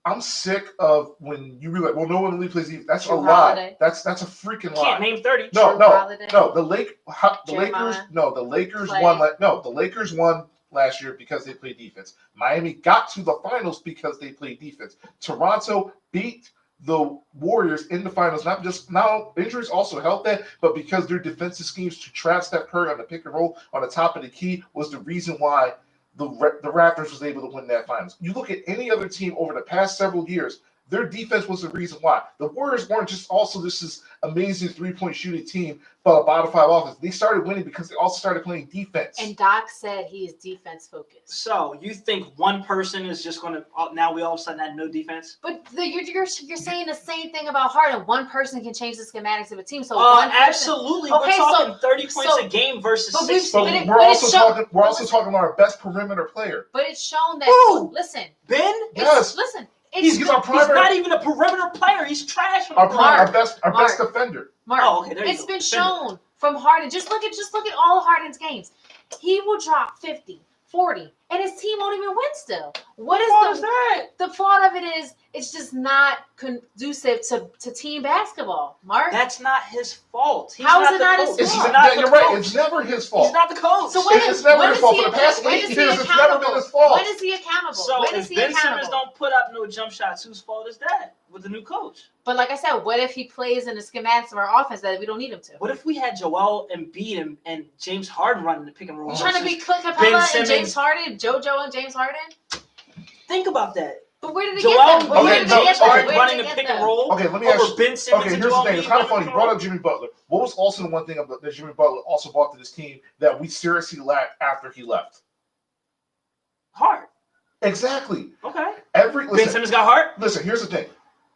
I'm sick of when you realize, well, no one really plays defense. That's Drew a lie. Holiday. That's a freaking lie. Can't name 30. No, Drew no, Holiday. no. The Lakers. Jeremiah. No, the Lakers Clay. won. No, the Lakers won last year because they played defense. Miami got to the finals because they played defense. Toronto beat the Warriors in the finals. Not just now, injuries also helped that, but because their defensive schemes to trap Steph Curry on the pick and roll on the top of the key was the reason why the Raptors was able to win that finals. You look at any other team over the past several years. Their defense was the reason why. The Warriors weren't just also this amazing three-point shooting team, but a bottom 5 offense. They started winning because they also started playing defense. And Doc said he is defense focused. So you think one person is just going to now we all of a sudden have no defense? But you're saying the same thing about Harden. One person can change the schematics of a team. So one person, Absolutely. Okay, We're talking so- 30 points so- a game versus but we've 16. But But it- we're but also it's show- talking. We're also talking about our best perimeter player. but it's shown that. Who? Listen, Ben? it's, listen. It's He's our He's primary. not even a perimeter player. He's trash. Our Mark, best Mark. defender. Mark. Oh, okay, there you It's go. been Defender. shown from Harden. Just look at all Harden's games. He will drop 50, 40, and his team won't even win still. What is that? the fault of it is it's just not conducive to team basketball, Mark. That's not his fault. He's How is not it the not his coach. It's, fault? He's not yeah, the you're right. coach. It's never his fault. He's not the coach. So when It's never when his is fault. he For the past when 8 is he years, it's never been accountable? his fault. When is he accountable? So when is if he Ben accountable? Simmons don't put up no jump shots, whose fault is that? With the new coach. But like I said, what if he plays in the schematics of our offense that we don't need him to? What if we had Joel Embiid and James Harden running the pick and roll? You trying to be versus- Clint Ben Capella and Simmons. James Harden, JoJo and James Harden? Think about that. But where did he Joel get them? Embiid Where and did he no, get James them? Harden Where running did the he pick get and them? roll Okay, let me ask over you. Ben Simmons Okay, and here's the Joel thing. Embiid. It's kind of running funny. the You pick and brought roll? up Jimmy Butler. What was also the one thing that Jimmy Butler also brought to this team that we seriously lacked after he left? Hard. Exactly. Okay. Ben Ben Simmons got heart. Listen, here's the thing.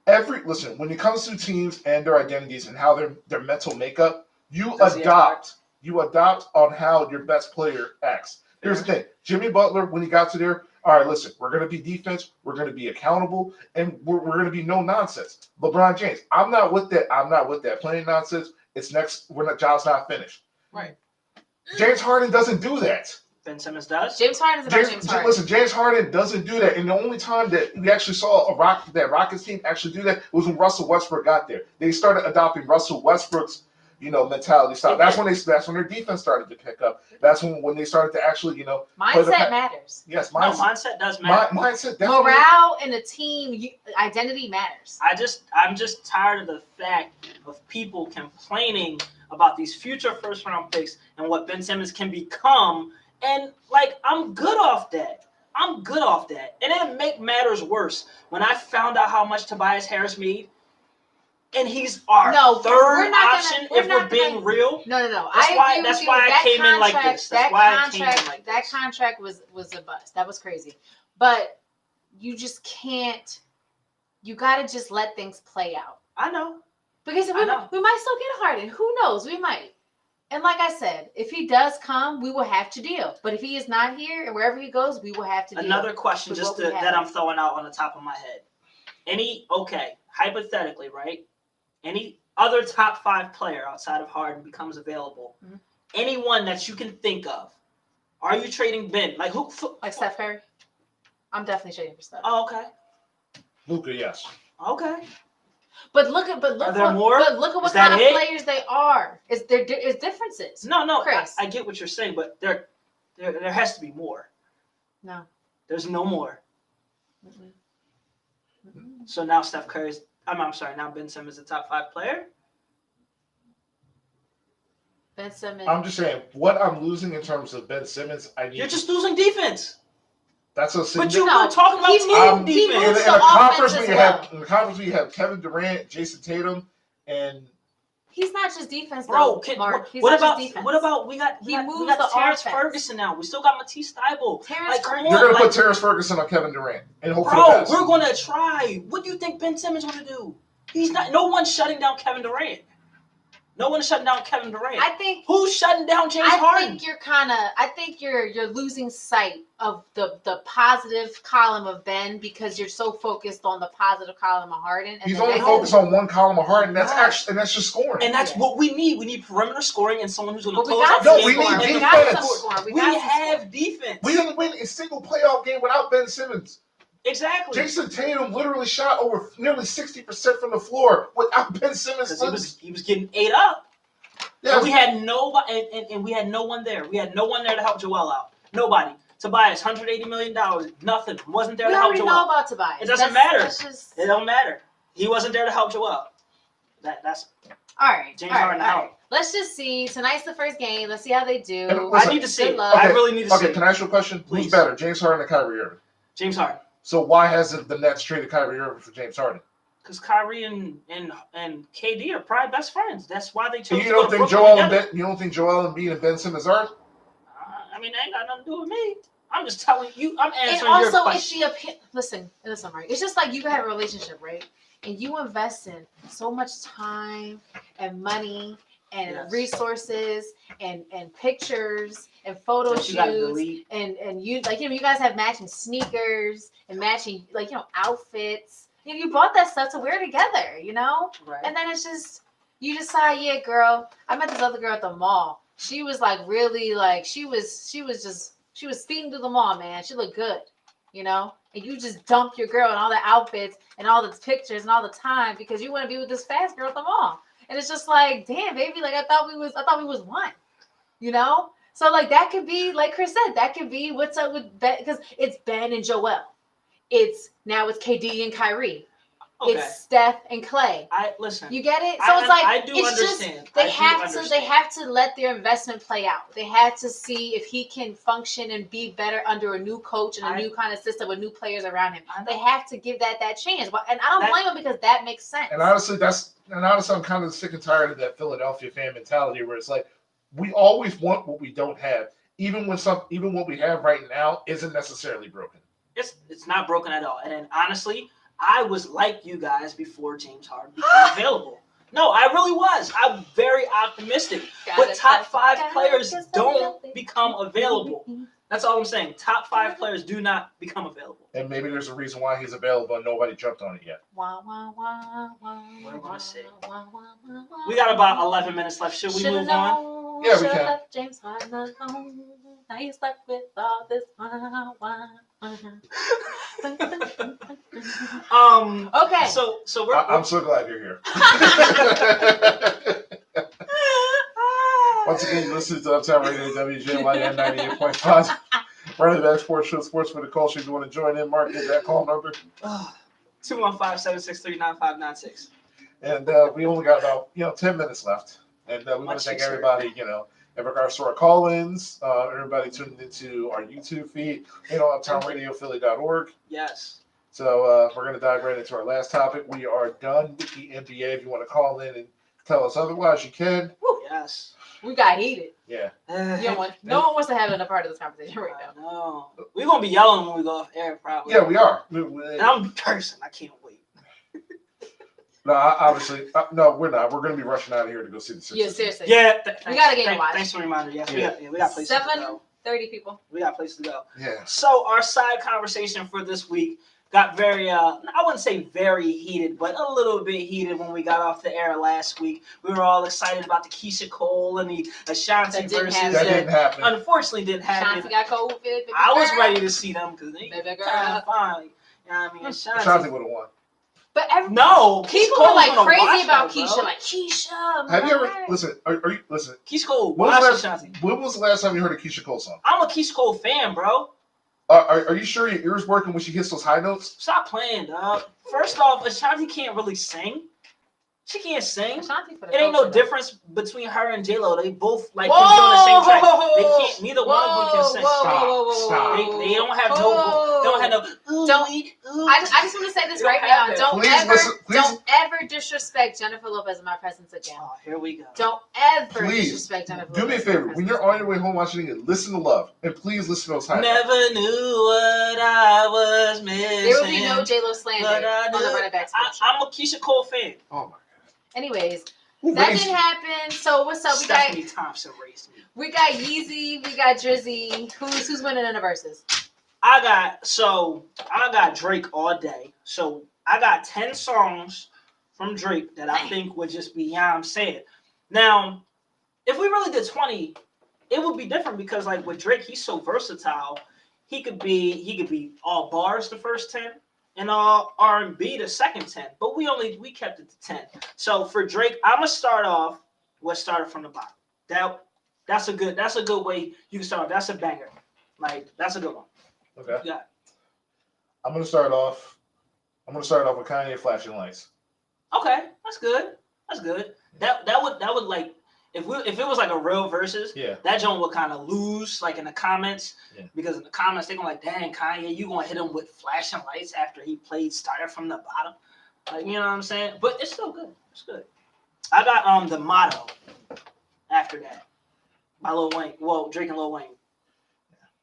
When it comes to teams and their identities and how their mental makeup, you Does he have heart? adopt on how your best player acts. Here's the thing. Jimmy Butler, when he got to there, all right, listen, we're going to be defense, we're going to be accountable, and we're going to be no nonsense. LeBron James, I'm not with that. Playing nonsense, job's not finished. Right. James Harden doesn't do that. Ben Simmons does. James Harden is about James Harden. Listen, James Harden doesn't do that. And the only time that we actually saw that Rockets team actually do that was when Russell Westbrook got there. They started adopting Russell Westbrook's, mentality style. That's when their defense started to pick up. That's when they started to actually, play the Mindset matters. Yes, No, mindset. mindset does matter. Mindset definitely. Morale in a team, identity matters. I'm just tired of the fact of people complaining about these future first round picks and what Ben Simmons can become. And like, I'm good off that. And it make matters worse when I found out how much Tobias Harris made. And he's our third option if we're being real. No. That's why I came in like this. That contract was a bust. That was crazy. But you just can't. You got to just let things play out. I know. Because we might still get Harden. Who knows? We might. And like I said, if he does come, we will have to deal. But if he is not here and wherever he goes, we will have to deal. Another question that I'm throwing out on the top of my head. Hypothetically, right? Any other top 5 player outside of Harden becomes available. Mm-hmm. Anyone that you can think of. Are you trading Ben? Like who? Like Steph Curry? I'm definitely trading for Steph. Oh, okay. Luka, yes. Okay. But look at what kind of players they are. Is differences? No, Chris. I get what you're saying, but there has to be more. No. There's no more. Mm-hmm. So now Steph Curry's. I'm sorry. Now Ben Simmons is a top 5 player. Ben Simmons. I'm just saying what I'm losing in terms of Ben Simmons. You're just losing defense. That's a. But you were talking about team defense. In the conference where you have Kevin Durant, Jason Tatum, and. He's not just defense, bro. Mark. What about we got Terrence Ferguson now? We still got Matisse Thybulle. You're gonna put Terrence Ferguson on Kevin Durant and hope for the best. We're gonna try. What do you think Ben Simmons gonna do? He's not. No one's shutting down Kevin Durant. I think who's shutting down James Harden? I think you're losing sight of the positive column of Ben because you're so focused on the positive column of Harden. And he's only focused on one column of Harden. That's just scoring. And that's what we need. We need perimeter scoring and someone who's going to close out. No, we need defense. We have defense. We didn't win a single playoff game without Ben Simmons. Exactly. Jason Tatum literally shot over nearly 60% from the floor without Ben Simmons. He was getting ate up. Yeah. And we had nobody, and we had no one there. We had no one there to help Joel out. Nobody. Tobias, $180 million. Nothing. Wasn't there to help Joel. We already know about Tobias. It doesn't matter. It don't matter. He wasn't there to help Joel. That's all right. James Harden out. Let's just see. Tonight's the first game. Let's see how they do. Listen, I need to see. Okay. I really need to see. Okay, can I ask you a question? Please. Who's better, James Harden or Kyrie Irving? James Harden. So why hasn't the Nets traded Kyrie Irving for James Harden? Because Kyrie and KD are probably best friends. That's why they chose. You don't think Joel Embiid and Ben Simmons are? I mean, that ain't got nothing to do with me. I'm just telling you. I'm answering your question. Listen, Mark. It's just like you have a relationship, right? And you invest in so much time and money and resources and pictures and photo shoots and you guys have matching sneakers and matching outfits. You bought that stuff to wear together, Right. And then it's just you decide, yeah, girl. I met this other girl at the mall. She was really she was speeding through the mall, man. She looked good, and you just dump your girl and all the outfits and all the pictures and all the time because you want to be with this fast girl at the mall. And it's just like, damn, baby, I thought we was one, So that could be, like Chris said, that could be what's up with Ben, because it's Ben and Joel. It's KD and Kyrie. Okay. It's Steph and Clay. Listen. You get it? So I do understand. They have to let their investment play out. They have to see if he can function and be better under a new coach and a new kind of system with new players around him. They have to give that chance. And I don't blame him because that makes sense. And honestly, I'm kind of sick and tired of that Philadelphia fan mentality where it's like we always want what we don't have, even what we have right now isn't necessarily broken. It's not broken at all. And honestly, I was like you guys before James Harden became available. No, I really was. I'm very optimistic. But top 5 players don't become available. That's all I'm saying. Top 5 players do not become available. And maybe there's a reason why he's available and nobody jumped on it yet. We're going to see. We got about 11 minutes left. Should we move on? Yeah, we can. James Harden alone. Now you're stuck with all this Okay. So we're. I'm so glad you're here. Once again, you listen to Uptown Radio, WJYN 98.5. Running Back Sports Show, Sports for the Culture. If you want to join in, Mark, get that call number. 215-763-9596. And we only got about 10 minutes left. And we want to thank everybody, in regards to our call-ins, everybody tuning into our YouTube feed, UptownRadioPhilly.org. Yes. So we're going to dive right into our last topic. We are done with the NBA. If you want to call in and tell us otherwise, you can. Yes. We got heated. Yeah. No one wants to have a part of this conversation right now. No. We're going to be yelling when we go off air, probably. Yeah, we are. And I'm cursing. I can't wait. No, obviously, no, we're not. We're going to be rushing out of here to go see the Sixers. Yeah, seriously. Yeah. We got a game to watch. Thanks for the reminder. Yes, we got places to go. 7:30 people. We got places to go. Yeah. So our side conversation for this week got very, I wouldn't say very heated, but a little bit heated when we got off the air last week. We were all excited about the Keisha Cole and the Ashanti versus. That didn't happen. Unfortunately, didn't happen. Ashanti got COVID. Baby I was girl. ready to see them because they Baby girl. kind of fine. You know what I mean? Ashanti would have won. But No, people Cole were like gonna crazy watch about that, Keisha. bro. Like Keisha. Have you ever my- listen? Are you listen? Keisha Cole, When watch was, Ashanti. when was the last time you heard a Keisha Cole song? I'm a Keisha Cole fan, bro. Are you sure your ears working when she hits those high notes? Stop playing, dog. First off, Ashanti can't really sing. She can't sing. Ashanti for the It ain't no culture, though. difference between her and J-Lo. They both like can be on the same track. They can't. Neither one of them can sing. Stop. They don't have no. They don't have no. Ooh, Don't- ooh. I just want to say this You don't right have now. that. Don't ever disrespect Jennifer Lopez in my presence again. Oh, here we go. Don't ever Please, disrespect Jennifer Do me a Lopez in my favor. When presence you're on your way home watching it, listen to Love. And please listen to those high notes. Never knew what I was missing. There will be no J-Lo slander But on the Running Back Sports Show. I'm a Keisha Cole fan. Oh my Anyways, God. that didn't happen. So what's up? Stephanie Thompson raised me. We got Yeezy, we got Drizzy. Who's winning in the verses? I got Drake all day. So I got 10 songs from Drake that I think would just be, I'm saying. Now, if we really did 20, it would be different because like with Drake, he's so versatile. He could be all bars the first 10 and all R&B the second 10. But we kept it to 10. So for Drake, I'm gonna start off. Let's start from the bottom. That's a good way you can start off. That's a banger. Like that's a good one. Okay. Yeah. I'm gonna start off with Kanye Flashing Lights. Okay, that's good. That's good. That would like if it was like a real versus, Yeah. that joint would kind of lose like in the comments. Yeah. Because in the comments they're gonna like, dang Kanye, you gonna hit him with flashing lights after he started from the bottom. Like, you know what I'm saying? But it's still good. It's good. I got the motto after that. By Lil Wayne. Well, Drake and Lil Wayne.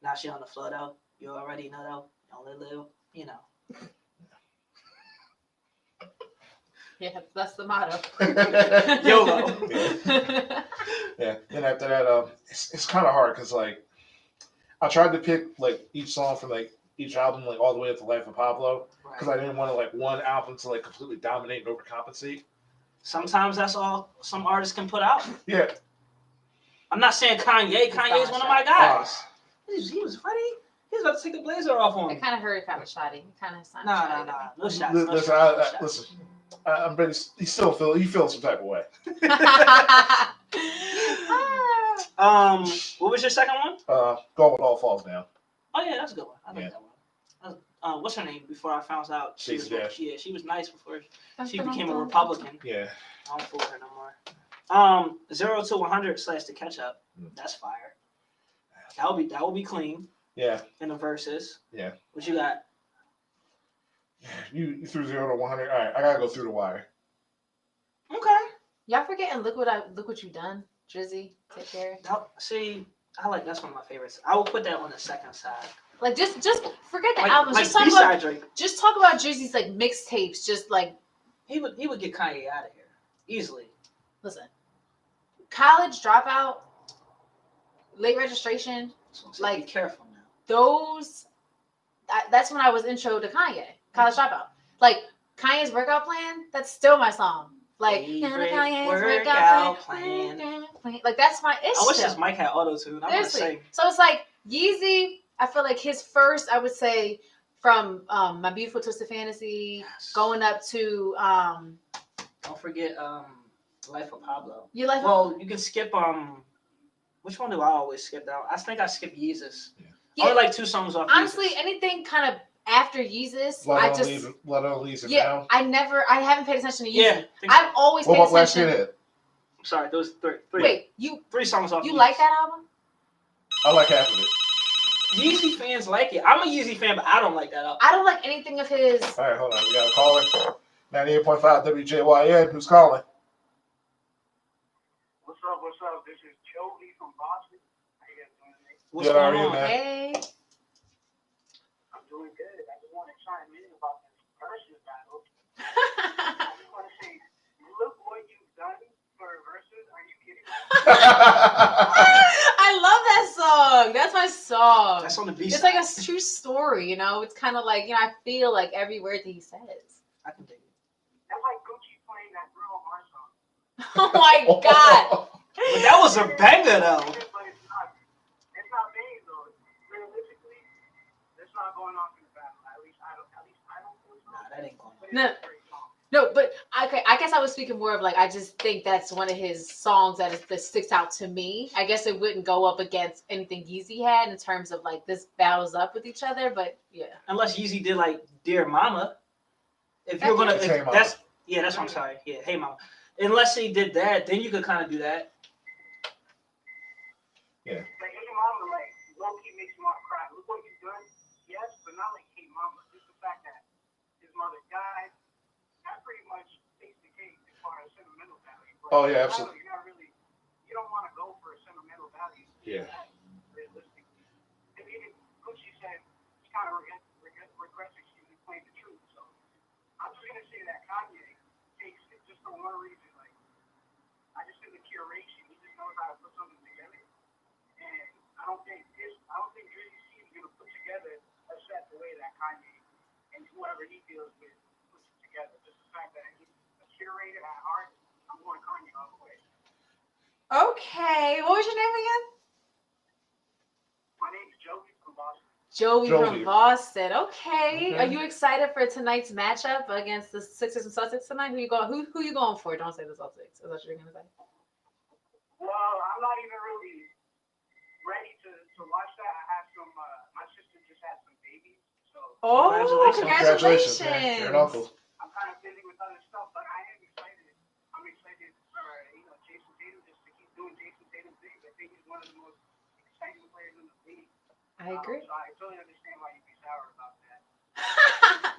Now she on the floor though. You already know though. You only live, you know. Yeah, that's the motto. YOLO. Yeah. Then after that, it's kind of hard because like I tried to pick like each song from like each album like all the way up to Life of Pablo because I didn't want to like one album to like completely dominate and overcompensate. Sometimes that's all some artists can put out. Yeah. I'm not saying Kanye. Kanye's one of my guys. He was funny. He was about to take the blazer off on It me. kind of hurt, kind of shoddy. Kind of sounded Nah. shoddy. No shots. No Listen, shots. listen. I'm ready. He feels some type of way. What was your second one? Go with All Falls Down. Oh yeah, that's a good one. I like that one. What's her name? Before I found out, Stacey Dash. Yeah, she was nice before she became a Republican. Yeah. I don't fool her no more. 0 to 100 / the catch up. That's fire. That will be clean Yeah. in the verses. Yeah. What you got? You threw 0 to 100. All right, I gotta go through the wire. Okay. Y'all forgetting? Look what you done, Drizzy. Take care. See, that's one of my favorites. I will put that on the second side. Like just forget the Like, albums. like Just talk B-side about Drake. Drizzy's like mixtapes. Just like He would get Kanye out of here easily. listen, College Dropout, Late Registration. So Like- be careful now. Those. That's when I was intro to Kanye. College Dropout. Like Kanye's workout plan. That's still my song. Like Favorite Kanye's workout plan. Like that's my issue. I wish this mic had auto tune. I'm gonna Seriously. say So it's like Yeezy, I feel like his first, I would say, from My Beautiful Twisted Fantasy, going up to don't forget Life of Pablo. You like Well, you can skip Which one do I always skip out? I think I skip Yeezus. Yeah. Only like 2 songs off. Honestly, Yeezus. anything kind of after Yeezus, Let I on just leave, let on leaves it yeah. down. I haven't paid attention to Yeezus. Yeah. I've always What paid about last year? attention. Then? I'm sorry, those three. Wait, you 3 songs off. you Yeezus. like that album? I like half of it. Yeezy fans like it. I'm a Yeezy fan, but I don't like that album. I don't like anything of his. All right, hold on. We got a caller. 98.5 WJYN. Who's calling? What's up? What's up? This is Joey from Boston. How you guys doing today? What's Good, how are going you, on? man? Hey. I'm doing good. I just want to chime in about this versus battle. I just want to say, look what you've done for versus. Are you kidding me? I love that song. That's my song. That's on the beach. It's like a true story, you know. It's kind of like I feel like every word that he says. I can dig it. That's like Gucci playing that Bruno Mars song. Oh my god. But that was a banger though. But it's not vain though. Realistically, it's not going off in the battle. At least I don't feel so. Nah, that ain't going on. But it's No. a great song. No, but okay. I guess I was speaking more of like I just think that's one of his songs that sticks out to me. I guess it wouldn't go up against anything Yeezy had in terms of like this battles up with each other. But yeah. Unless Yeezy did like Dear Mama. If That you're gonna, It's if Hey Mama. that's that's what I'm sorry. Yeah, Hey Mama. Unless he did that, then you could kind of do that. Like, hey mama, like, low-key makes you want to cry. Look what you've done. Yes, but not like, hey mama. Just the fact that his mother died, that pretty much takes the cake as far as sentimental value. But Oh, yeah, absolutely. You're not really, you don't want to go for a sentimental value. Yeah. Realistically. And even Gucci said, he's kind of regressing, playing the truth. So, I'm just going to say that Kanye takes it just for one reason. Like, I just think the curation, he just knows how to put something together. And I don't think Drizzy is gonna put together a set the way that Kanye and whoever he deals with puts it together. Just the fact that he's a curator at heart, I'm going Kanye all the way. Okay. What was your name again? My name's Joey from Boston. Joey Joey. from Boston. Okay. Okay. Are you excited for tonight's matchup against the Sixers and Celtics tonight? Who you going for? Don't say the Celtics. Is that what you're gonna say? Well, I'm not even really ready to watch that. I have some. My sister just had some babies, so Oh, Congratulations. man. You're an uncle. I'm kind of busy with other stuff. But I am excited. I'm excited for Jason Tatum just to keep doing Jason Tatum things. I think he's one of the most exciting players in the league. I agree. So I totally understand why you'd be sour about that.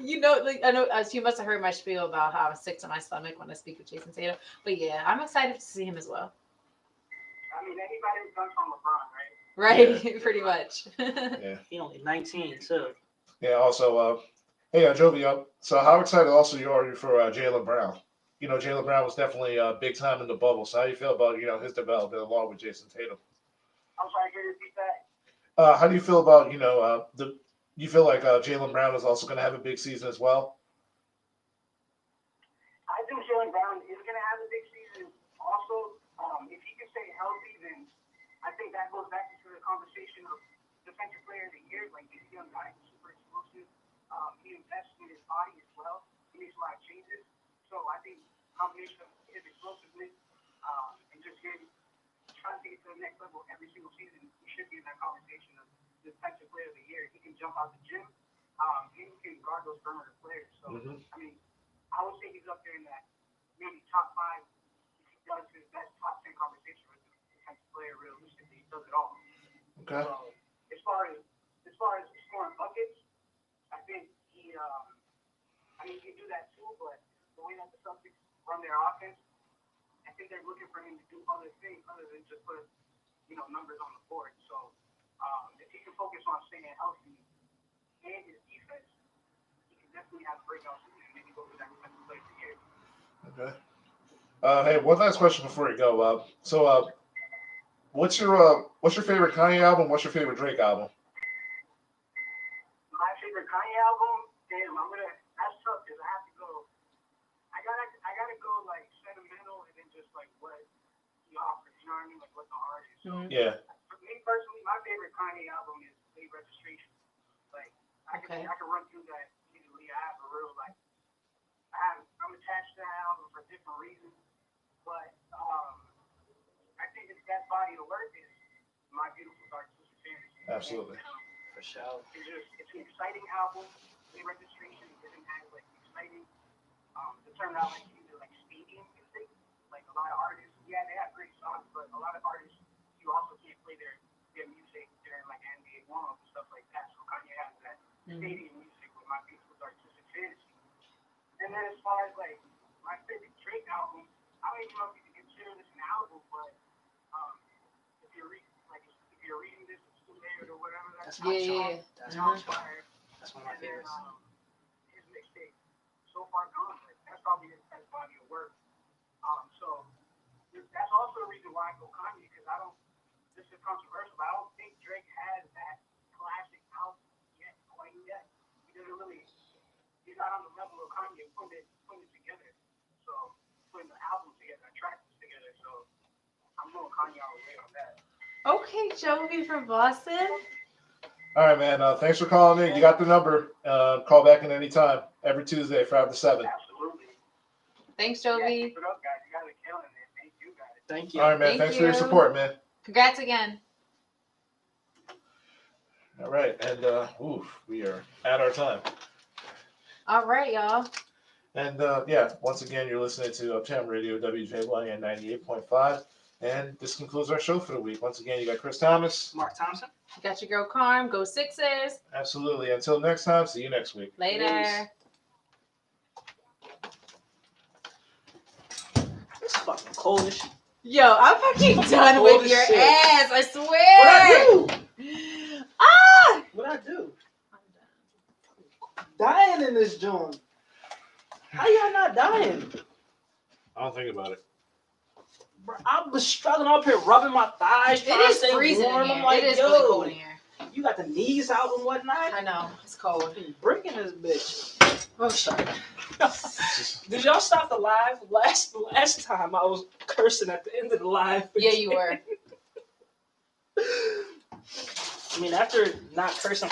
You know, like, I know you must have heard my spiel about how I'm sick to my stomach when I speak with Jason Tatum. But yeah, I'm excited to see him as well. I mean, anybody who dunks on LeBron, right? Right, pretty much. Yeah. He only 19 too. Yeah. Also, hey, Jovi. So how excited also you are for Jaylen Brown? You know, Jaylen Brown was definitely big time in the bubble. So how do you feel about his development along with Jason Tatum? I'm sorry, can you repeat that? How do you feel about you feel like Jaylen Brown is also going to have a big season as well? I think Jaylen Brown is going to have a big season. Also, if he can stay healthy, then I think that goes back into the conversation of defensive player of the year. Like, this young guy is super explosive. He invests in his body as well. He makes a lot of changes. So I think combination of his explosiveness and just him trying to get to the next level every single season, he should be in that conversation of defensive player of the year. He can jump out the gym. And he can guard those perimeter players. So, I mean, I would say he's up there in that maybe top 5. If he does his best top 10 conversation with the defensive player realistically, he does it all. Okay. So as far as scoring buckets, I think he can do that too, but the way that the Celtics run their offense, I think they're looking for him to do other things other than just put, numbers on the board. So if he can focus on staying healthy and his defense, he can definitely have a breakout season and maybe go to that defensive player of the year. Okay. Hey, one last question before we go. What's your favorite Kanye album? What's your favorite Drake album? My favorite Kanye album, damn, that's tough because I have to go. I gotta go like sentimental and then just like what he offers. You know what I mean? Like what the artist. So Yeah. for me personally, my favorite Kanye album is Late Registration. Like I can run through that easily. I have a real I'm attached to that album for different reasons, but I think his best body of work is My Beautiful Dark Twisted Fantasy. Absolutely. For sure. It's an exciting album. The registration isn't as like exciting. It turned out like either like stadium music, like a lot of artists. Yeah, they have great songs, but a lot of artists you also can't play their music during like NBA warm and stuff like that. So Kanye has that stadium music with My Beautiful Dark Twisted Fantasy. And then as far as like my favorite Drake album, I don't even know if you can consider this an album, but if you're reading this, it's too late or whatever. That's my Yeah. song. That's Mhm. my song. That's one of my And then favorites. his mixtape, So Far Gone, like, that's probably his best body of work. So that's also a reason why I go Kanye, because I don't. This is controversial, but I don't think Drake has that classic album yet, quite yet. He doesn't really. He's not on the level of Kanye putting it together. So putting the album together, the tracks together. So I'm going Kanye all the way on that. Okay, Jovi from Boston. All right, man. Thanks for calling in. You got the number. Call back in any time. Every Tuesday, 5 to 7. Absolutely. Thanks, Yeah, Jovi. keep it up, guys. You guys are killing it. Thank you, guys. Thank you. All right, man. Thank Thanks for your you. support, man. Congrats again. All right, and we are at our time. All right, y'all. And yeah, once again, you're listening to Uptown Radio, WJYN 98.5. And this concludes our show for the week. Once again, you got Chris Thomas. Mark Thompson. You got your girl Carm. Go Sixers. Absolutely. Until next time, see you next week. Later. It's fucking cold as shit. Yo, I'm fucking done Cold with as your shit. ass. I swear. What I do? Ah! What I do? Dying in this joint. How y'all not dying? I don't think about it. Bro, I was struggling up here, rubbing my thighs, It trying to is stay freezing in warm. here. I'm like, It is yo, really cold in here. you got the knees out and whatnot. I know. It's cold. Breaking this bitch. Oh, shit. Did y'all stop the live? Last time I was cursing at the end of the live. Yeah, you were. I mean, after not cursing